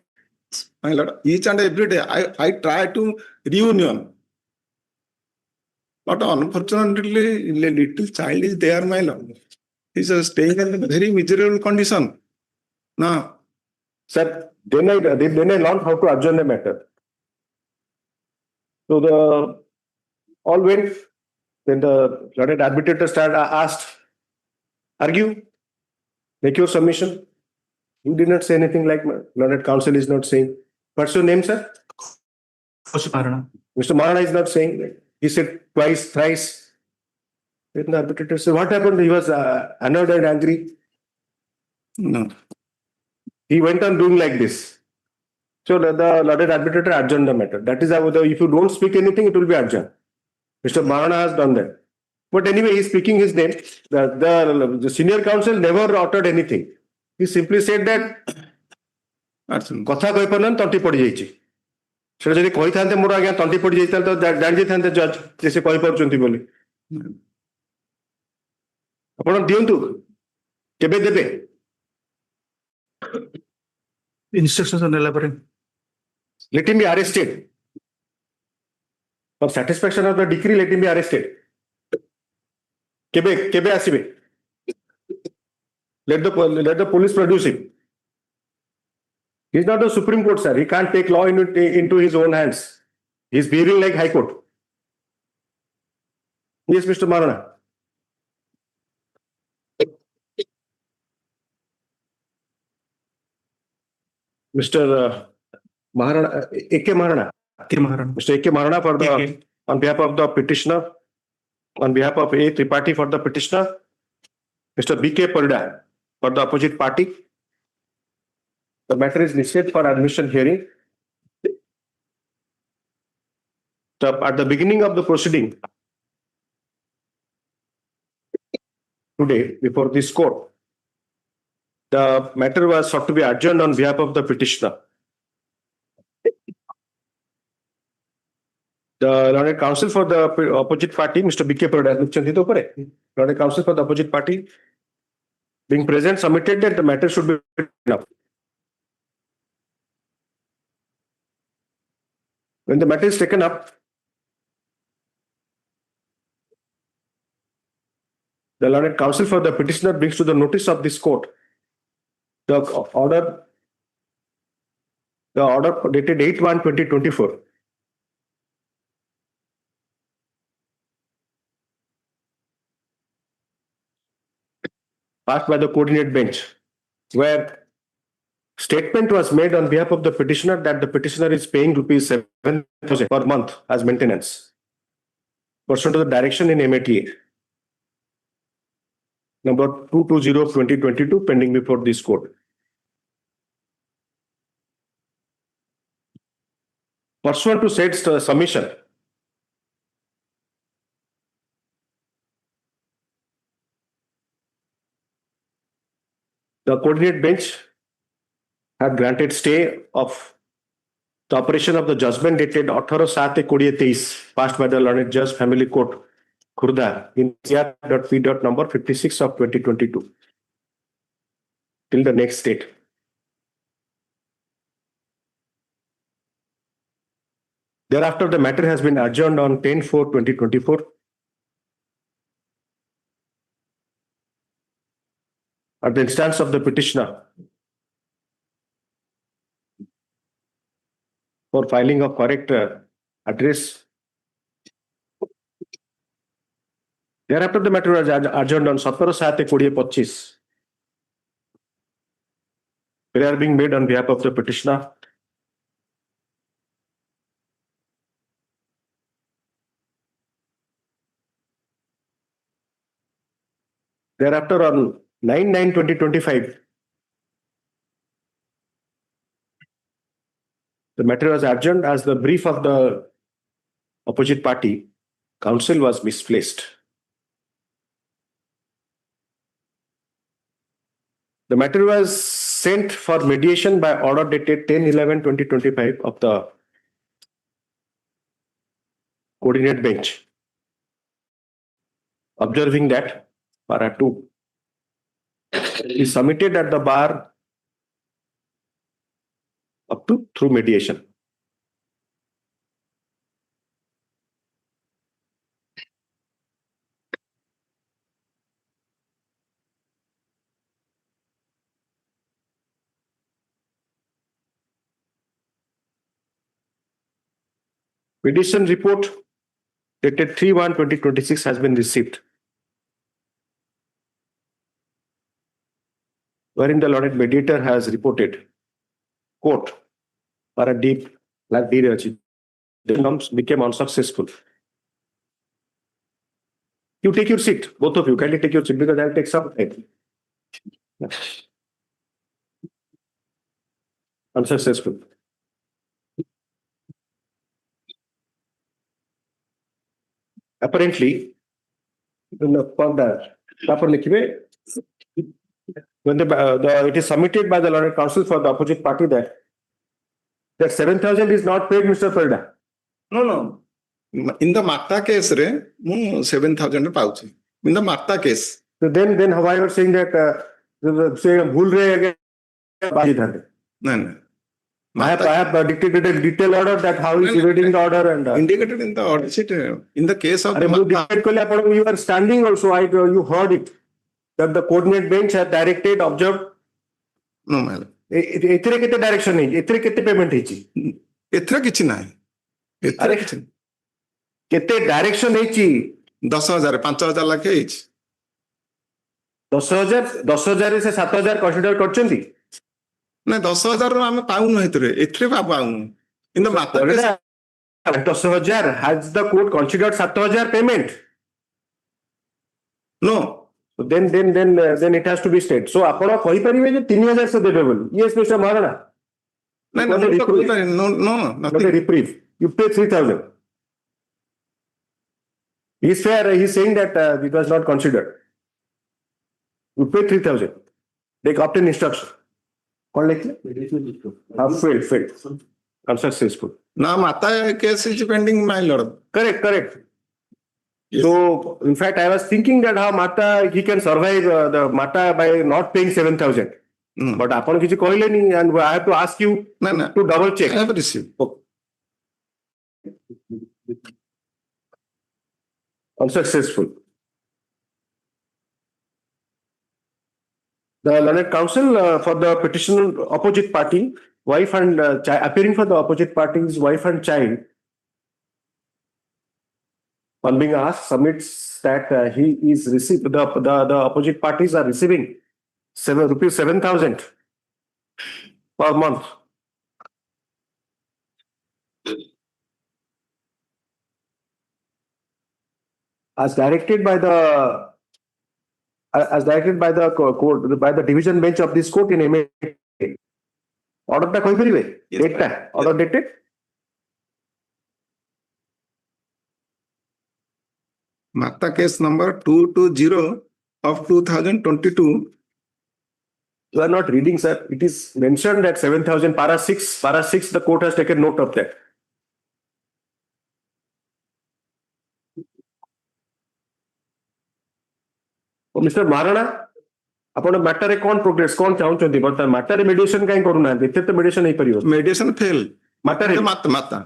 My lord, each and every day I try to reunion. But unfortunately, a little child is there, my lord. He's staying in a very miserable condition. No. Sir, then I learned how to adjourn the matter. So all went. Then the learned arbitrator asked, argue, make your submission. You did not say anything like learned counsel is not saying. What's your name, sir? Mr. Marana. Mr. Marana is not saying. He said twice, thrice. Then the arbitrator said, what happened? He was annoyed and angry. No. He went on doing like this. So the learned arbitrator adjourned the matter. That is how, if you don't speak anything, it will be adjourned. Mr. Marana has done that. But anyway, he is speaking his name. The senior counsel never uttered anything. He simply said that କଥା କହିପାରୁନାହାନ୍ତି ତଣ୍ଟି ପଡ଼ିଯାଇଛି ସେଟା ଯଦି କହିଥାନ୍ତେ ମୋର ଆଜ୍ଞା ତଣ୍ଟି ପଡ଼ିଯାଇଥାନ୍ତେ ତ ଜାଣିଯାଇଥାନ୍ତେ ଜଜ୍ ଯେ ସେ କହିପାରୁଛନ୍ତି ବୋଲି ଆପଣ ଦିଅନ୍ତୁ କେବେ ଦେବେ Instructions on elaborate. Let him be arrested. For satisfaction of the decree, let him be arrested. Kebe asibe. Let the police produce him. He's not the Supreme Court, sir. He can't take law into his own hands. He's behaving like High Court. Yes, Mr. Marana. Mr. Maharana, A.K. Maharana. Mr. A.K. Maharana for the on behalf of the petitioner, on behalf of A. Tripathi for the petitioner, Mr. B.K. Parida for the opposite party. The matter is listed for admission hearing. At the beginning of the proceeding today before this court, the matter was sought to be adjourned on behalf of the petitioner. The learned counsel for the opposite party, Mr. B.K. Parida, learned counsel for the opposite party, being present, submitted that the matter should be taken up. When the matter is taken up, the learned counsel for the petitioner brings to the notice of this court the order dated 8/1/2024. Passed by the coordinate bench, where statement was made on behalf of the petitioner that the petitioner is paying rupees 7,000 per month as maintenance, pursuant to the direction in MATA number 220/2022 pending before this court. Pursuant to said submission, the coordinate bench had granted stay of the operation of the judgment dated 18/7/2023 passed by the learned judge family court Khurda in CR.P. number 56 of 2022 till the next date. Thereafter, the matter has been adjourned on 10/4/2024 at the instance of the petitioner for filing of correct address. Thereafter, the matter was adjourned on 17/7/2025. Prayer being made on behalf of the petitioner. Thereafter, on 9/9/2025, the matter was adjourned as the brief of the opposite party counsel was misplaced. The matter was sent for mediation by order dated 10/11/2025 of the coordinate bench. Observing that para 2 is submitted at the bar up to through mediation. Mediation report dated 3/1/2026 has been received, wherein the learned mediator has reported, quote, para deep like the became unsuccessful. You take your seat, both of you. Kindly take your seat because I'll take some time. Unsuccessful. Apparently, when it is submitted by the learned counsel for the opposite party that 7,000 is not paid, Mr. Parida. No. In the Mata case, 7,000 pouch. In the Mata case. So then why you are saying that say bhul rahe again? No. I have dictated a detailed order that how is evading the order and indicated in the order sheet. In the case of you are standing also. You heard it that the coordinate bench has directed, observed. No, my lord. एथिरे केते direction नहीं एथिरे केते payment हेची एथिरे किछि नाही एथिरे किछि केते डायरेक्शन हेची 10,000 5,000 लाख हेची 10,000 से 7,000 कंसीडर करछंती ना 10,000 रो हम पाउनु एथिरे पाउनु इन द माता 10,000 has the court considered 7,000 payment? No. So then it has to be stated. So आपण कहि परिबे जे 3,000 से देबे बोल. Yes, Mr. Maharana. No, not a reprieve. You pay 3,000. He's fair. He's saying that it was not considered. You pay 3,000. They obtain instruction. कौन लिखे? Failed. Unsuccessful. Now, Mata case is pending, my lord. Correct. Yes. So, in fact, I was thinking that how Mata he can survive the Mata by not paying 7,000. But upon kichi कहले नहीं, and I have to ask you to double check. I have received. Unsuccessful. The learned counsel for the petitioner opposite party, wife and appearing for the opposite party's wife and child, on being asked, submits that he is received. The opposite parties are receiving rupees 7,000 per month. As directed by the court, by the division bench of this court in MA. Order ta koi paribe? Date ta. Order dated? Mata case number 220 of 2022. You are not reading, sir. It is mentioned that 7,000 para 6, the court has taken note of that. Mr. Maharana, आपण matter रे कौन progress कौन चाहउछंती but matter रे मेडिएशन काई करू ना एते तो मेडिएशन नहीं परियो मेडिएशन फेल मैटर रे माता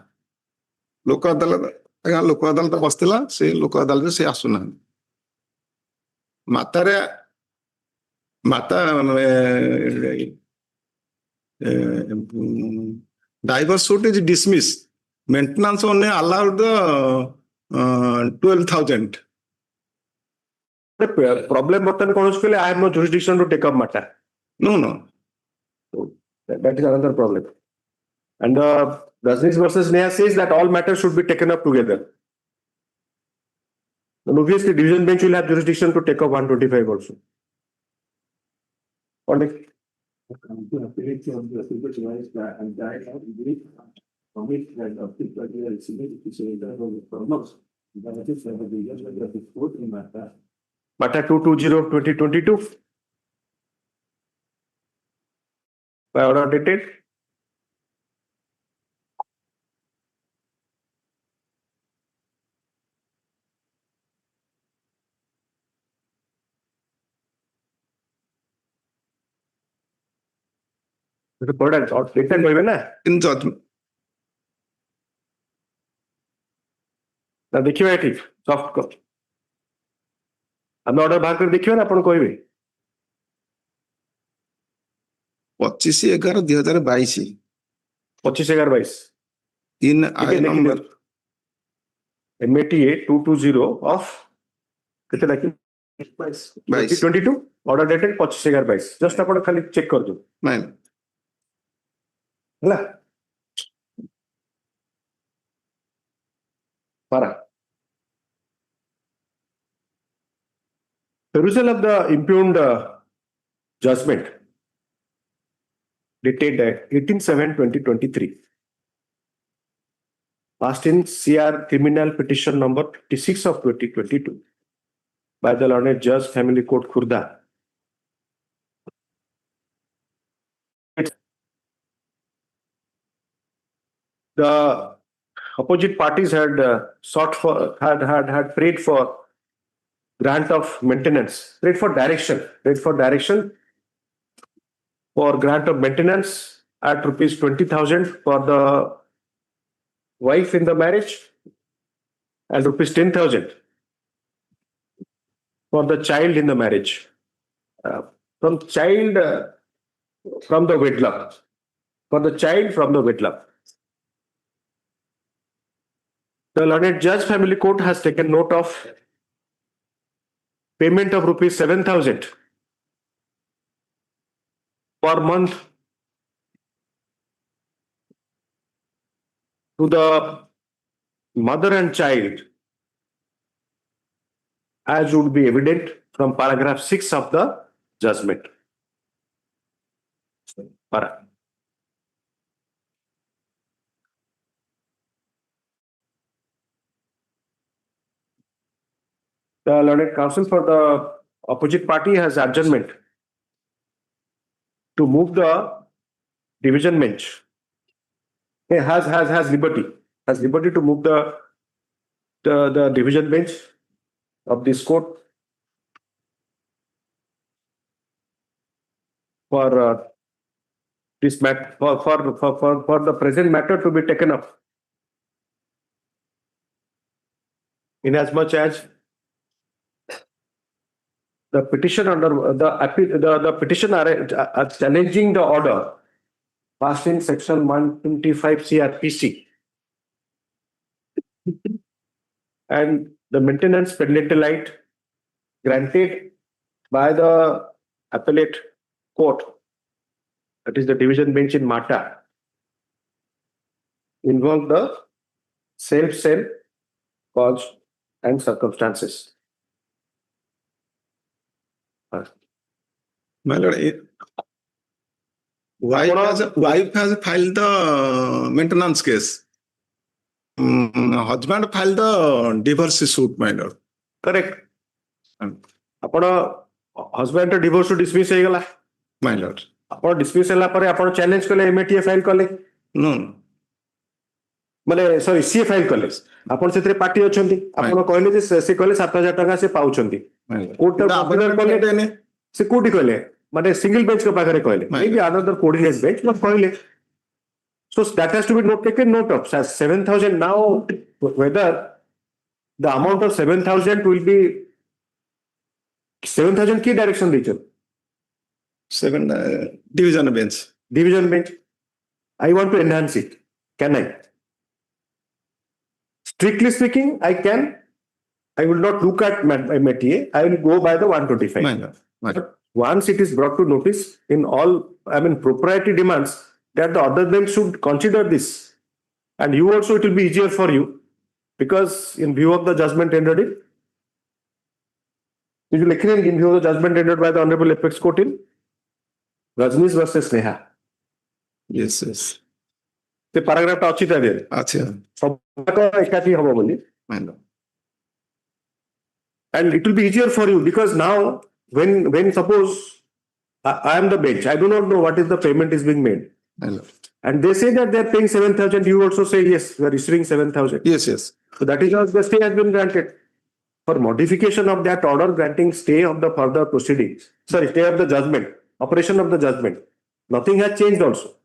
लोक अदालत बसतिला से लोक अदालत से आसुना माता divorce suit is dismissed. Maintenance only allowed the 12,000. The problem is I have no jurisdiction to take up matter. No. So that is another problem. And Rajneesh versus Neha says that all matters should be taken up together. And obviously, division bench will have jurisdiction to take up 125 also. Matter 220/2022 by order dated. In judgment. Now देखिए ठीक soft copy ଆମେ order ବାହାର କରି ଦେଖିବେ ନା ଆପଣ କହିବେ 25/11/2022 25/11/22 in I number MATA 220 of କେତେ ଲାଖି 22 order dated 25/11/22 just ଆପଣ ଖାଲି ଚେक करજો ନାଇଁ ହେଲା para perusal of the impugned judgment dated 18/7/2023 passed in CR criminal petition number 56 of 2022 by the learned judge family court Khurda. The opposite parties had sought for had prayed for grant of maintenance, prayed for direction for grant of maintenance at rupees 20,000 for the wife in the marriage and rupees 10,000 for the child in the marriage. From the wedlock. For the child from the wedlock. The learned judge family court has taken note of payment of rupees 7,000 per month to the mother and child, as would be evident from paragraph 6 of the judgment. The learned counsel for the opposite party has adjournment to move the division bench. He has liberty to move the division bench of this court for this matter for the present matter to be taken up, inasmuch as the petition under the petition challenging the order passed in section 125 CRPC and the maintenance penalty light granted by the appellate court, that is the division bench in Mata, involve the same cause and circumstances. My lord, wife has filed the maintenance case. Husband filed the divorce suit, my lord. Correct. Husband divorce to dismiss ହେଇଗଲା, my lord. ଆପଣ dismiss ହେଲା ପରେ ଆପଣ challenge କଲେ MATA file କଲେ? No. ମାନେ ସରି ସିଏ file କଲେ, ଆପଣ ସେଥିରେ ପାର୍ଟି ଅଛନ୍ତି, ଆପଣ କହିଲେ ଯେ ସେ କହିଲେ 7,000 ଟଙ୍କା ସେ ପାଉଛନ୍ତି, ସେ କୋଉଠି କହିଲେ? ମାନେ ସିଙ୍ଗଲ ବେଞ୍ଚ ପାଖରେ କହିଲେ, maybe another coordinate bench କହିଲେ. So that has to be taken note of. 7,000 now, whether the amount of 7,000 will be 7,000 key direction region. 7 division bench. Division bench. I want to enhance it. Can I? Strictly speaking, I can. I will not look at MATA. I will go by the 125. But once it is brought to notice in all, propriety demands that the other bench should consider this. And you also, it will be easier for you because in view of the judgment rendered in view of the judgment rendered by the Honorable Apex Court in Rajneesh versus Neha. Yes, yes. The paragraph ଅଛି ତା ଦେହରେ ଏକାଠି ହବ ବୋଲି. And it will be easier for you because now when suppose I am the bench, I do not know what is the payment is being made. And they say that they are paying 7,000. You also say yes, we are issuing 7,000. Yes, yes. So that is how the stay has been granted. For modification of that order granting stay of the further proceedings, stay of the judgment, operation of the judgment, nothing has changed also.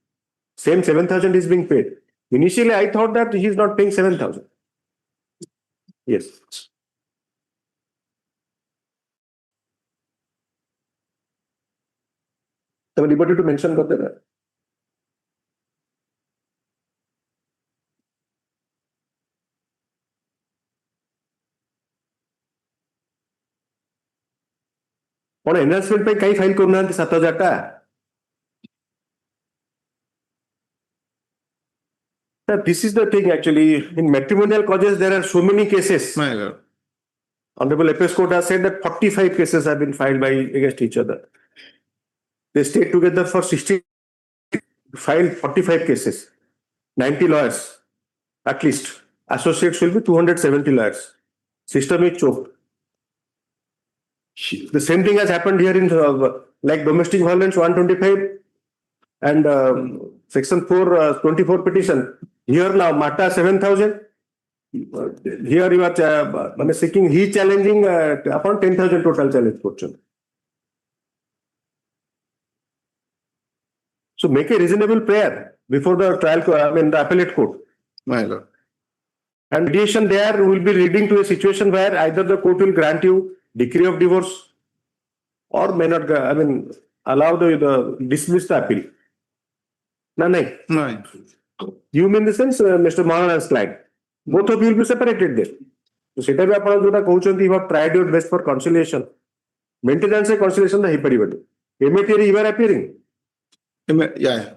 Same 7,000 is being paid. Initially, I thought that he is not paying 7,000. Yes. So, liberty to mention about that. On enhancement पे कई file करना है 7,000 टा. This is the thing actually. In matrimonial causes, there are so many cases. My lord. Honorable Apex Court has said that 45 cases have been filed against each other. They stayed together for 60, filed 45 cases, 90 lawyers at least. Associates will be 270 lawyers. System is choked. The same thing has happened here in like domestic violence 125 and section 424 petition. Here now Mata 7,000. Here you are seeking, he challenging upon 10,000 total challenge fortune. So make a reasonable prayer before the trial, the appellate court. My lord. And mediation there will be leading to a situation where either the court will grant you decree of divorce or may not, allow the dismiss the appeal. No. You mean the sense, Mr. Mohan's client. Both of you will be separated there. So, सेटा भी आपण जोटा कहउछन्ती you have tried your best for conciliation. Maintenance and conciliation the hyperibody. Immediately you are appearing. Yeah.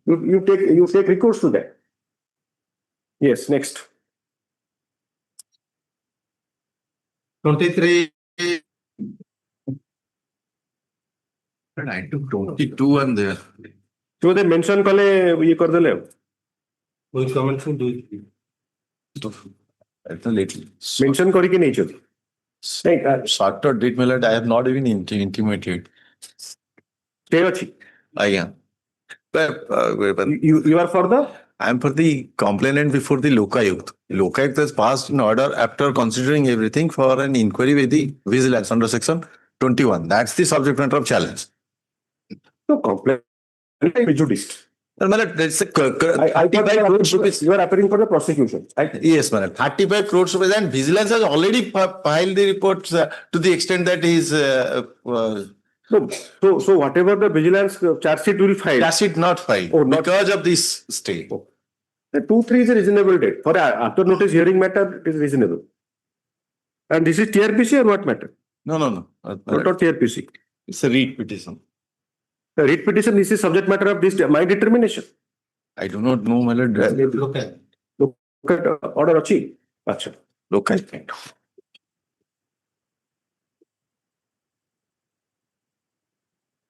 You take recourse to that. Yes, next. 23. I took 22 and there. So they mention kale ye kar dele. Will comment from do Mention kari ki nahi choti. Shorter date melody, I have not even intimated. Stay achi. I am. You are for the? I am for the complainant before the Lokayukt. Lokayukt has passed an order after considering everything for an inquiry with the vigilance under section 21. That's the subject matter of challenge. No complaint. Prejudiced. That's a 35 crores rupees. You are appearing for the prosecution. Yes, madam. 35 crores rupees, and vigilance has already filed the reports to the extent that he is. So whatever the vigilance charge sheet will file. Charge sheet not filed because of this stay. The 2-3 is a reasonable date. For after notice hearing matter, it is reasonable. And this is TRPC or what matter? No. Not TRPC. It's a read petition. The read petition, this is subject matter of this, my determination. I do not know, my lord. Look at order achi. Acha. Look at.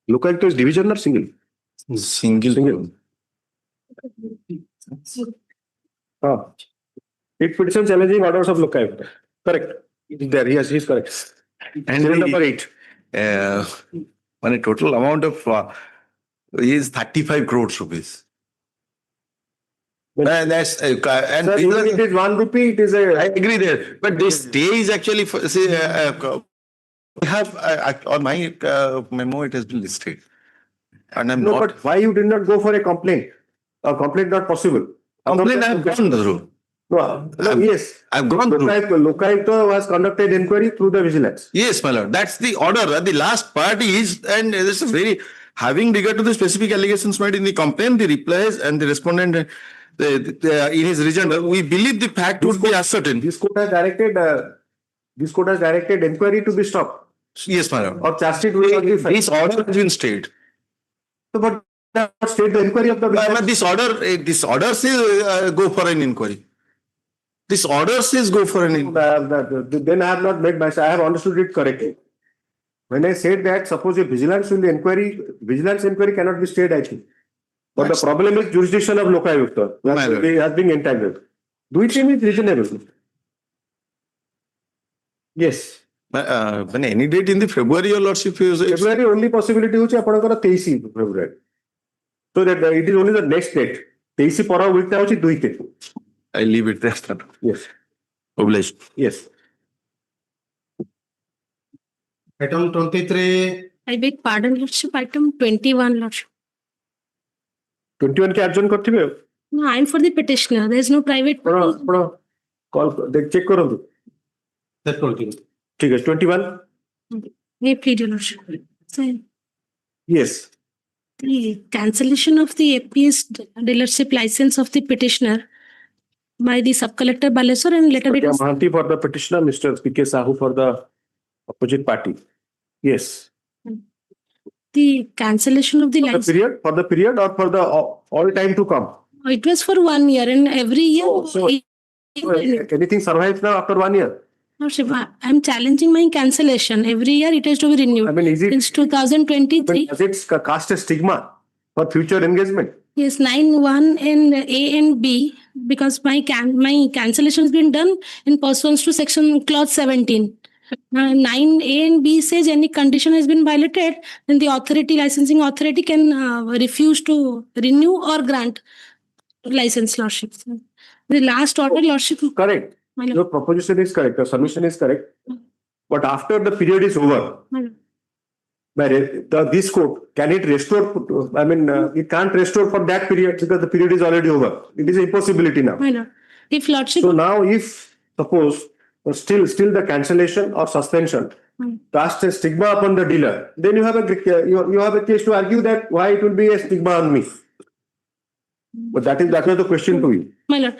Look at is division or single? Single. Read petition challenging orders of Lokayukt. Correct. It is there. Yes, he is correct. And number 8. When a total amount of is 35 crores rupees. That's and sir, even it is 1 rupee, it is a. I agree there, but this stay is actually for, see, we have on my memo it has been listed, and I'm no, not. but why you did not go for a complaint? A complaint not possible. Complaint I have gone through. No, yes. I've gone through. Lokayukt has conducted inquiry through the vigilance. Yes, my lord. That's the order. The last part is, and this is very, having regard to the specific allegations made in the complaint, the replies and the respondent in his rejoinder, we believe the fact would be ascertained. This court has directed inquiry to be stopped. Yes, my lord. Or charge sheet will not be filed. This order has been stayed. So, but state the inquiry of the vigilance. This order says go for an inquiry. This order says go for an inquiry. Then I have not made myself. I have understood it correctly. When I said that, suppose a vigilance inquiry cannot be stayed, I think. But the problem is jurisdiction of Lokayukt has been entangled. Do it is reasonable. Yes. When any date in the February, your lordship is February only possibility is 23 February. So that it is only the next date. 23 para week ta hochi 2 te. I leave it there. Yes. Obliged. Yes. Item 23. I beg pardon, Lordship. Item 21, Lordship. 21 के अर्जन करथिबे? No, I'm for the petitioner. There is no private. Call check करंतु. That continue. ठीक है 21. May plead, Your Lordship. Sir, Yes. the cancellation of the APS dealership license of the petitioner by the sub-collector Baleswar and letter Satya Mahanti for the petitioner, Mr. P.K. Sahoo for the opposite party. Yes. the cancellation of the license. For the period or for the all time to come? It was for 1 year and every year. Anything survives now after 1 year? Lordship, I'm challenging my cancellation. Every year it has to be renewed. I mean, is it? Since 2023. Does it cast a stigma for future engagement? Yes, 9(1) and A and B, because my cancellation has been done in pursuance to section clause 17. 9(a) and B says any condition has been violated, then the licensing authority can refuse to renew or grant license, Lordship. The last order, Lordship. Correct. Your proposition is correct. Your submission is correct. But after the period is over, this court, can it restore? I mean, it can't restore for that period because the period is already over. It is an impossibility now. My lord, if lordship. So now, if suppose still the cancellation or suspension cast a stigma upon the dealer, then you have a case to argue that why it will be a stigma on me. But that was the question to you. My lord,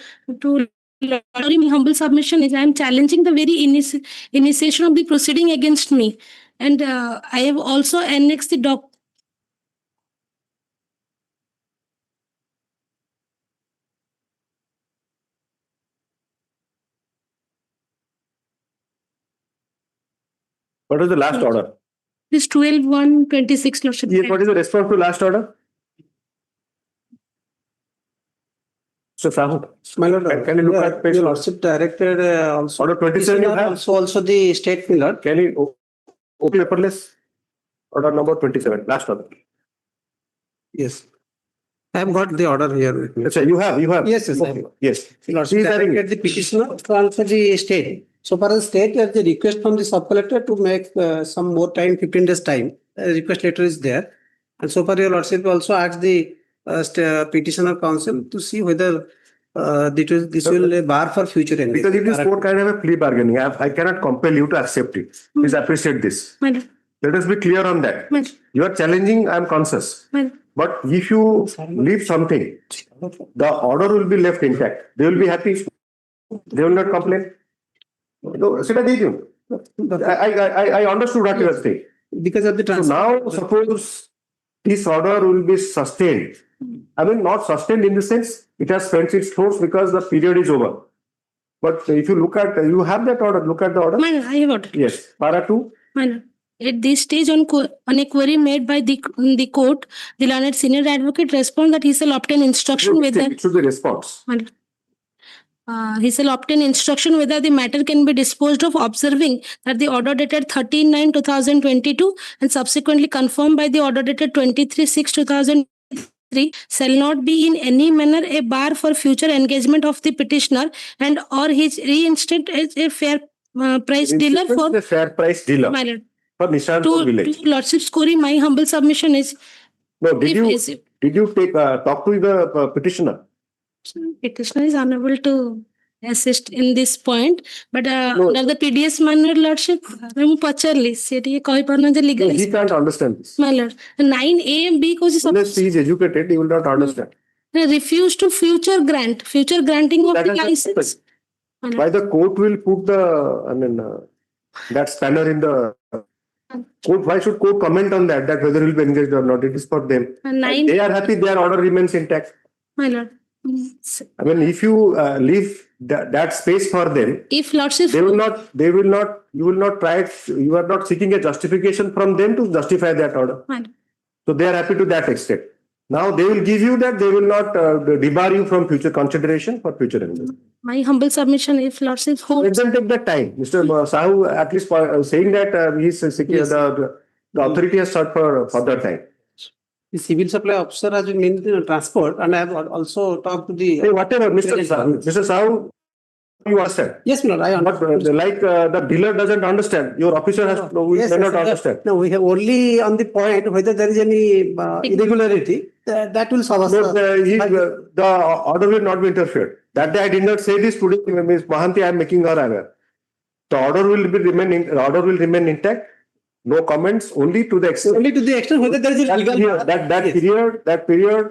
my humble submission is I am challenging the very initiation of the proceeding against me, and I have also annexed the doc. What was the last order? This 12/1/26 lordship. Yes, what is the response to last order? So Sahoo, My lord, can you look at page? your lordship directed also. Order 27 you have? Also the state pillar. Can you open paperless? Order number 27, last order. Yes. I have got the order here with me. Yes, sir, you have. Yes, yes. Okay. Yes. Lordship directed the petitioner to answer the state. So far as state, there is a request from the sub-collector to make some more time, 15 days time. A request letter is there. And so far, your lordship also asked the petitioner counsel to see whether this will bar for future engagement. Because it is more kind of a plea bargaining. I cannot compel you to accept it. Please appreciate this. Let us be clear on that. You are challenging, I am conscious. But if you leave something, the order will be left intact. They will be happy. They will not complain. No, I understood what you are saying. Because of the So now, suppose this order will be sustained. I mean, not sustained in the sense it has spent its force because the period is over. But if you look at, you have that order, look at the order. I have order. Yes, para 2. At this stage, on a query made by the court, the learned senior advocate responds that he shall obtain instruction whether It should be response. he shall obtain instruction whether the matter can be disposed of, observing that the order dated 13/9/2022 and subsequently confirmed by the order dated 23/6/2023 shall not be in any manner a bar for future engagement of the petitioner and or his reinstate as a fair price dealer for the fair price dealer. My lord. For Nishanpur village. To lordship's query, my humble submission is. No, did you talk to the petitioner? Petitioner is unable to assist in this point, but under the PDS manner, lordship, I'm pacharli. He can't understand this. My lord, 9A and B goes. Unless he is educated, he will not understand. Refuse to future granting of the license. Why the court will put that spanner in the court? Why should court comment on that whether he will be engaged or not? It is for them. They are happy, their order remains intact. My lord. I mean, if you leave that space for them, if lordship, you will not try, you are not seeking a justification from them to justify that order. So they are happy to that extent. Now they will give you that, they will not debar you from future consideration for future engagement. My humble submission, if lordship holds. Let them take that time. Mr. Sahoo at least saying that he is seeking, the authority has sought for further time. The civil supply officer has been named in transport, and I have also talked to the. Whatever, Mr. Sahoo, you understand? Yes, Lord, I understand. Like the dealer doesn't understand, your officer has cannot understand. No, we have only on the point whether there is any irregularity, that will solve us. The order will not be interfered. That day I did not say this today, Ms. Mahanti, I am making her aware. The order will remain intact. No comments, only to the extent. Only to the extent whether there is a legal that period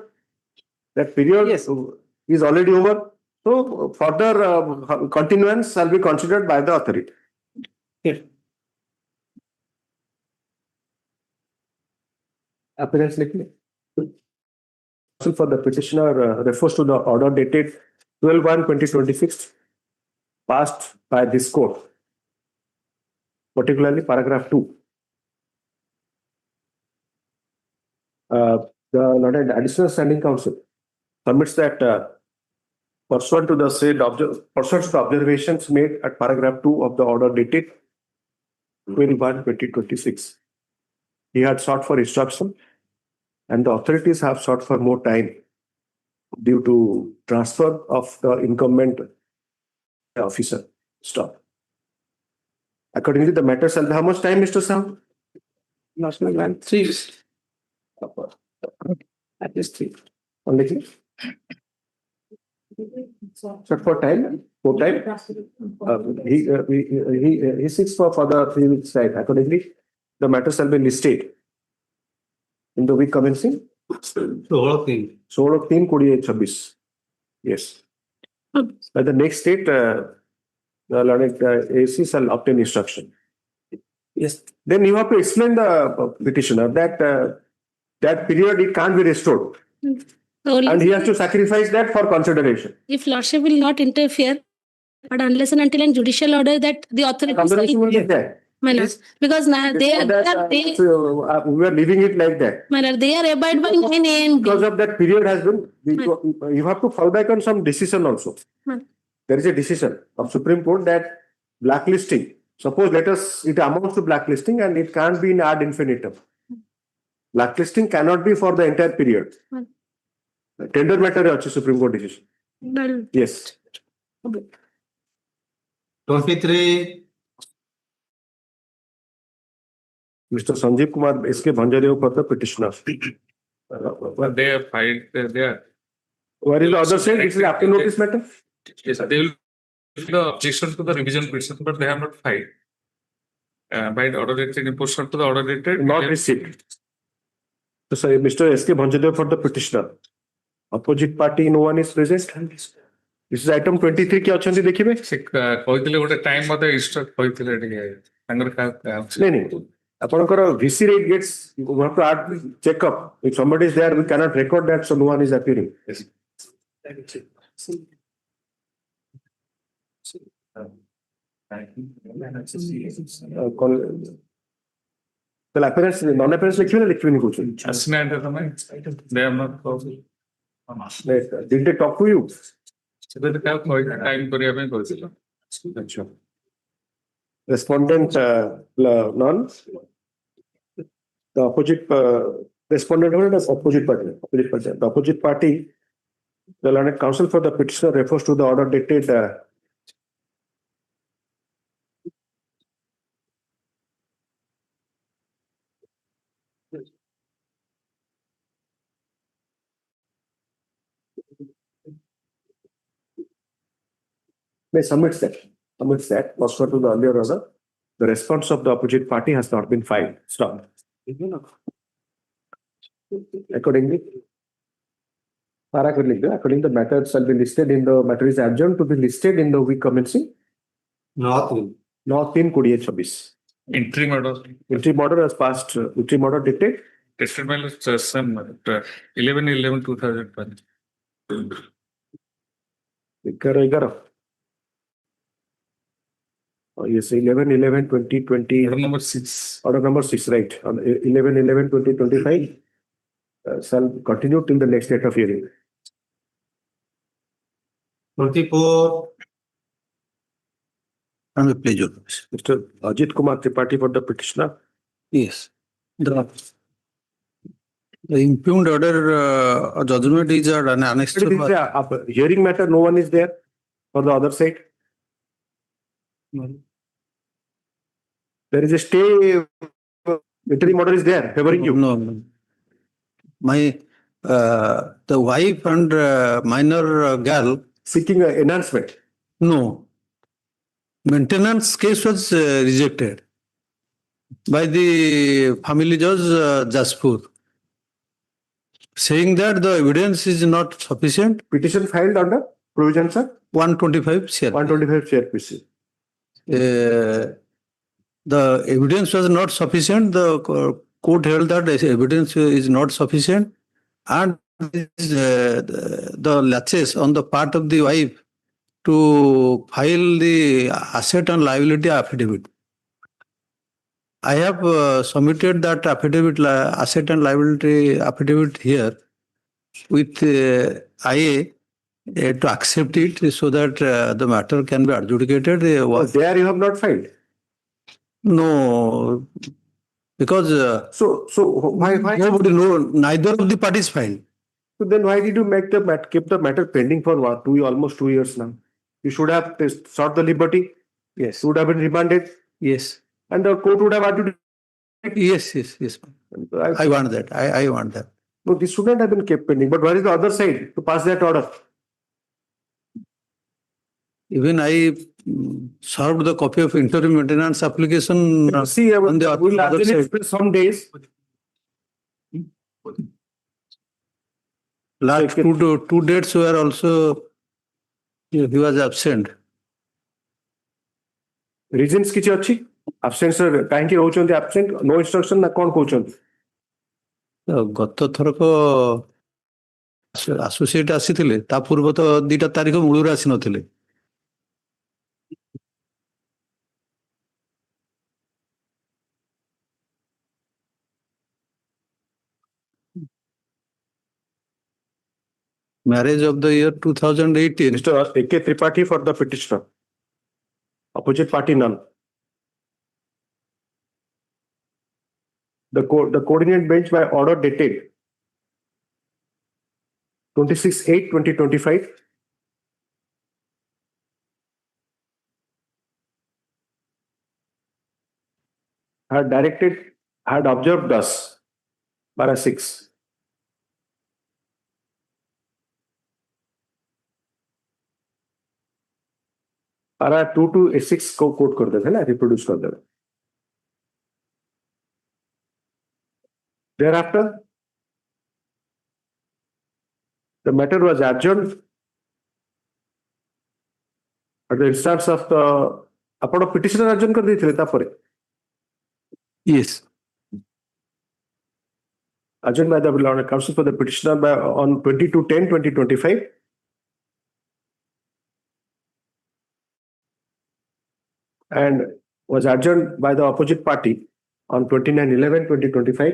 is already over. So further continuance shall be considered by the authority. Yes. Appearance for the petitioner refers to the order dated 12/1/2026 passed by this court, particularly paragraph 2. The additional standing counsel submits that pursuant to the observations made at paragraph 2 of the order dated 12/1/2026, he had sought for instruction, and the authorities have sought for more time due to transfer of the incumbent officer. Stop. Accordingly, the matter shall be how much time, Mr. Sam? Lost my grant. 3. At least 3. Only 3? So for time, he seeks for the 3 weeks time. Accordingly, the matter shall be listed in the week commencing 16/3/2026. Yes. By the next date, the learned AC shall obtain instruction. Yes. Then you have to explain the petitioner that that period it can't be restored, and he has to sacrifice that for consideration. If Lordship will not interfere, but unless and until a judicial order that the Consideration will be authority, there. my lord, because now We are leaving it like that. my lord, they are abide by 9 A and B. Because of that period has been, you have to fall back on some decision also. There is a decision of Supreme Court that blacklisting, suppose it amounts to blacklisting and it can't be in ad infinitum. Blacklisting cannot be for the entire period. Tender matter is Supreme Court decision. Yes. 23. Mr. Sanjeev Kumar S.K. Bhanjadev for the petitioner. They are filed there. Where is the other side? It is after notice matter? Yes, they will file the objection to the revision petition, but they have not filed. By the order dated in portion to the order dated. Not received. So, sorry, Mr. S.K. Bhanjadev for the petitioner. Opposite party, no one is present. This is item 23 क्या अच्छे से देखिए बे? କହିଥିଲେ ଗୋଟେ time ମତେ instruct କହିଥିଲେ ଟିକେ ତାଙ୍କର नहीं ଆପଣଙ୍କର VC rate gets you have to add check up if somebody is there we cannot record that so no one is appearing. Yes. Well, appearance, non-appearance लिखियो ना लिखियो नहीं कुछ. ଆସିନାହାନ୍ତି ତମେ they have not called. Did they talk to you? ସେଟା କାହାକୁ କହିଥିଲେ ଟାଇମ କରିବା ପାଇଁ କହିଥିଲେ. अच्छा. Respondent none. The opposite respondent or the opposite party. The opposite party, the learned counsel for the petitioner refers to the order dated may submits that transfer to the earlier order. The response of the opposite party has not been filed. Stop. Accordingly, according the matter shall be listed in the matter is adjourned to be listed in the week commencing. Not in 2026. Interim order. Interim order has passed. Interim order dictate. Tested by 11/11/2005. 11. Yes, 11/11/2020. Order number 6. Order number 6, right. On 11/11/2025 shall continue till the next date of hearing. 24. I'm a pleasure. Mr. Ajit Kumar Tripathi for the petitioner. Yes. The impugned order judgment is an annexed. This is a hearing matter, no one is there for the other side. There is a stay, interim order is there favoring you. No. My the wife and minor girl seeking enhancement. No. Maintenance case was rejected by the family judge Jaspur, saying that the evidence is not sufficient. Petition filed under provision, sir? 125 CRPC. 125 CRPC. The evidence was not sufficient. The court held that the evidence is not sufficient, and the laches on the part of the wife to file the asset and liability affidavit. I have submitted that affidavit, asset and liability affidavit here with IA to accept it so that the matter can be adjudicated. There you have not filed. No, because so why nobody know, neither of the parties filed. So then why did you keep the matter pending for what, almost 2 years now? You should have sought the liberty. Yes. Would have been remanded. Yes. And the court would have adjudicated Yes, yes, yes. I want that. I want that. No, this should not have been kept pending. But where is the other side to pass that order? Even I served the copy of interim maintenance application See, on the we'll other again side. express some days. Last two dates were also, he was absent. Reasons किछि अछि? Absence काहेकि रहउछन्ती absent? No instruction ना कोन कहउछन्ती? ଗତ ଥରକ associate ଆସିଥିଲେ ତା ପୂର୍ବ ତ 2ଟା ତାରିଖ ମୂଳରୁ ଆସିନଥିଲେ। Marriage of the year 2018. Mr. A.K. Tripathi for the petitioner. Opposite party none. The coordinate bench by order dated 26/8/2025 had observed thus, para 6. para 2 to 6 को कोट कर देते हैं ना, रिप्रोड्यूस कर देते हैं। Thereafter, the matter was adjourned at the instance of the ଆପଣ ପିଟିସନର adjourn कर ଦେଇଥିଲେ ତାପରେ? Yes. Adjourned by the Lord Council for the petitioner on 22/10/2025. And was adjourned by the opposite party on 29/11/2025.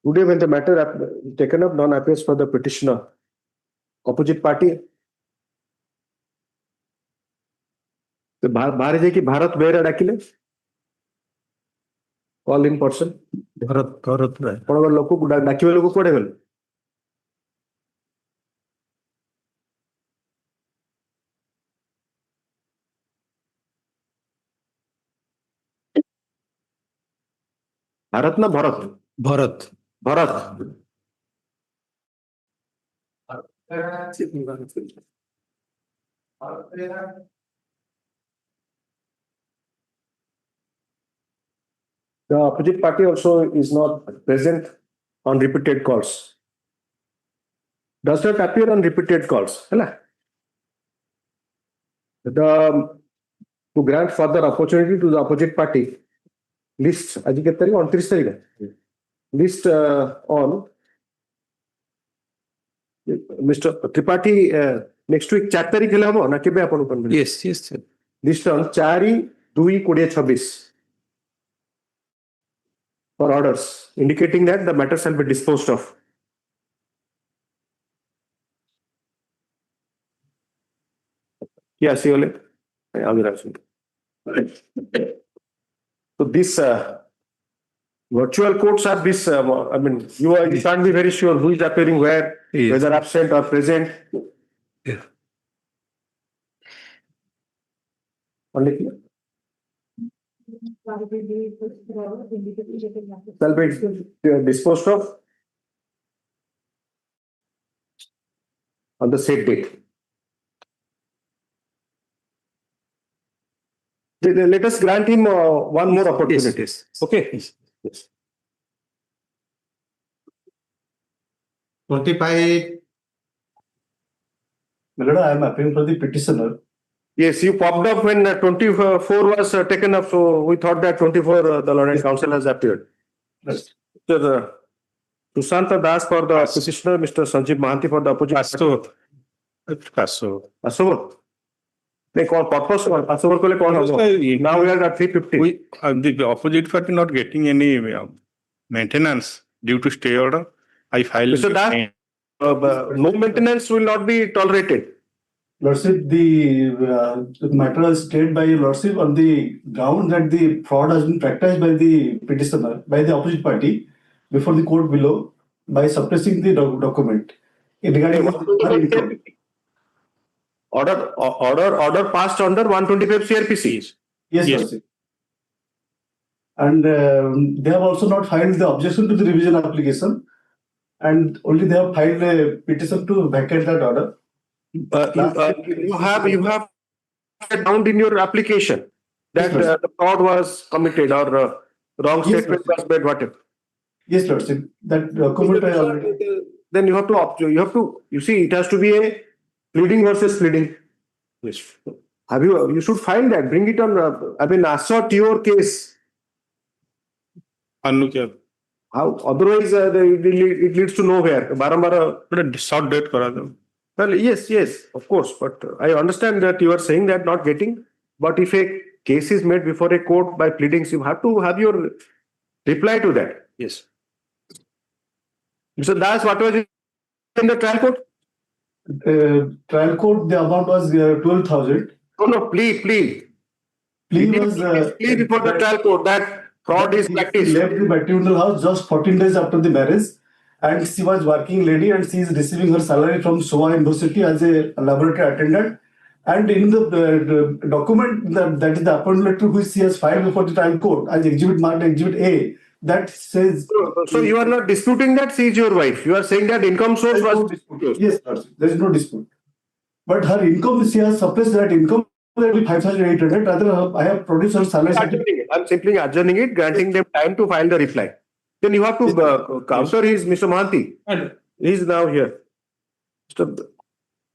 Today, when the matter taken up, none appears for the petitioner. Opposite party. तो बाहर जाके भारत बेरा डाकिले call in person Bharat कोन लोक को डाकिबे लोक कोडे गले भारत ना Bharat Bharat The opposite party also is not present on repeated calls. Does not appear on repeated calls. To grant further opportunity to the opposite party, list आज के तारीख 29 तारीख list on Mr. Tripathi next week 4 तारीख हेला हो ना केबे आपन कोन yes list on 4/2/2026 for orders indicating that the matter shall be disposed of. Yeah, see you So this virtual courts are this. I mean, you can't be very sure who is appearing where, whether absent or present. Yeah. Only shall be disposed of on the said date. Let us grant him one more opportunity. Yes. Okay. Yes. 25. Melody, I am appealing for the petitioner. Yes, you popped up when 24 was taken up, so we thought that 24 the Lord Council has appeared. Yes. Mr. Sushanta Das for the petitioner, Mr. Sanjeev Mahanti for the opposition. Passover. They call purpose or Passover ko le kaun hobo? Now we are at 350. The opposite party not getting any maintenance due to stay order. I filed. Mr. Das, no maintenance will not be tolerated. Lordship, the matter is stayed by Lordship on the ground that the fraud has been practiced by the petitioner, by the opposite party, before the court below, by suppressing the document regarding the income. Order passed under 125 CRPC. Yes, Lordship. And they have also not filed the objection to the revision application, and only they have filed a petition to vacate that order. You have found in your application that the fraud was committed or wrong statement was made, whatever. Yes, Lordship. That document I already. Then you have to, you see, it has to be a pleading versus pleading. Yes. You should file that, bring it on, assert your case. How? Otherwise, it leads to nowhere. Short date kara do. Well, yes, of course. But I understand that you are saying that not getting. But if a case is made before a court by pleadings, you have to have your reply to that. Yes. Mr. Das, what was it in the trial court? Trial court, the amount was 12,000. No, plea. Plea was plea before the trial court that fraud is practiced. She left the matrimonial house just 14 days after the marriage, and she was working lady, and she is receiving her salary from Soa University as a laboratory attendant. And in the document that is the appointment letter which she has filed before the trial court as exhibit marked exhibit A, that says. So you are not disputing that she is your wife. You are saying that income source was. Yes, there is no dispute. But her income, she has suppressed that income. 5,800. Rather, I have produced her salary. I'm simply adjourning it, granting them time to file the reply. Then you have to counter Mr. Mohanty. He is now here. Mr.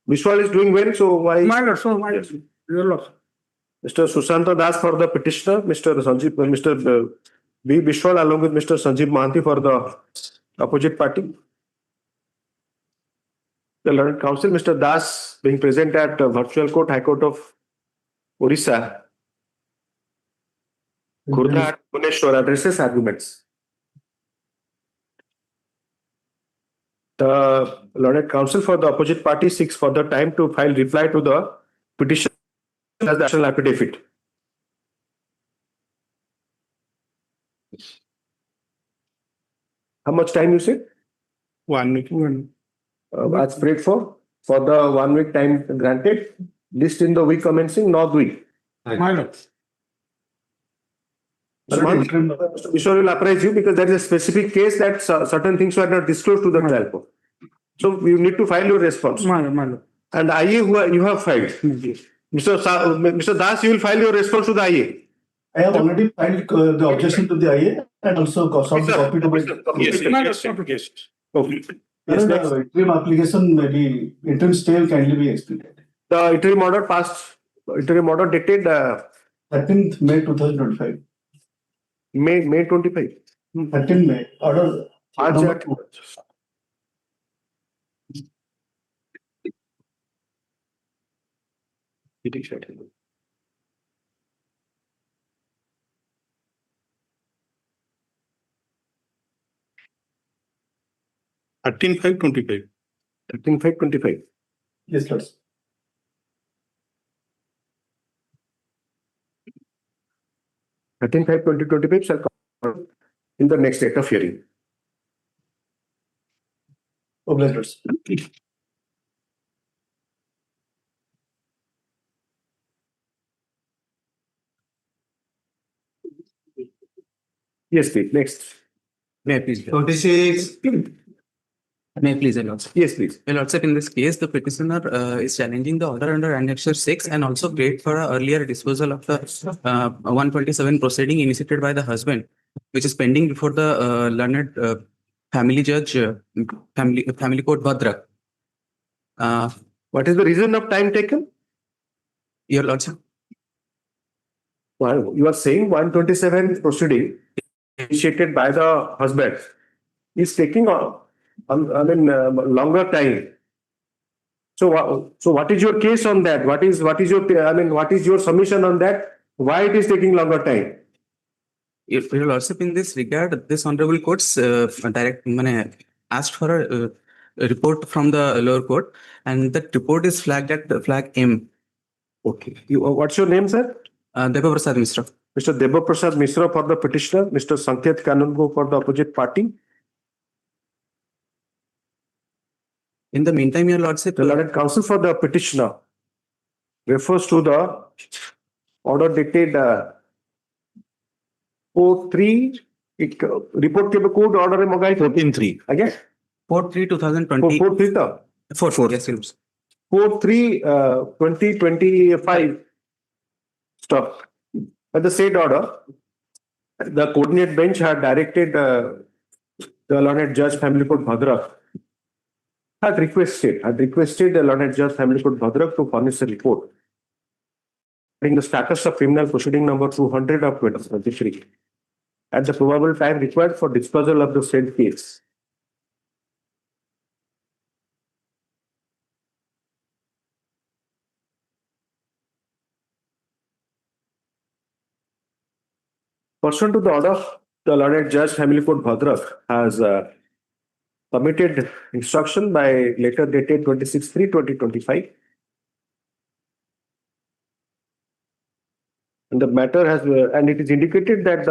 Vishwal is doing well, so why? Yes. Mr. Sushanta Das for the petitioner, Mr. B. Vishwal along with Mr. Sanjeev Mohanty for the opposite party. The learned counsel, Mr. Das, being present at virtual court, High Court of Orissa, Khurda, Bhubaneswar addresses arguments. The learned counsel for the opposite party seeks further time to file reply to the petition as the actual affidavit. How much time you said? 1 week. That's prayed for the 1 week time granted. List in the week commencing, not week. My Vishal will apprise you because there is a specific case that certain things were not disclosed to the trial court. So you need to file your response. And IA you have filed. Mr. Das, you will file your response to the IA. I have already filed the objection to the IA and also sought the copy to my. Yes. Okay. Interim application, maybe interim stay kindly be expedted. The interim order passed. Interim order dated 13th May 2025. May 25. 13 May. Order. Number 2. Thirteen 5/25. 13/5/25. Yes, sir. 13/5/2025 shall come in the next date of hearing. Obliged. Yes, please. Next. May I please? 26. May I please, Your Lordship? Yes, please. Your Lordship, in this case, the petitioner is challenging the order under Annexure 6 and also prayed for an earlier disposal of the 127 proceeding initiated by the husband, which is pending before the learned family judge, family court Bhadra. What is the reason of time taken? Your Lordship. Well, you are saying 127 proceeding initiated by the husband is taking longer time. So what is your case on that? What is your submission on that? Why it is taking longer time? If Your Lordship, in this regard, this honorable courts asked for a report from the lower court, and that report is flagged at flag M. Okay. What's your name, sir? Deba Prasad Misra. Mr. Deba Prasad Misra for the petitioner, Mr. Sanket Kanungo for the opposite party. In the meantime, Your Lordship, the learned counsel for the petitioner, refers to the order dated 4/3 report के code order है मगाई 14/3 again 4/3/2020 4/3 था 4/4 yes it was. 4/3/2025 stuff. At the said order, the coordinate bench had directed the learned judge family court Bhadrak had requested the learned judge family court Bhadrak to furnish a report in the status of criminal proceeding number 200 of 2023 at the probable time required for disposal of the said case. Pursuant to the order, the learned judge family court Bhadrak has submitted instruction by letter dated 26/3/2025. And the matter has, and it is indicated that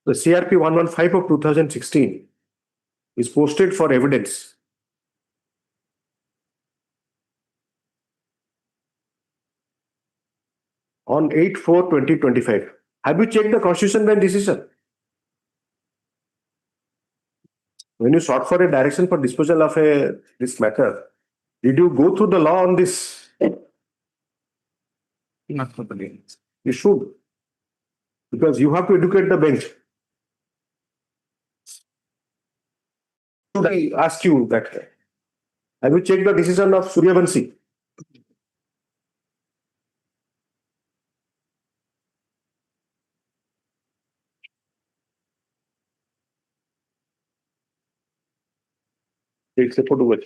the CRP 115 of 2016 is posted for evidence. On 8/4/2025. Have you checked the Constitution bench decision? When you sought for a direction for disposal of this matter, did you go through the law on this? Not for the lawyers. You should. Because you have to educate the bench. Should I ask you that? Have you checked the decision of Suryavanshi? Takes a photo with.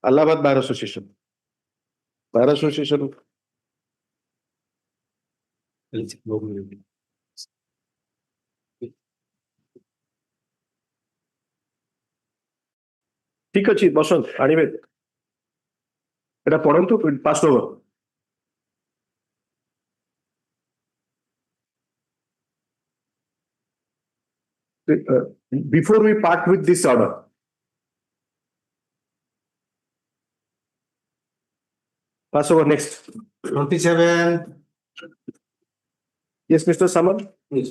Allahabad Bar Association. Bar Association. ঠিক ଅଛି ବସନ୍ତୁ ଆଣିବେ ଏଟା ପଢନ୍ତୁ pass over before we part with this order, pass over next. 27. Yes, Mr. Saman. Yes.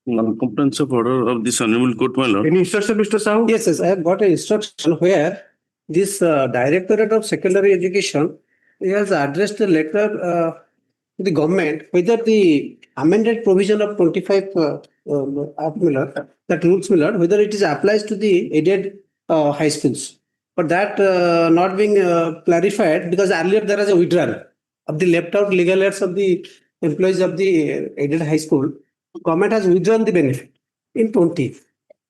Non-comprehensive order of this honorable court, my lord. Any instruction, Mr. Sahoo? Yes, I have got an instruction where this Directorate of Secondary Education has addressed a letter to the government whether the amended provision of 25 Act Miller, that rules Miller, whether it is applies to the aided high schools. But that not being clarified because earlier there was a withdrawal of the left out legal aids of the employees of the aided high school. Government has withdrawn the benefit in 20.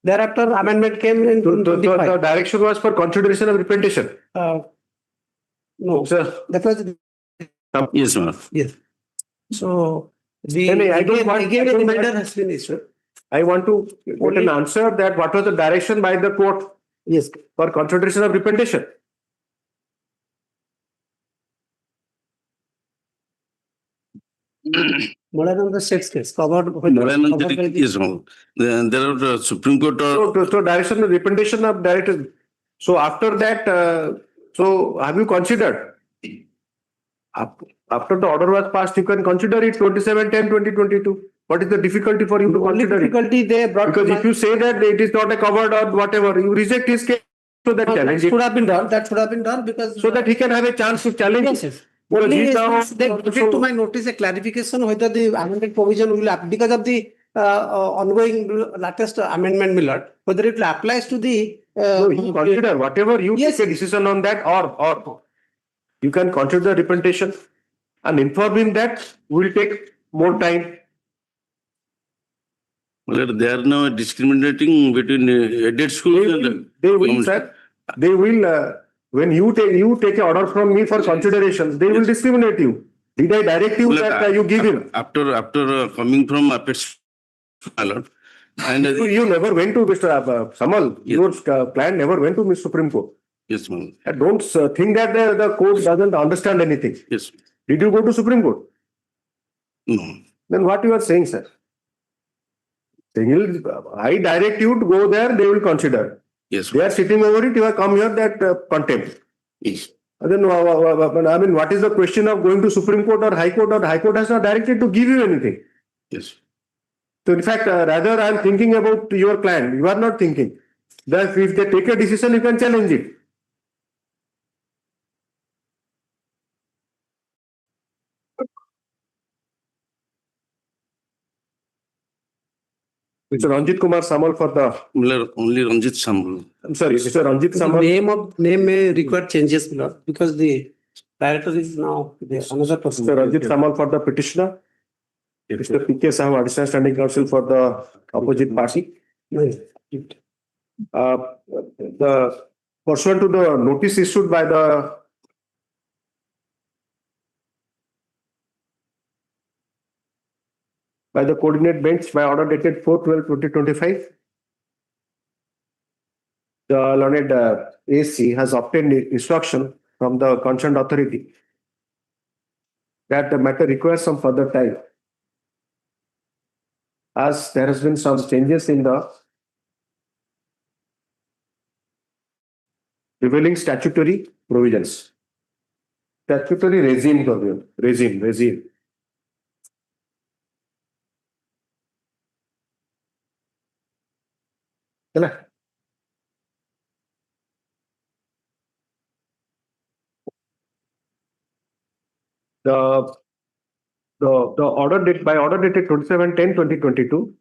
Thereafter, amendment came in 25. The direction was for consideration of representation. No, sir. That was Yes, ma'am. yes. So the I don't want- again I the don't matter want- has been issued. I want to get an answer that what was the direction by the court Yes. for consideration of representation. Morananda State's case covered. Yes, ma'am. There are the Supreme Court. So direction of representation of director. So after that, so have you considered? After the order was passed, you can consider it 27/10/2022. What is the difficulty for you to Only consider difficulty they brought. Because if you say that it is not a covered or whatever, you reject his case, so that challenge should it, have been done. That should have been done because so that he can have a chance to challenge. Yes, yes. Because Only he's now- they put it to my notice a clarification whether the amended provision will because of the ongoing latest amendment Miller, whether it will applies to the. So you consider whatever you take a decision on that, or you can consider representation and inform him that will take more time. Well, they are now discriminating between aided schools and. They will, sir. They will. When you take an order from me for consideration, they will discriminate you. Did I direct you Well, that you give him? After coming from Apex, my lord, And You never went to Mr. Samal. Your client never went to Mr. Supreme Court. yes, ma'am. Don't think that the court doesn't understand anything. Yes. Did you go to Supreme Court? No. Then what you are saying, sir? I direct you to go there, they will consider. Yes. They are sitting over it, you have come here that contempt. Yes. Then, I mean, what is the question of going to Supreme Court or High Court? Or High Court has not directed to give you anything. Yes. So, in fact, rather I am thinking about your client. You are not thinking. That if they take a decision, you can challenge it. Mr. Ranjit Kumar Samal for the... Only Ranjit Samal. I'm sorry, Mr. Ranjit The Samal. name may require changes, my lord, because the director is now another person. Mr. Ranjit Samal for the petitioner. Mr. P.K. Sahoo, Additional Standing Counsel for the opposite party. The pursuant to the notice issued by the coordinate bench by order dated 4/12/2025, the learned AC has obtained instruction from the concerned authority that the matter requires some further time, as there has been some changes in the prevailing statutory provisions. Statutory regime. है The order dated 27/10/2022,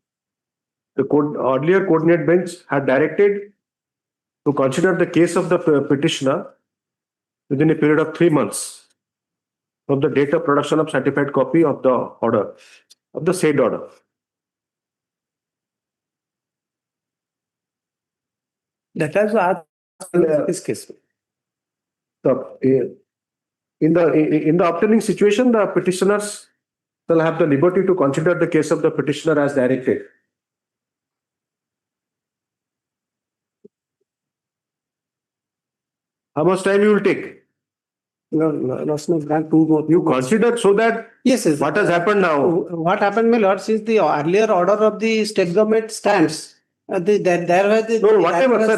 the earlier coordinate bench had directed to consider the case of the petitioner within a period of 3 months from the date of production of certified copy of the order, of the said order. That has asked this case. So, in the obtaining situation, the petitioners shall have the liberty to consider the case of the petitioner as directed. How much time you will take? You consider so that yes. What has happened now? What happened, my lord, since the earlier order of the state government stands, whatever, sir.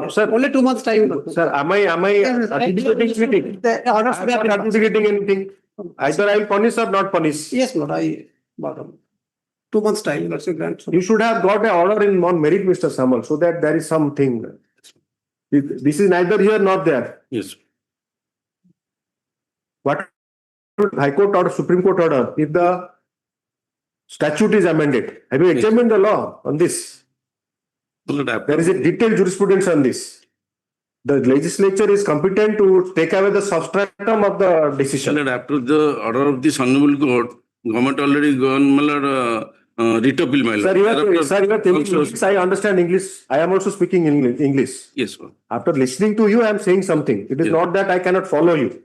Sir, only 2 months time. Sir, am I adjudicating anything? Either I will punish or not punish. Yes, Lord, I bottom. 2 months time. You should have got an order on merit, Mr. Samal, so that there is something. This is neither here nor there. Yes. What High Court or Supreme Court order if the statute is amended? Have you examined the law on this? There is a detailed jurisprudence on this. The legislature is competent to take away the substratum of the decision. After the order of this Hon'Ble Court, government already gone writ appeal, my lord. Sir, you are telling English. I understand English. I am also speaking English. Yes, sir. After listening to you, I am saying something. It is not that I cannot follow you.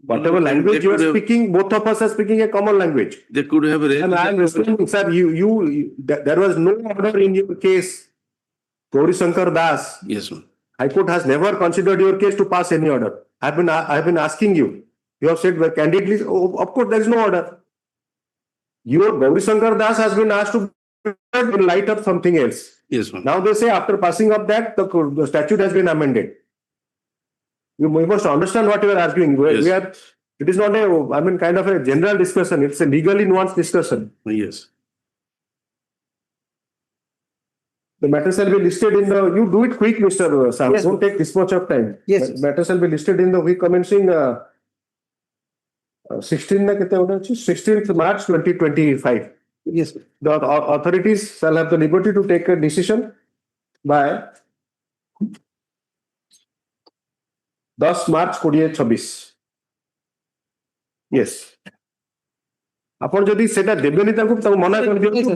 Whatever language you are speaking, both of us are speaking a common language. They could have raised. And I am listening, sir. There was no order in your case. Gauri Shankar Das. Yes, sir. High Court has never considered your case to pass any order. I have been asking you. You have said candidly, of course, there is no order. Your Gauri Shankar Das has been asked to in light of something else. Yes, sir. Now they say after passing of that, the statute has been amended. You must understand what you are arguing. It is not kind of a general discussion. It's a legally nuanced discussion. Yes. The matter shall be listed in the. You do it quick, Mr. Sam. Yes, don't take this much of time. Yes. Matter shall be listed in the week commencing 16th March 2025. Yes. The authorities shall have the liberty to take a decision by 10 March 2026. Yes. ଆପଣ ଯଦି ସେଟା ଦେବେନି ତାଙ୍କୁ ମନା କରିଦିଅନ୍ତୁ.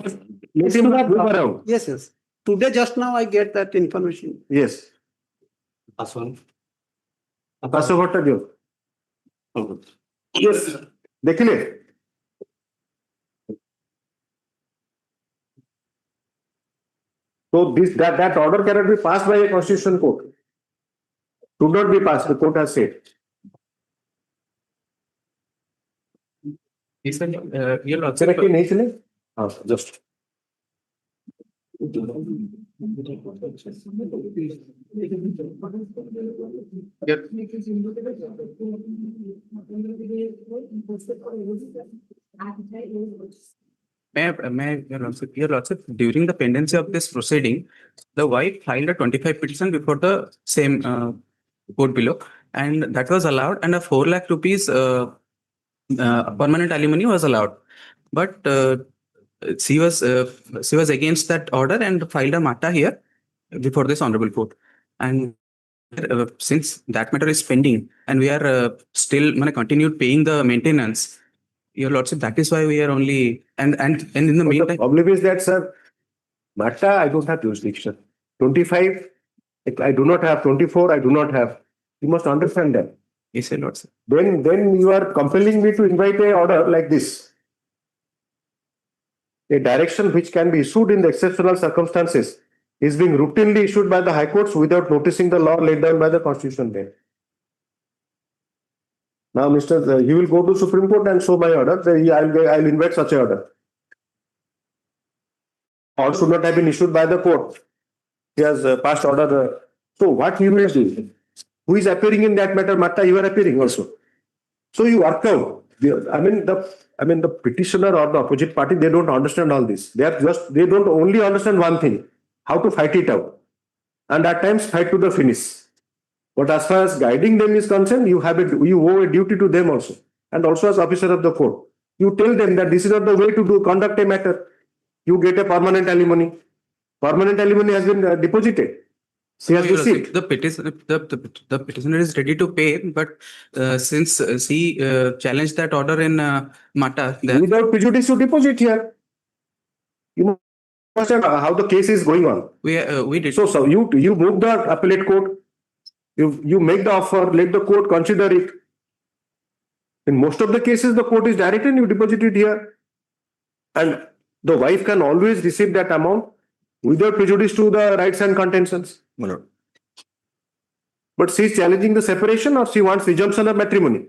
Yes, yes. Today, just now, I get that information. Yes. ପାସପୋର୍ଟଟା ଦିଅ. Yes. ଦେଖିଲେ So that order cannot be passed by a constitutional court. Should not be passed, the court has said. Yes, sir. Your Lordship, सेना की नहीं चले? हाँ, just. Your Lordship, during the pendency of this proceeding, the wife filed a 25 petition before the same court below, and that was allowed, and a 4 lakh rupees permanent alimony was allowed. But she was against that order and filed a mata here before this honorable court. And since that matter is pending and we are still continued paying the maintenance, your Lordship, that is why we are only and in the meantime. The problem is that, sir, Mata, I don't have jurisdiction. 25, I do not have. 24, I do not have. You must understand that. Yes, your Lordship. Then you are compelling me to invite a order like this. A direction which can be issued in the exceptional circumstances is being routinely issued by the High Courts without noticing the law laid down by the Constitution bench. Now, Mr. He will go to Supreme Court and show my order. I'll invite such a order. Or should not have been issued by the court. He has passed order. So what he will do? Who is appearing in that matter? Mata, you are appearing also. So you work out. The petitioner or the opposite party, they don't understand all this. They don't only understand one thing: how to fight it out, and at times fight to the finish. But as far as guiding them is concerned, you owe a duty to them also, and also as officer of the court, you tell them that this is not the way to conduct a matter. You get a permanent alimony. Permanent alimony has been deposited. She has received. The petitioner is ready to pay, but since she challenged that order in Mata, without prejudice, you deposit here. You understand how the case is going on. We did. So you move the appellate court. You make the offer. Let the court consider it. In most of the cases, the court is direct and you deposit it here, and the wife can always receive that amount without prejudice to the rights and contentions. But she is challenging the separation, or she wants resumption of matrimony.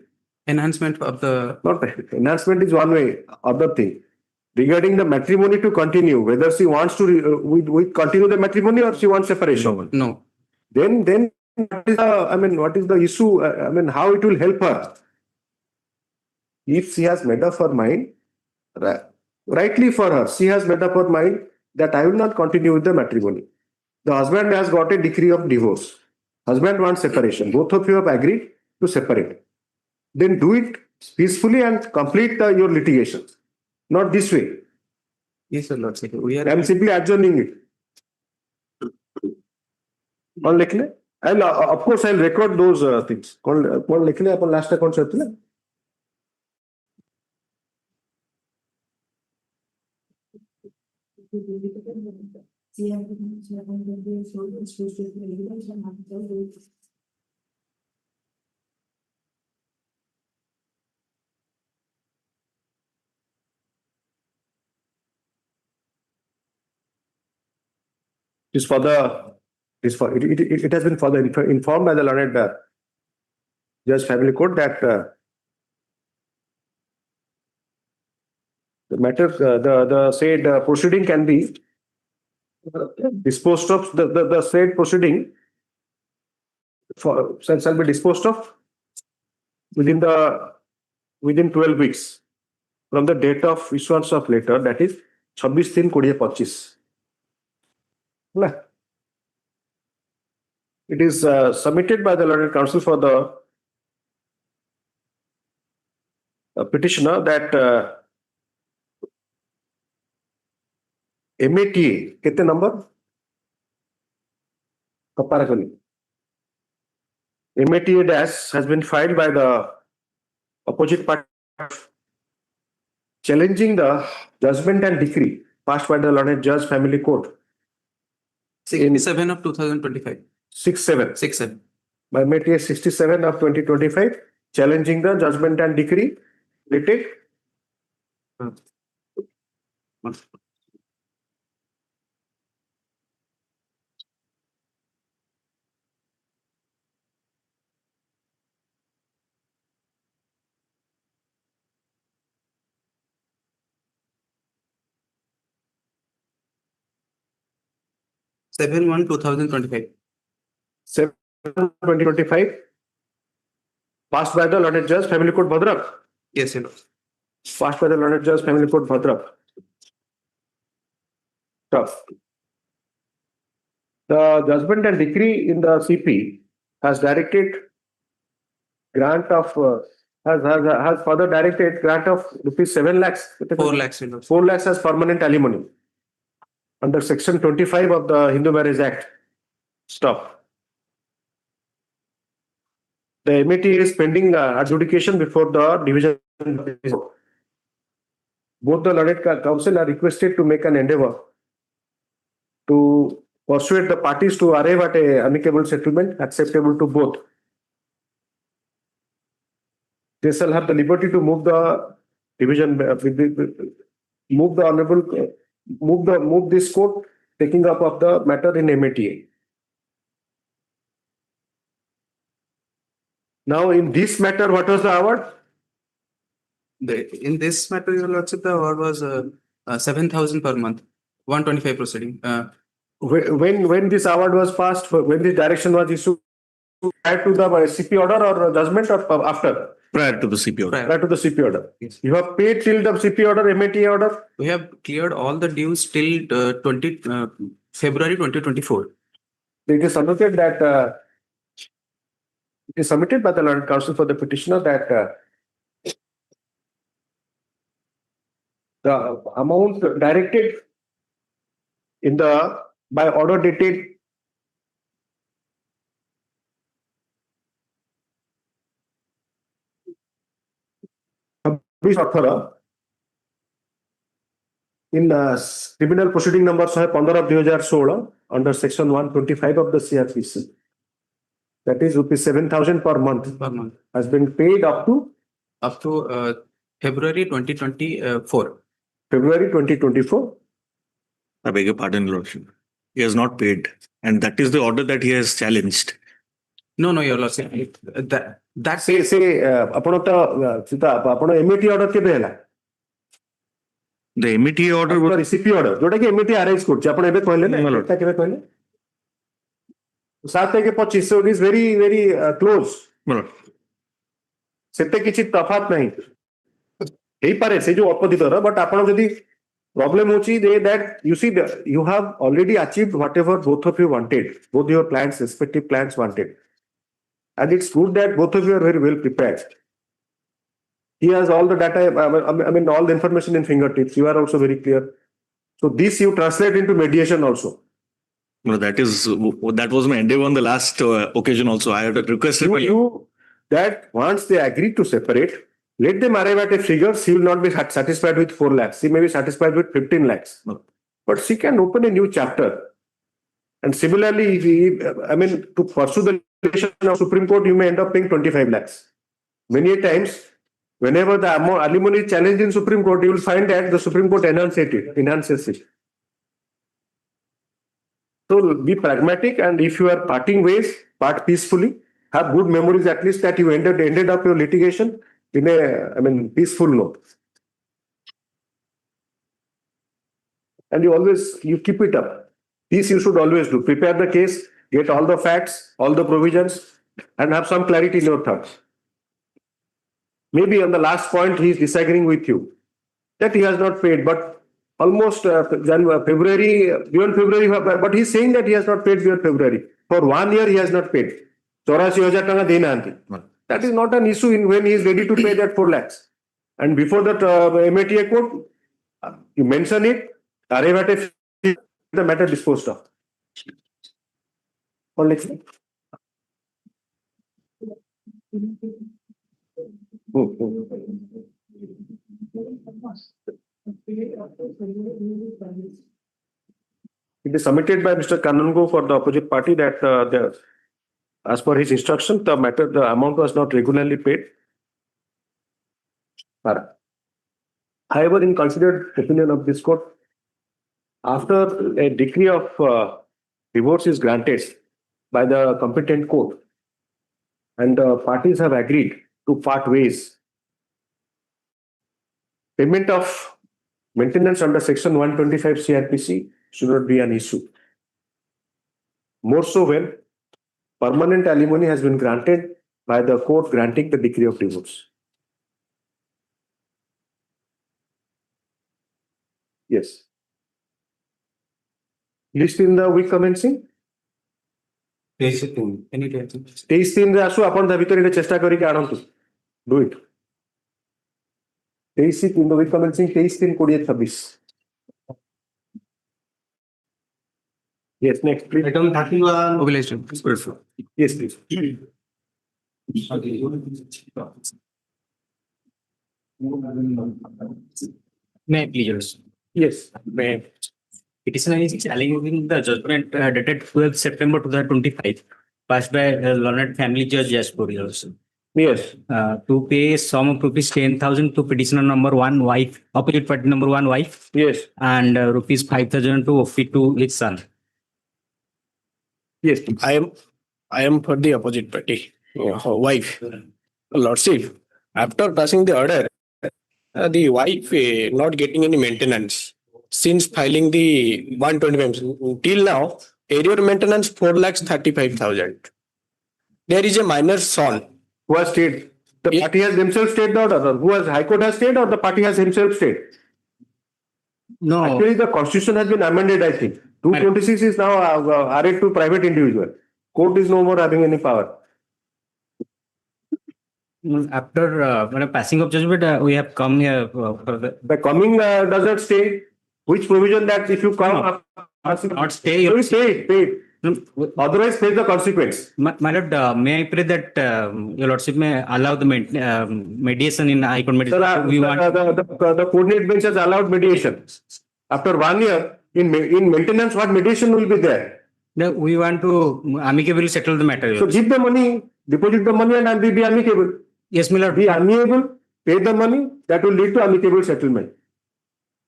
Enhancement of the. Not enhancement is one way. Other thing regarding the matrimony to continue, whether she wants to we continue the matrimony or she wants separation. No. Then what is the issue? How it will help her? If she has made up her mind, rightly for her, she has made up her mind that I will not continue with the matrimony. The husband has got a decree of divorce. Husband wants separation. Both of you have agreed to separate. Then do it peacefully and complete your litigation. Not this way. Yes, sir, Lord. I am simply adjourning it. And of course, I'll record those things. Last concept. It has been further informed by the learned Judge Family Court that the matter, the said proceeding can be disposed of. The said proceeding shall be disposed of within 12 weeks from the date of issuance of letter, that is 26/3/2025. It is submitted by the learned counsel for the petitioner that MATA, कितने number? MATA dash has been filed by the opposite party challenging the judgment and decree passed by the learned Judge Family Court. 67 of 2025. 67. By MATA 67 of 2025, challenging the judgment and decree dated 7/1/2025. 7/2025. Passed by the Learned Judge, Family Court, Bhadrak. Yes, Your Lord. Passed by the Learned Judge, Family Court, Bhadrak. Tough. The judgment and decree in the CP has directed grant of has further directed grant of rupees 7 lakhs. 4 lakhs, Your Lord. 4 lakhs as permanent alimony under section 25 of the Hindu Marriage Act. Stop. The MAT is pending adjudication before the division. Both the learned counsel are requested to make an endeavor to persuade the parties to arrive at a amicable settlement acceptable to both. They shall have the liberty to move the division, move the honorable, move this court taking up of the matter in MATA. Now, in this matter, what was the award? In this matter, Your Lordship, the award was 7,000 per month, 125 proceeding. When this award was passed, when this direction was issued, prior to the CP order or judgment or after? Prior to the CP order. Prior to the CP order. Yes. You have paid till the CP order, MATA order? We have cleared all the dues till February 2024. It is submitted that it is submitted by the Learned Counsel for the petitioner that the amount directed in the by order dated in criminal proceeding number 115/2016 under section 125 of the CRPC, that is rupees 7,000 per month has been paid up to February 2024. February 2024. I beg your pardon, Lordship. He has not paid, and that is the order that he has challenged. No, Your Lordship. That say ଆପଣ MAT order କେବେ ହେଲା? The MAT order was CP order जोटा कि MAT arise କରୁଛି ଆପଣ ଏବେ କହିଲେ ନା ଏଟା କେବେ କହିଲେ 7/25 so it is very close ସେତେ କିଛି ତଫାତ ନାହିଁ ହେଇପାରେ ସେ ଯୋଉ ଅପୋଜିଟର ବଟ୍ ଆପଣ ଯଦି problem hochi that you see you have already achieved whatever both of you wanted, both your clients, respective clients wanted, and it's good that both of you are very well prepared. He has all the data, I mean all the information in fingertips. You are also very clear. So this you translate into mediation also. No, that was my endeavor on the last occasion also. I had requested you that once they agree to separate, let them arrive at a figure. She will not be satisfied with 4 lakhs. She may be satisfied with 15 lakhs. But she can open a new chapter. And similarly, to pursue the litigation of Supreme Court, you may end up paying 25 lakhs. Many times, whenever the alimony is challenged in Supreme Court, you will find that the Supreme Court enhances it. So be pragmatic, and if you are parting ways, part peacefully. Have good memories at least that you ended up your litigation in a peaceful note. And you keep it up. This you should always do. Prepare the case, get all the facts, all the provisions, and have some clarity in your thoughts. Maybe on the last point he is disagreeing with you that he has not paid, but almost February, beyond February, but he is saying that he has not paid beyond February. For 1 year he has not paid. 84,000 tanga deinahanti. That is not an issue when he is ready to pay that 4 lakhs. And before that MATA court, you mention it, arrive at a the matter disposed of. Or next. It is submitted by Mr. Kanungo for the opposite party that as per his instruction, the amount was not regularly paid. However, in considered opinion of this court, after a decree of divorce is granted by the competent court and the parties have agreed to part ways, payment of maintenance under section 125 CRPC should not be an issue. More so when permanent alimony has been granted by the court granting the decree of divorce. Yes. List in the week commencing? 23 ରେ ଆସୁ ଆପଣ ତା ଭିତରେ ଟିକେ ଚେଷ୍ଟା କରିକି ଆଣନ୍ତୁ. Do it. 23 in the week commencing 23, 20, 26. Yes, next please. Item 31. Mobilization. Yes, please. May I please? Yes. May petitioner is challenging the judgment dated 12 September 2025 passed by learned family judge Jaspuri also. Yes. To pay sum of rupees 10,000 to petitioner number 1 wife, opposite party number 1 wife. Yes. And rupees 5,000 to OP to his son. Yes. I am for the opposite party, wife. Lordship, after passing the order, the wife not getting any maintenance since filing the 125 till now. Area maintenance 4,35,000. There is a minor son who has stayed. The party has themselves stayed the order. Or who has High Court has stayed or the party has himself stayed? No. Actually, the constitution has been amended. I think 226 is now added to private individual. Court is no more having any power. After passing of judgment, we have come here for the coming does not stay. Which provision that if you come not stay, so you stay. Otherwise, face the consequence. My lord, may I pray that your lordship may allow the mediation in High Court mediation? Sir, the coordinate bench has allowed mediation. After 1 year, in maintenance, what mediation will be there? We want to amicably settle the matter. So give the money, deposit the money, and be amicable. Yes, my lord. Be amiable, pay the money. That will lead to amicable settlement.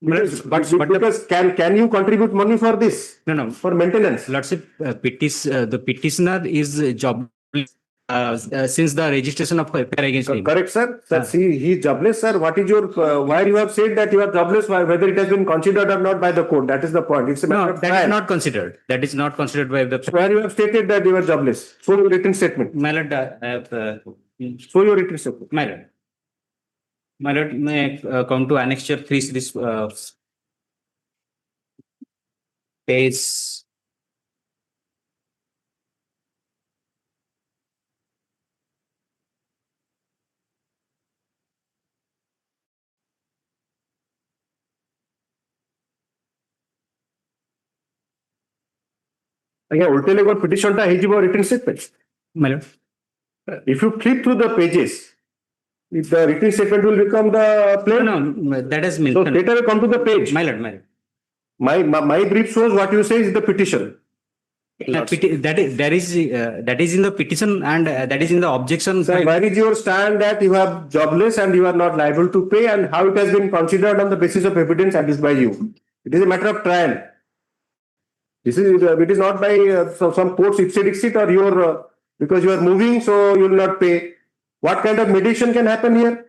Because can you contribute money for this? No. For maintenance. Lordship, the petitioner is jobless since the registration of affair against him. Correct, sir. Sir, see, he is jobless, sir. What is your why you have said that you are jobless? Whether it has been considered or not by the court? That is the point. It's a matter of that trial. is not considered. That is not considered by the. Where you have stated that you are jobless. Show your written statement. My lord, I have. Show your written statement. My lord, may come to annexure 3 this page. Again, ultimately, petition ta hejibo written statement. My lord. If you flip through the pages, if the written statement will become the plain. No, that is So later will come to the page. My lord. My brief shows what you say is the petition. That is in the petition and that is in the objection. Sir, where is your stand that you are jobless and you are not liable to pay, and how it has been considered on the basis of evidence adduced by you? It is a matter of trial. It is not by some court's ipsit or your because you are moving, so you will not pay. What kind of mediation can happen here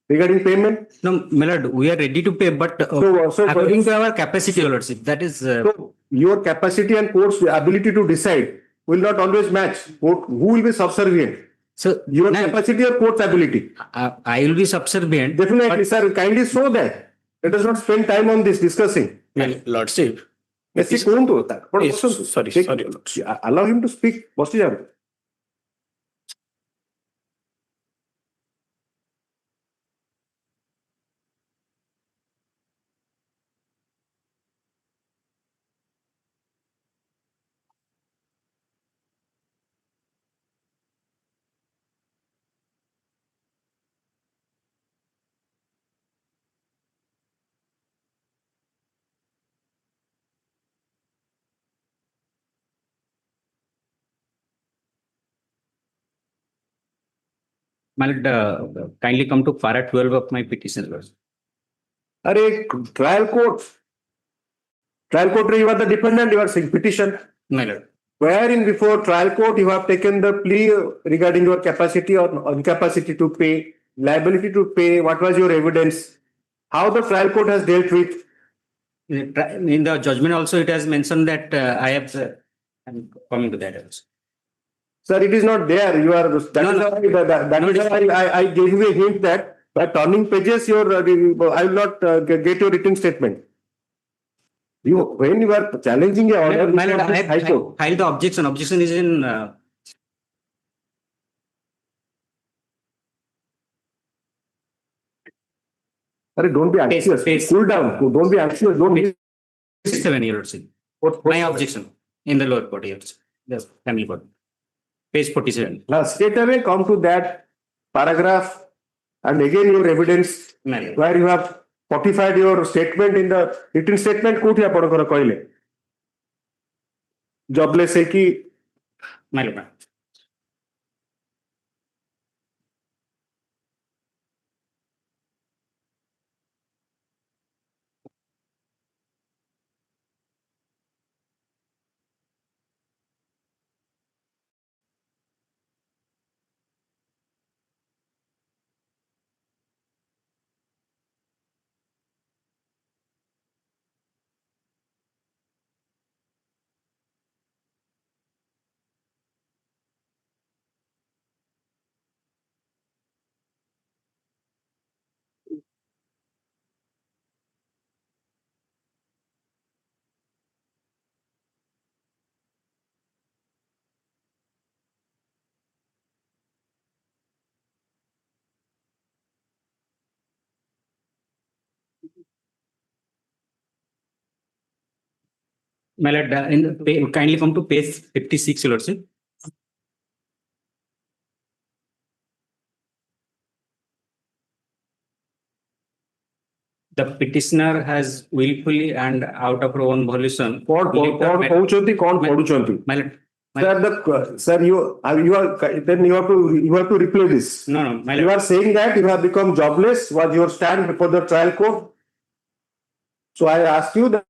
regarding payment? No, my lord, we are ready to pay, but according to our capacity, your lordship, that is. So your capacity and court's ability to decide will not always match. Who will be subservient? So your capacity or court's ability? I will be subservient. Definitely, sir. Kindly show that. Let us not spend time on this discussing. Lordship. Yes, sorry. Allow him to speak. My lord, kindly come to para 12 of my petition, lord. Trial court. Trial court, you are the defendant, you are saying petition. My lord. Wherein before trial court, you have taken the plea regarding your capacity or incapacity to pay, liability to pay, what was your evidence, how the trial court has dealt with. In the judgment also, it has mentioned that I have, I'm coming to that also. Sir, it is not there. You are, that is why I gave you a hint that by turning pages, I will not get your written statement. When you are challenging a order, My lord, I have filed the objection. Objection is in, don't be anxious. Cool down. Don't be anxious. Don't be. 7 years. My objection in the lower court, yes. Yes, family court. Page 47. Now, straight away come to that paragraph and again your evidence where you have fortified your statement in the written statement. Kouthi apankara kahile jobless hai ki my lord. My lord, kindly come to page 56, your lordship. The petitioner has willfully and out of her own volition. My lord. Sir, you are then you have to replay this. No, my lord. You are saying that you have become jobless. Was your stand before the trial court? So I asked you that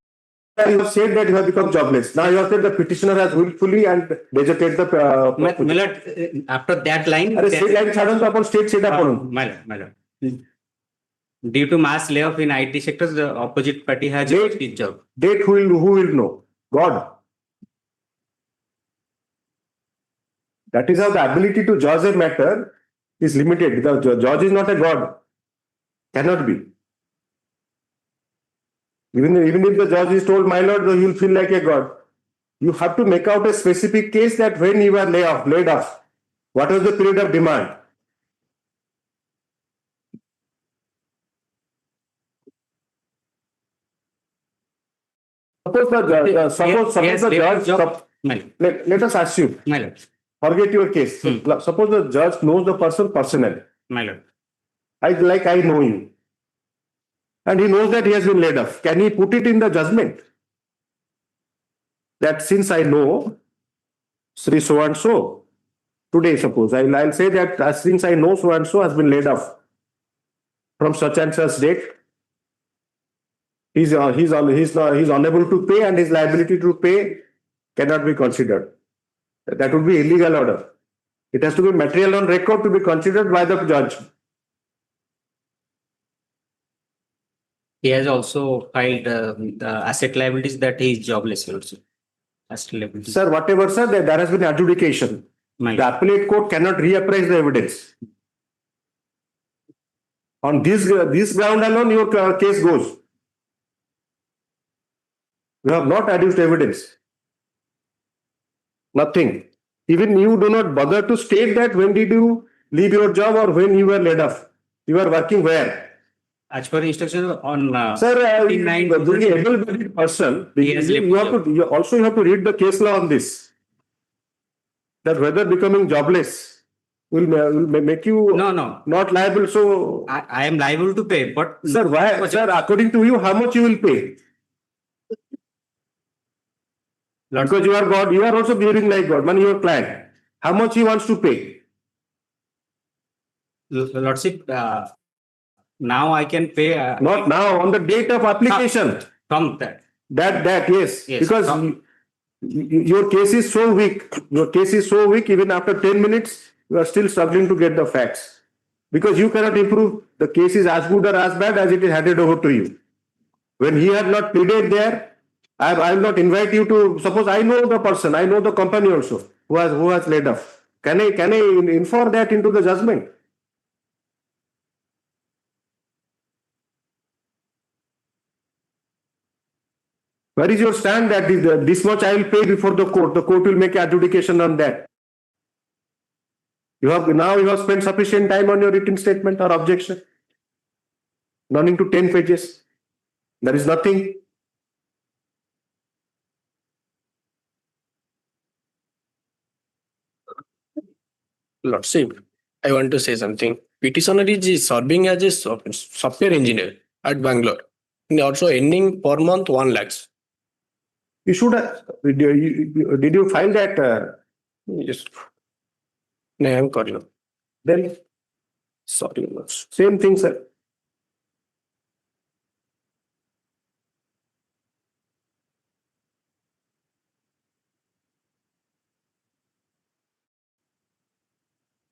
you have said that you have become jobless. Now you have said the petitioner has willfully and deserted the. My lord, after that line. My lord. Due to mass layoff in IT sectors, the opposite party has lost its job. Date who will know? God. That is how the ability to judge a matter is limited. The judge is not a God. Cannot be. Even if the judge is told, my lord, you will feel like a God. You have to make out a specific case that when you are laid off, what was the period of demand? Suppose the judge, let us assume, forget your case. Suppose the judge knows the person personally. My lord. I know you. And he knows that he has been laid off. Can he put it in the judgment? That since I know Sri so and so, today suppose, I'll say that since I know so and so has been laid off from such and such date, he's unable to pay and his liability to pay cannot be considered. That would be illegal order. It has to be material on record to be considered by the judge. He has also filed the asset liabilities that he is jobless also. Asset liabilities. Sir, whatever, sir, there has been adjudication. The appellate court cannot reappraise the evidence. On this ground alone, your case goes. You have not adduced evidence. Nothing. Even you do not bother to state that when did you leave your job or when you were laid off. You are working where? As per instruction on Sir, the able-bodied person, you have to read the case law on this. That whether becoming jobless will make you not liable. So I am liable to pay, but sir, why? Sir, according to you, how much you will pay? Because you are God, you are also behaving like God. Man, your client. How much he wants to pay? Lordship, now I can pay. Not now, on the date of application. From that. That yes. Because your case is so weak. Your case is so weak, even after 10 minutes, you are still struggling to get the facts. Because you cannot improve. The case is as good or as bad as it is handed over to you. When he had not pleaded there, I will not invite you to, suppose I know the person, I know the company also who has laid off. Can I infer that into the judgment? Where is your stand that this much I will pay before the court? The court will make adjudication on that. You have spent sufficient time on your written statement or objection, running to 10 pages. There is nothing. Lordship, I want to say something. Petitioner is serving as a software engineer at Bangalore and also earning per month 1 lakhs. You should have. Did you file that? Yes. No, I am calling. Then, Sorry. same thing, sir.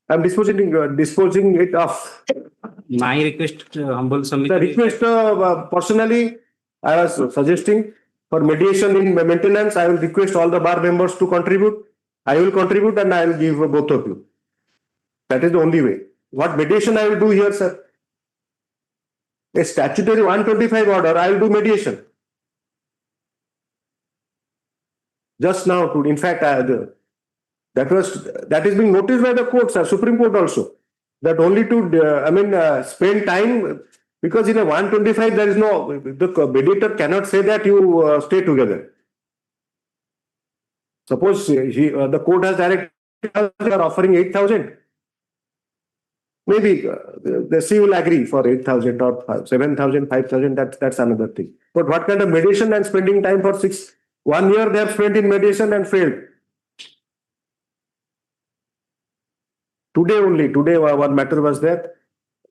I'm disposing it off. My request, humble submit. The request, personally, I was suggesting for mediation in maintenance, I will request all the bar members to contribute. I will contribute and I will give both of you. That is the only way. What mediation I will do here, sir? A statutory 125 order, I will do mediation. Just now, in fact, that is being noticed by the courts, Supreme Court also. That only to, spend time, because in a 125 there is no, the mediator cannot say that you stay together. Suppose the court has directed they are offering 8,000. Maybe the C will agree for 8,000 or 7,000, 5,000, that's another thing. But what kind of mediation and spending time for 1 year they have spent in mediation and failed. Today one matter was there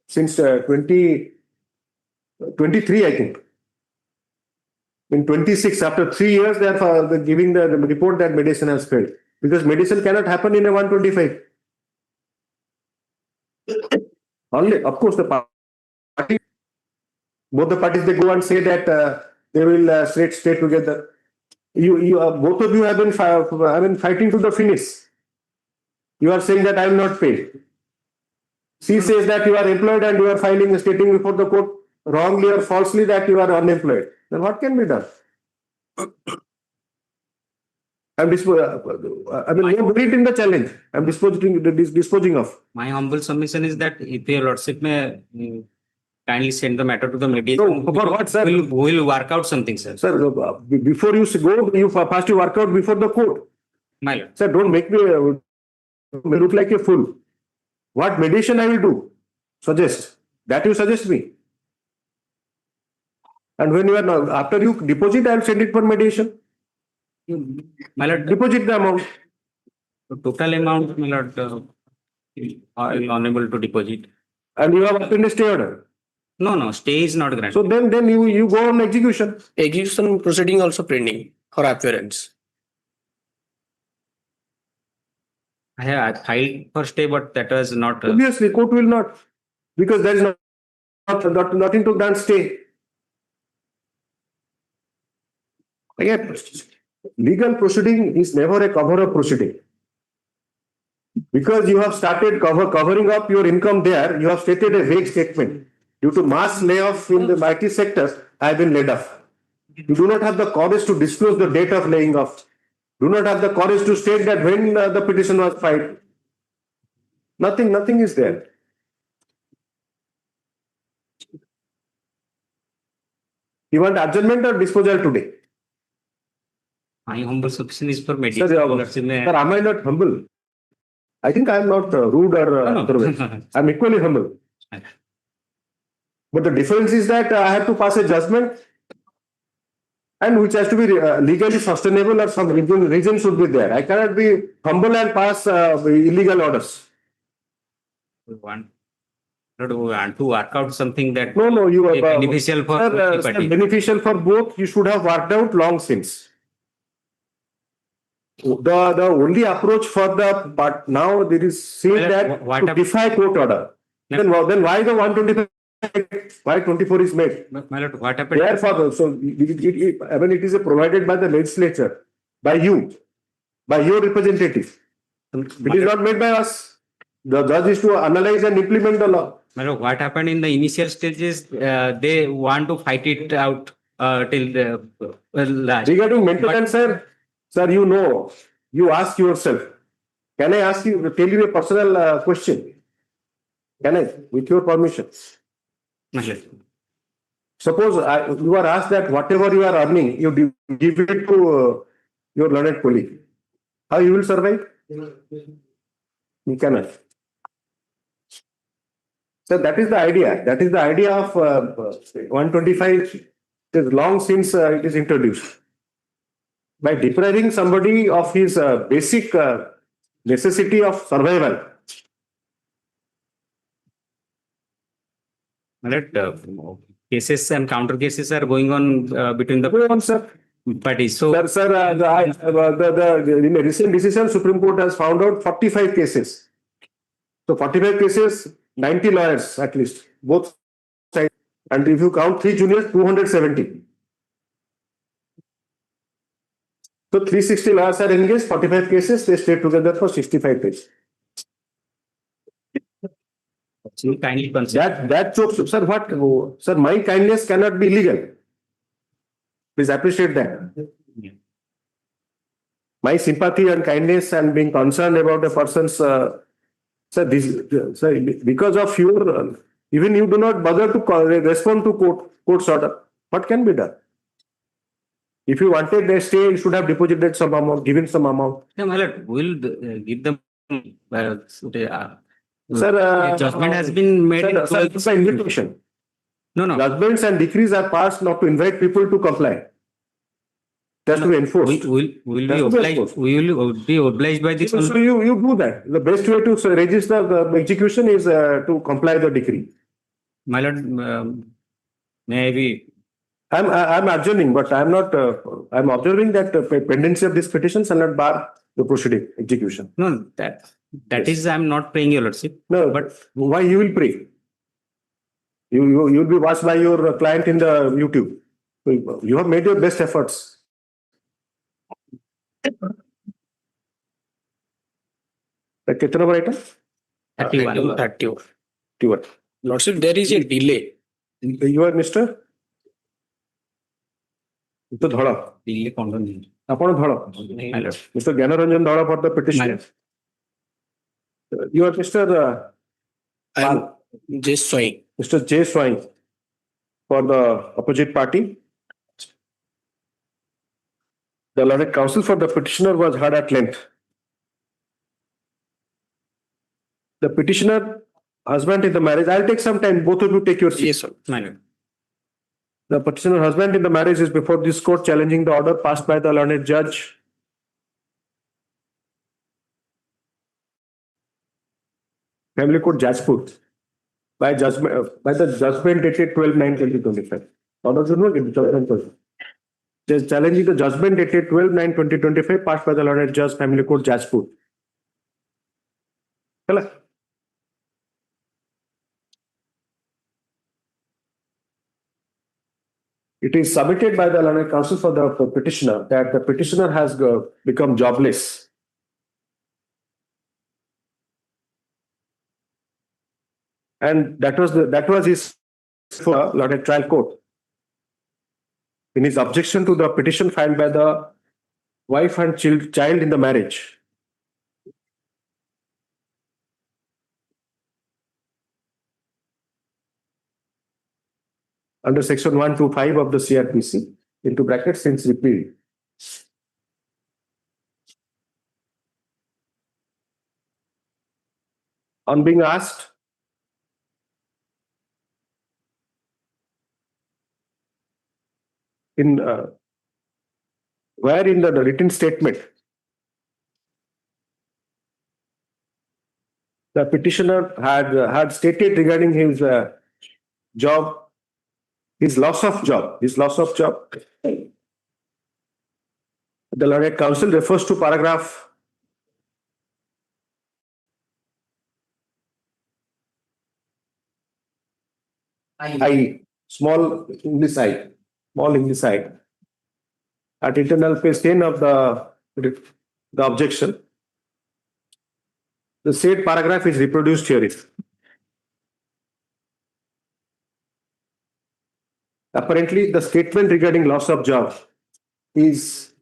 since 2023, I think. In 26, after 3 years, they are giving the report that mediation has failed. Because mediation cannot happen in a 125. Only, of course, the party, both the parties, they go and say that they will stay together. Both of you have been fighting to the finish. You are saying that I will not pay. She says that you are employed and you are stating before the court wrongly or falsely that you are unemployed. Then what can be done? No merit in the challenge. I'm disposing of. My humble submission is that if your lordship may kindly send the matter to the mediation. No, for what, sir? We will work out something, sir. Sir, before you go, first you work out before the court. My lord. Sir, don't make me look like a fool. What mediation I will do? Suggest. That you suggest me. And when you are not, after you deposit, I will send it for mediation. My lord. Deposit the amount. The total amount, my lord, I will unable to deposit. And you have obtained a stay order. No, stay is not granted. So then you go on execution. Execution proceeding also pending for appearance. I have filed for stay, but that was not. Obviously, court will not, because there is nothing to grant stay. Again, legal proceeding is never a cover-up proceeding. Because you have started covering up your income there, you have stated a vague statement. Due to mass layoff in the IT sectors, I have been laid off. You do not have the courage to disclose the date of laying off. Do not have the courage to state that when the petition was filed. Nothing is there. You want adjournment or disposal today? My humble submission is for mediation. Sir, am I not humble? I think I am not rude or otherwise. I am equally humble. But the difference is that I have to pass a judgment, and which has to be legally sustainable, or some reason should be there. I cannot be humble and pass illegal orders. We want to work out something that No, you are beneficial for both parties. beneficial for both. You should have worked out long since. The only approach for the part now there is saying that to defy court order. Then why the 125 why 24 is made. My lord, what happened? Therefore, so I mean, it is provided by the legislature, by you, by your representative. It is not made by us. The judge is to analyze and implement the law. My lord, what happened in the initial stages? They want to fight it out till the last. Regarding maintenance, sir, you know, you ask yourself. Can I ask you, tell you a personal question? Can I, with your permission? My lord. Suppose you are asked that whatever you are earning, you give it to your learned colleague. How you will survive? You cannot. So that is the idea. That is the idea of 125. It is long since it is introduced. By depriving somebody of his basic necessity of survival. My lord, cases and counter cases are going on between the parties. So, in a recent decision, Supreme Court has found out 45 cases. So 45 cases, 90 lawyers at least, both sides. And if you count 3 juniors, 270. So 360 lawyers are engaged, 45 cases, they stay together for 65 days. That shows, sir, what? Sir, my kindness cannot be illegal. Please appreciate that. My sympathy and kindness and being concerned about a person's, sir, because of your, even you do not bother to respond to court's order. What can be done? If you wanted a stay, you should have deposited some amount, given some amount. yeah, my lord, we'll give them. Sir, judgment has been made. Sir, it's an invitation. No. Judgments and decrees are passed not to invite people to comply. Just to enforce. We will be obliged by this. So you do that. The best way to register the execution is to comply the decree. My lord, maybe. I'm adjourning, but I'm not. I'm observing that the pendency of these petitions shall not bar the proceeding execution. No, that is I'm not praying, your lordship. No, but why you will pray? You'll be watched by your client in the YouTube. You have made your best efforts. कितना number item? 31. Lordship, there is a delay. You are Mr. तो धड़ा दिल्ली कौन नहीं अपन धड़ा Mr. Gyanaranjan Dhara for the petition. You are Mr. J. Swain. Mr. J. Swain for the opposite party. The learned counsel for the petitioner was heard at length. The petitioner, husband in the marriage, I'll take some time, both of you take your seat. Yes, sir. The petitioner husband in the marriage is before this court challenging the order passed by the learned judge. Family Court Jajpur by the judgment dated 12/9/2025. Order challenging the judgment dated 12/9/2025 passed by the learned judge Family Court Jajpur. It is submitted by the learned counsel for the petitioner that the petitioner has become jobless. And that was his for learned trial court. In his objection to the petition filed by the wife and child in the marriage. Under section 125 of the CRPC, into brackets since repeal. On being asked, where in the written statement, the petitioner had stated regarding his job, his loss of job. The learned counsel refers to paragraph I, small English I, small English I. At internal page 10 of the objection, the said paragraph is reproduced here. Apparently, the statement regarding loss of job is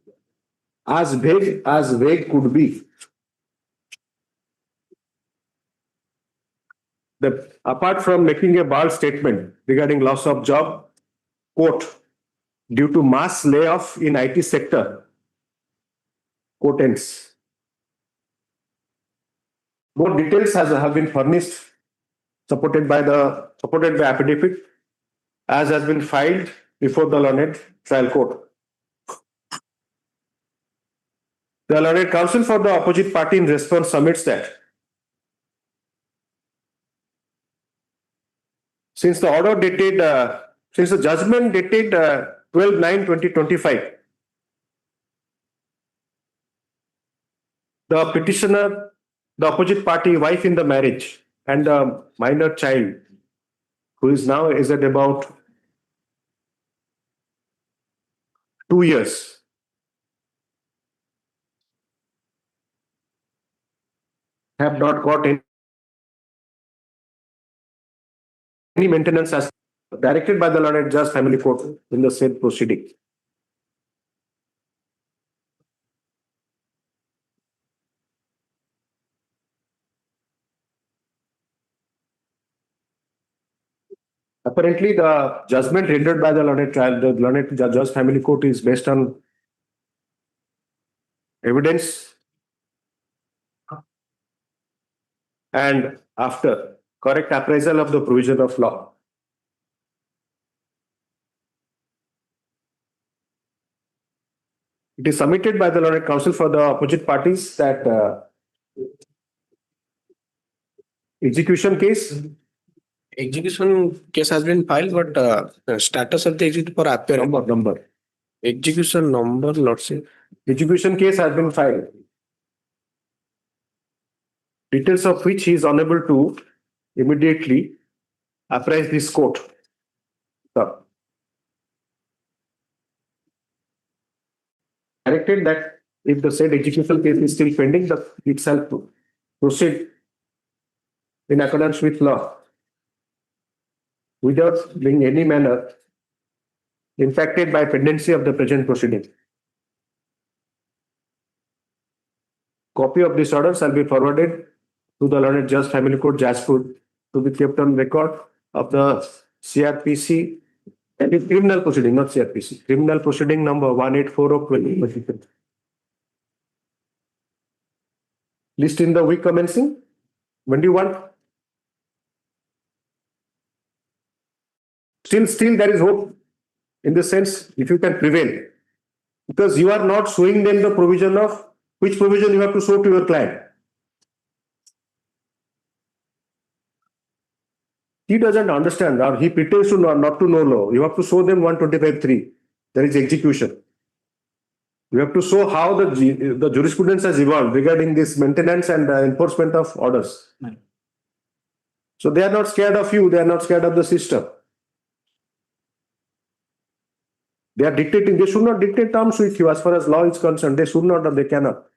as vague could be. Apart from making a bold statement regarding loss of job, quote, due to mass layoff in IT sector, quote ends. More details have been furnished, supported by affidavit, as has been filed before the learned trial court. The learned counsel for the opposite party in response submits that since the order dated, since the judgment dated 12/9/2025, the petitioner, the opposite party wife in the marriage, and the minor child, who is now is at about 2 years, have not got any maintenance as directed by the learned judge family court in the said proceeding. Apparently, the judgment rendered by the learned judge family court is based on evidence and after correct appraisal of the provision of law. It is submitted by the learned counsel for the opposite parties that execution case has been filed, but the status of the execution for appearance. Number. Execution number, Lordship. Execution case has been filed. Details of which he is unable to immediately apprise this court. So, directed that if the said execution case is still pending, the itself proceed in accordance with law without being any manner impacted by pendency of the present proceeding. Copy of this order shall be forwarded to the learned judge family court, Jashpur, to be kept on record of the CRPC, criminal proceeding, not CRPC, criminal proceeding number 184 of 2023. List in the week commencing. When do you want? Still there is hope in the sense if you can prevail, because you are not showing them the provision of which provision you have to show to your client. He doesn't understand or he pretends to not to know law. You have to show them 125(3). There is execution. You have to show how the jurisprudence has evolved regarding this maintenance and enforcement of orders. So they are not scared of you. They are not scared of the system. They are dictating. They should not dictate terms with you as far as law is concerned. They should not or they cannot.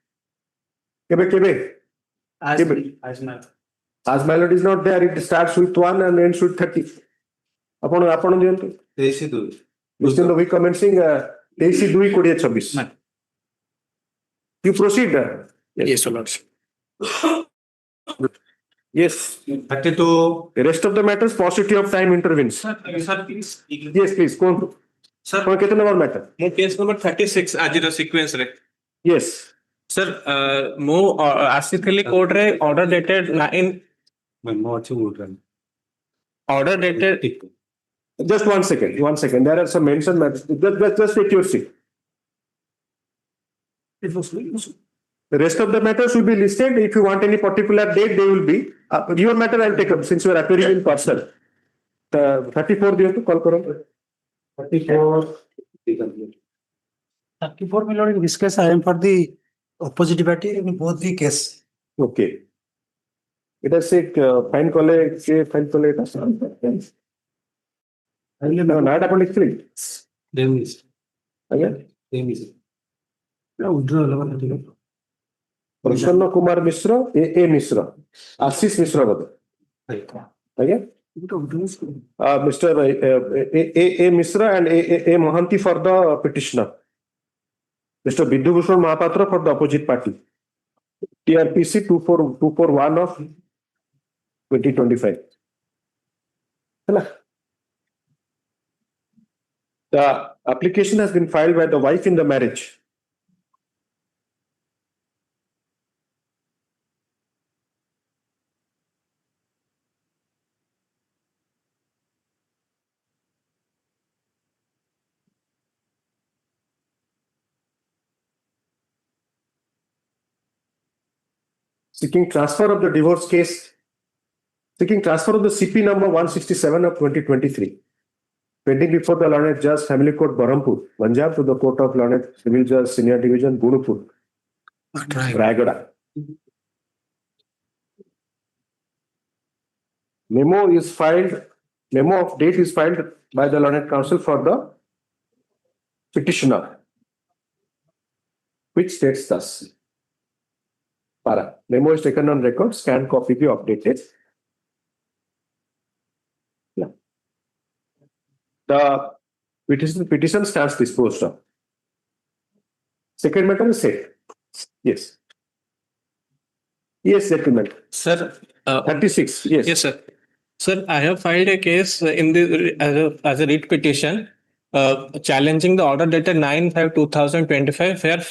As my lord is not there, it starts with 1 and ends with 30. Upon List in the week commencing 23/2/26. You proceed. Yes, Lord. Yes. 32. The rest of the matters, paucity of time intervenes. Sir, please. Yes, please. Go. Sir, matter? case number 36 आज sequence रे. Yes. Sir, mo ASIC court रे order dated 9. Order dated. Just 1 second. 1 second. There are some mention matters. Just take your seat. The rest of the matters will be listed. If you want any particular date, they will be. Your matter I'll take up since you are appearing in person. 34 दियो तो call करो. 34. 34, my lord, in this case, I am for the opposite party in both the case. Okay. It has said fine collect. ନାଁଟା ଆପଣ ଲେଖିଥିଲେ ଆଜ୍ଞା ପ୍ରସନ୍ନ କୁମାର ମିଶ୍ର ଏ ମିଶ୍ର ଆଶିଷ ମିଶ୍ର ବୋଧେ ଆଜ୍ଞା Mr. A. Misra and A. Mohanty for the petitioner. Mr. Bidhu Bhushan Mahapatra for the opposite party. TRPC 241 of 2025. Hello. The application has been filed by the wife in the marriage. Seeking transfer of the divorce case, seeking transfer of the CP number 167 of 2023, pending before the Learned Judge Family Court Berhampur, Punjab to the Court of Learned Civil Judge Senior Division Gunupur, Rayagada. Memo of date is filed by the Learned Counsel for the petitioner, which states thus. Para. Memo is taken on record, scanned copy be updated. Yeah. The petition stands disposed of. Second matter is set. Yes. Yes, settlement. Sir, 36. Yes. Yes, sir. Sir, I have filed a case in the as a writ petition challenging the order dated 9/5/2025, where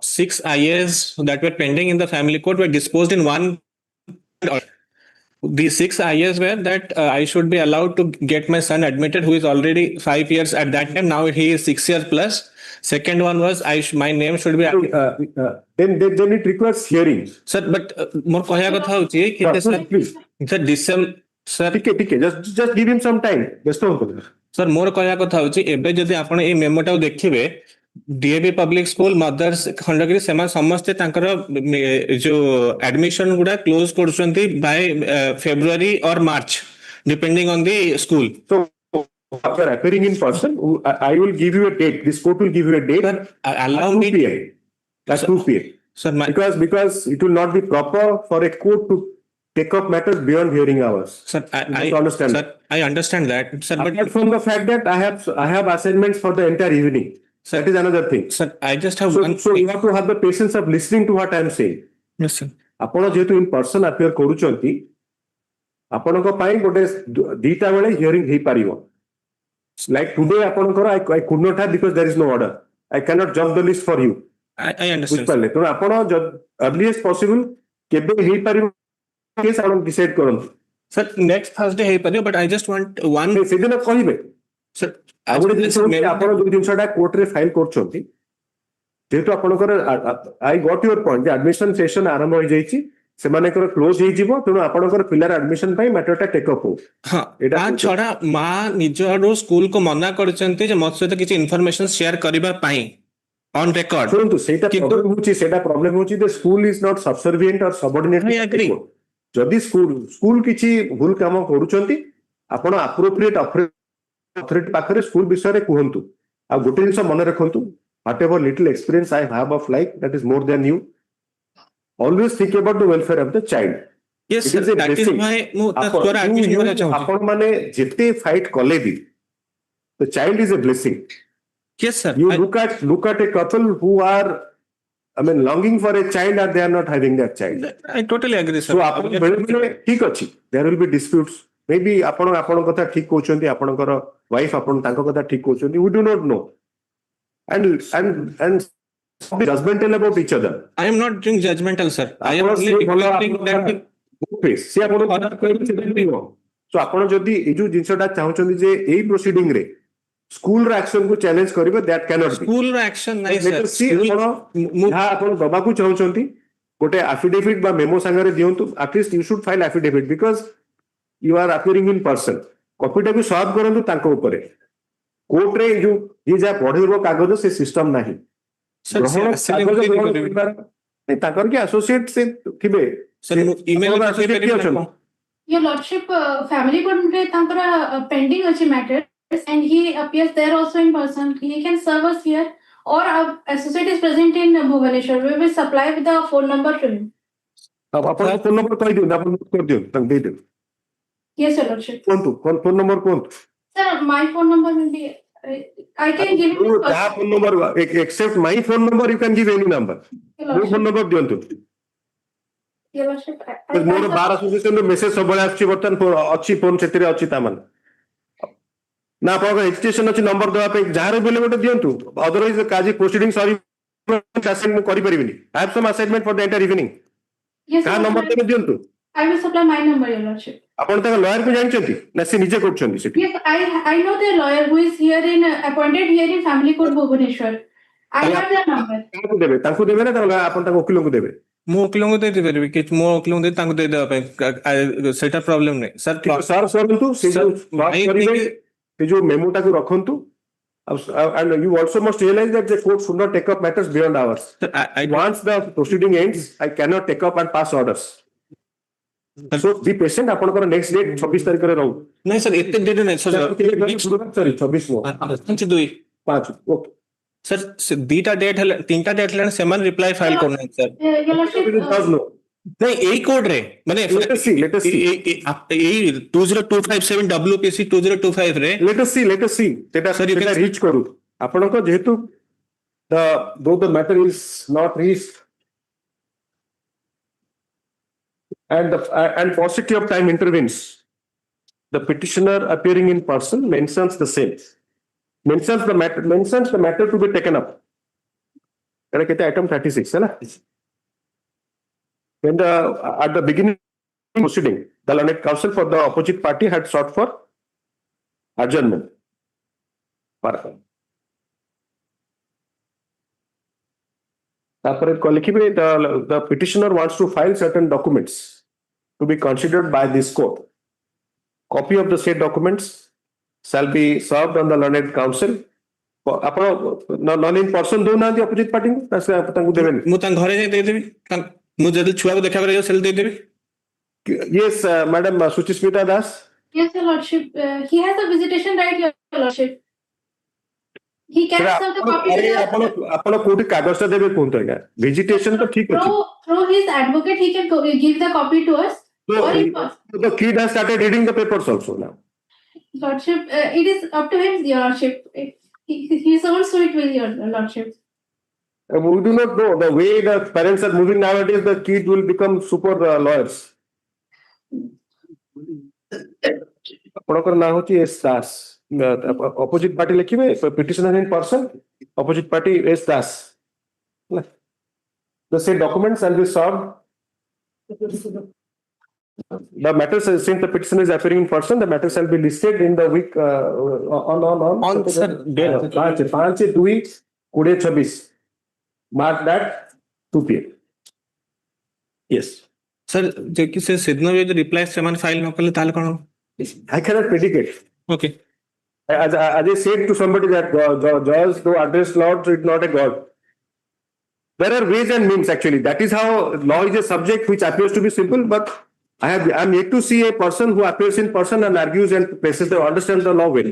6 IAs that were pending in the family court were disposed in one. The 6 IAs were that I should be allowed to get my son admitted, who is already 5 years at that time. Now he is 6 years plus. Second one was my name should be. Then it requires hearing. Sir, but more कहया कथा होची कि please. Sir, December. Sir, ठीक है. Just give him some time. Best of all. Sir, more कहया कथा होची एबे जदि आपण ए मेमोटा देखिबे DAV public school Mother's Khandagiri सेमा समस्त तांकर जो एडमिशन गुडा क्लोज करछंती बाय फेब्रुअरी और March depending on the school. So after appearing in person, I will give you a date. This court will give you a date. Sir, allow me. 2 p.m. At 2 p.m. Sir, because it will not be proper for a court to take up matters beyond hearing hours. Sir, I understand. Sir, I understand that. Sir, but apart from the fact that I have assignments for the entire evening. Sir, that is another thing. Sir, I just have one. So you have to have the patience of listening to what I am saying. Yes, sir. ଆପଣ ଯେହେତୁ in person appear କରୁଛନ୍ତି, ଆପଣଙ୍କ ପାଇଁ ଗୋଟେ 2ଟା ବେଳେ hearing ହେଇପାରିବ. Like today ଆପଣଙ୍କର I could not have because there is no order. I cannot jump the list for you. I understand. ବୁଝିପାରିଲେ? ତେଣୁ ଆପଣ earliest possible କେବେ ହେଇପାରିବ କେସ୍ ଆପଣ decide କରନ୍ତୁ. Sir, next Thursday ହେଇପାରିବ, but I just want one. ସେଦିନ କହିବେ. Sir, ଆଉ ଗୋଟେ ଜିନିଷ ହେଉଛି ଆପଣ ଯୋଉ ଜିନିଷଟା କୋର୍ଟରେ ଫାଇଲ କରୁଛନ୍ତି, ଯେହେତୁ ଆପଣଙ୍କର I got your point, ଯେ admission session ଆରମ୍ଭ ହେଇଯାଇଛି, ସେମାନଙ୍କର କ୍ଲୋଜ ହେଇଯିବ, ତେଣୁ ଆପଣଙ୍କର ପିଲାର ଆଡମିସନ ପାଇଁ ମ୍ୟାଟରଟା ଟେକ୍ ଅପ୍ ହଉ. ହଁ, ତା ଛଡା ମା ନିଜରୁ ସ୍କୁଲକୁ ମନା କରିଛନ୍ତି ଯେ ମୋ ସହିତ କିଛି ଇନଫରମେସନ ସେୟାର କରିବା ପାଇଁ ଅନ୍ ରେକର୍ଡ. ଶୁଣନ୍ତୁ, ସେଇଟା ପ୍ରୋବ୍ଲେମ ହେଉଛି ଯେ school is not ସବସର୍ଭିଏଣ୍ଟ or subordinate. ଯଦି ସ୍କୁଲ କିଛି ଭୁଲ କାମ କରୁଛନ୍ତି, ଆପଣ ଆପ୍ରୋପ୍ରିଏଟ ଅଥରିଟି ପାଖରେ ସ୍କୁଲ ବିଷୟରେ କୁହନ୍ତୁ. ଆଉ ଗୋଟେ ଜିନିଷ ମନେ ରଖନ୍ତୁ, whatever little experience I have of life, that is more than you. Always think about the welfare of the child. Yes, sir, that is why ଆପଣ ମାନେ ଯେତେ ଫାଇଟ୍ କଲେ ବି the child is a blessing. Yes, sir. You look at a couple who are, I mean, longing for a child and they are not having that child. I totally agree, sir. So ଆପଣ ବେଳେବେଳେ ଠିକ ଅଛି, there will be disputes. Maybe ଆପଣଙ୍କ କଥା ଠିକ କହୁଛନ୍ତି, ଆପଣଙ୍କର wife ତାଙ୍କ କଥା ଠିକ କହୁଛନ୍ତି. We do not know. And be judgmental about each other. I am not being judgmental, sir. I am only declaring that ସେ ଆପଣ so ଆପଣ ଯଦି ଏଇ ଯୋଉ ଜିନିଷଟା ଚାହୁଁଛନ୍ତି ଯେ ଏଇ ପ୍ରୋସିଡିଂ ରେ ସ୍କୁଲର ଆକ୍ସନ କୁ ଚ୍ୟାଲେଞ୍ଜ କରିବେ, that cannot be. ସ୍କୁଲର ଆକ୍ସନ ନାହିଁ sir. ଯାହା ଆପଣ ଦବାକୁ ଚାହୁଁଛନ୍ତି ଗୋଟେ ଆଫିଡେଭିଟ୍ ବା ମେମୋ ସାଙ୍ଗରେ ଦିଅନ୍ତୁ. at least you should file affidavit because you are appearing in person. କପିଟାକୁ ସର୍ଭ କରନ୍ତୁ ତାଙ୍କ ଉପରେ. କୋର୍ଟରେ ଯୋଉ ଯାହା ପଢେଇବ କାଗଜ, ସେ ସିଷ୍ଟମ ନାହିଁ. ତାଙ୍କର କି ଆସୋସିଏଟ ସେ ଥିବେ. Your lordship, family court ରେ ତାଙ୍କର pending ଅଛି matter. and he appears there also in person, he can serve us here, or our associate is present in Bhubaneswar. We will supply with the phone number to him. ଆପଣ phone number କହିଦିଅନ୍ତୁ, ଆପଣ କରିଦିଅନ୍ତୁ, ତାଙ୍କୁ ଦେଇଦିଅନ୍ତୁ। Yes, Your Lordship. କୁହନ୍ତୁ phone number କୁହନ୍ତୁ। Sir, my phone number will be. I can give him his ଯାହା phone number, except my phone number, you can give any number। ମୋ ଫୋନ ନମ୍ବର ଦିଅନ୍ତୁ। Your Lordship, ମୋର ବାର ଆସୋସିଏସନର message ସବୁବେଳେ ଆସୁଛି, ବର୍ତ୍ତମାନ ଅଛି ଫୋନ ସେଥିରେ ଅଛି ତା ମାନେ ନା ଆପଣଙ୍କ ହେଜିଟେସନ ଅଛି ନମ୍ବର ଦେବା ପାଇଁ, ଯାହାର ବେଲେ ଗୋଟେ ଦିଅନ୍ତୁ, ଅଦରୱାଇଜ ଆଜି ପ୍ରୋସିଡିଂ ସରି ମୁଁ କରିପାରିବିନି। I have some assignment for the entire evening। Yes, କାହା ନମ୍ବର ଦେବେ ଦିଅନ୍ତୁ। I will supply my number, Your Lordship. ଆପଣ ତାଙ୍କ ଲୟରକୁ ଜାଣିଛନ୍ତି ନା ସେ ନିଜେ କରୁଛନ୍ତି ସେଠି? Yes, I know the lawyer who is here in appointed here in Family Court Bhubaneswar. I have their number. କାହାକୁ ଦେବେ, ତାଙ୍କୁ ଦେବେ ନା ଆପଣ ତାଙ୍କ ଓକିଲଙ୍କୁ ଦେବେ? ମୁଁ ଓକିଲଙ୍କୁ ଦେଇପାରିବି କି ମୋ ଓକିଲଙ୍କୁ ଦେଇ ତାଙ୍କୁ ଦେଇଦେବା ପାଇଁ ସେଇଟା ପ୍ରୋବ୍ଲେମ ନାହିଁ ସାର୍। ସାର୍ ଶୁଣନ୍ତୁ, ସେ ଯୋଉ ମେମୋଟାକୁ ରଖନ୍ତୁ। And you also must realize that the court should not take up matters beyond hours. Once the proceeding ends, I cannot take up and pass orders. So be patient, ଆପଣଙ୍କର next date 26 ତାରିଖରେ ରହୁ। ନାଇଁ sir ଏତେ date ନାହିଁ sir. ସରି 26 ନୁହଁ 5 okay sir, ଦିଟା date ହେଲା, ତିନିଟା ଡେଟ୍ ହେଲାଣି, ସେମାନେ ରିପ୍ଲାଏ ଫାଇଲ୍ କରୁନାହାନ୍ତି ସାର୍। ନାଇଁ ଏଇ କୋର୍ଟରେ ମାନେ ଏଇ 2025/7 WPC 2025 ରେ let us see ସେଟା ରିଚ୍ କରୁ। ଆପଣଙ୍କ ଯେହେତୁ though the matter is not reached and paucity of time intervenes, the petitioner appearing in person mentions the same, mentions the matter to be taken up. Item 36 है ना? When at the beginning proceeding, the learned counsel for the opposite party had sought for adjournment. The petitioner wants to file certain documents to be considered by this court. Copy of the said documents shall be served on the learned counsel. ଆପଣ ନହେଲେ in person ଦଉନାହାନ୍ତି opposite ପାର୍ଟିଙ୍କୁ, ତାଙ୍କୁ ଦେବେନି? ମୁଁ ତାଙ୍କ ଘରେ ଯାଇ ଦେଇଦେବି, ମୁଁ ଯଦି ଛୁଆକୁ ଦେଖା କରିବାକୁ ସେଲ୍ ଦେଇଦେବି। Yes, Madam Suchismita Das. Yes, Your Lordship. He has a visitation right, Your Lordship. He can serve the copy. ଆପଣ କୋଉଠି କାଗଜଟା ଦେବେ କୁହନ୍ତୁ ଆଜ୍ଞା? ଭେଜିଟେସନ ତ ଠିକ ଅଛି। Through his advocate, he can give the copy to us. The kid has started reading the papers also now. Lordship, it is up to him, Your Lordship. His own suit will, Your Lordship. We do not know the way the parents are moving nowadays. The kid will become super lawyers. ଆପଣଙ୍କର ନାଁ ହଉଛି S Das. Opposite party ଲେଖିବେ petitioner in person, opposite party S Das. The said documents shall be served. The matter, since the petitioner is appearing in person, the matter shall be listed in the week on 5/2/2026. Mark that 2 p.m. Yes. Sir, जे से signal जो reply से मन file न करले ताले कोन? I cannot predicate. Okay. As I said to somebody that judge though address Lord is not a God. There are ways and means actually. That is how law is a subject which appears to be simple, but I am yet to see a person who appears in person and argues and places they understand the law well.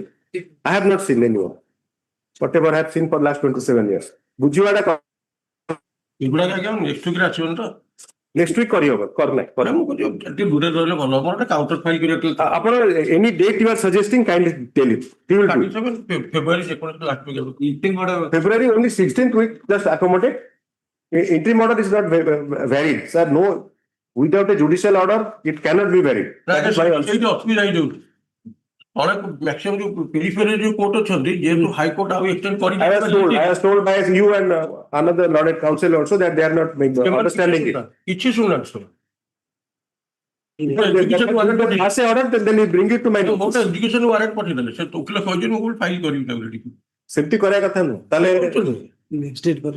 I have not seen anyone. Whatever I have seen for the last 27 years. ବୁଝିବାଟା next week କରିହବ କରନା ପରେ ମୁଁ ଦୂରରେ ରହିଲେ ଭଲ ମୋର ଗୋଟେ counter file କରିବାକୁ ଆପଣ any date you are suggesting kindly tell it. February only 16th week just accommodate. Interim order is not varied, sir. No, without a judicial order it cannot be varied. That is why also maximum peripheral court ଅଛନ୍ତି ଯେହେତୁ high court ଆଉ extend କରି I was told by you and another learned counsel also that they are not understanding it. କିଛି ଶୁଣନ୍ତୁ ଆସେ order then you bring it to my notice. Education warrant ପଠେଇଦେଲେ ସେ ଓକିଲ କହିଛି ମୁଁ ଫାଇଲ କରିବି ତାକୁ ରେଡି ସେମିତି କରିବା କଥା ନୁହଁ ତାହେଲେ next date କର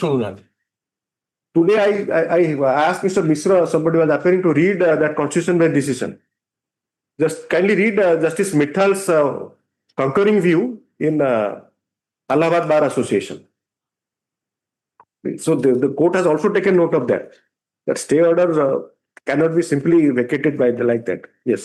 ଶୁଣୁନାହାନ୍ତି. Today I asked Mr. Misra, somebody was appearing to read that constitution by decision. Just kindly read Justice Mittal's concurring view in Allahabad Bar Association. So the court has also taken note of that. That stay order cannot be simply vacated by like that. Yes.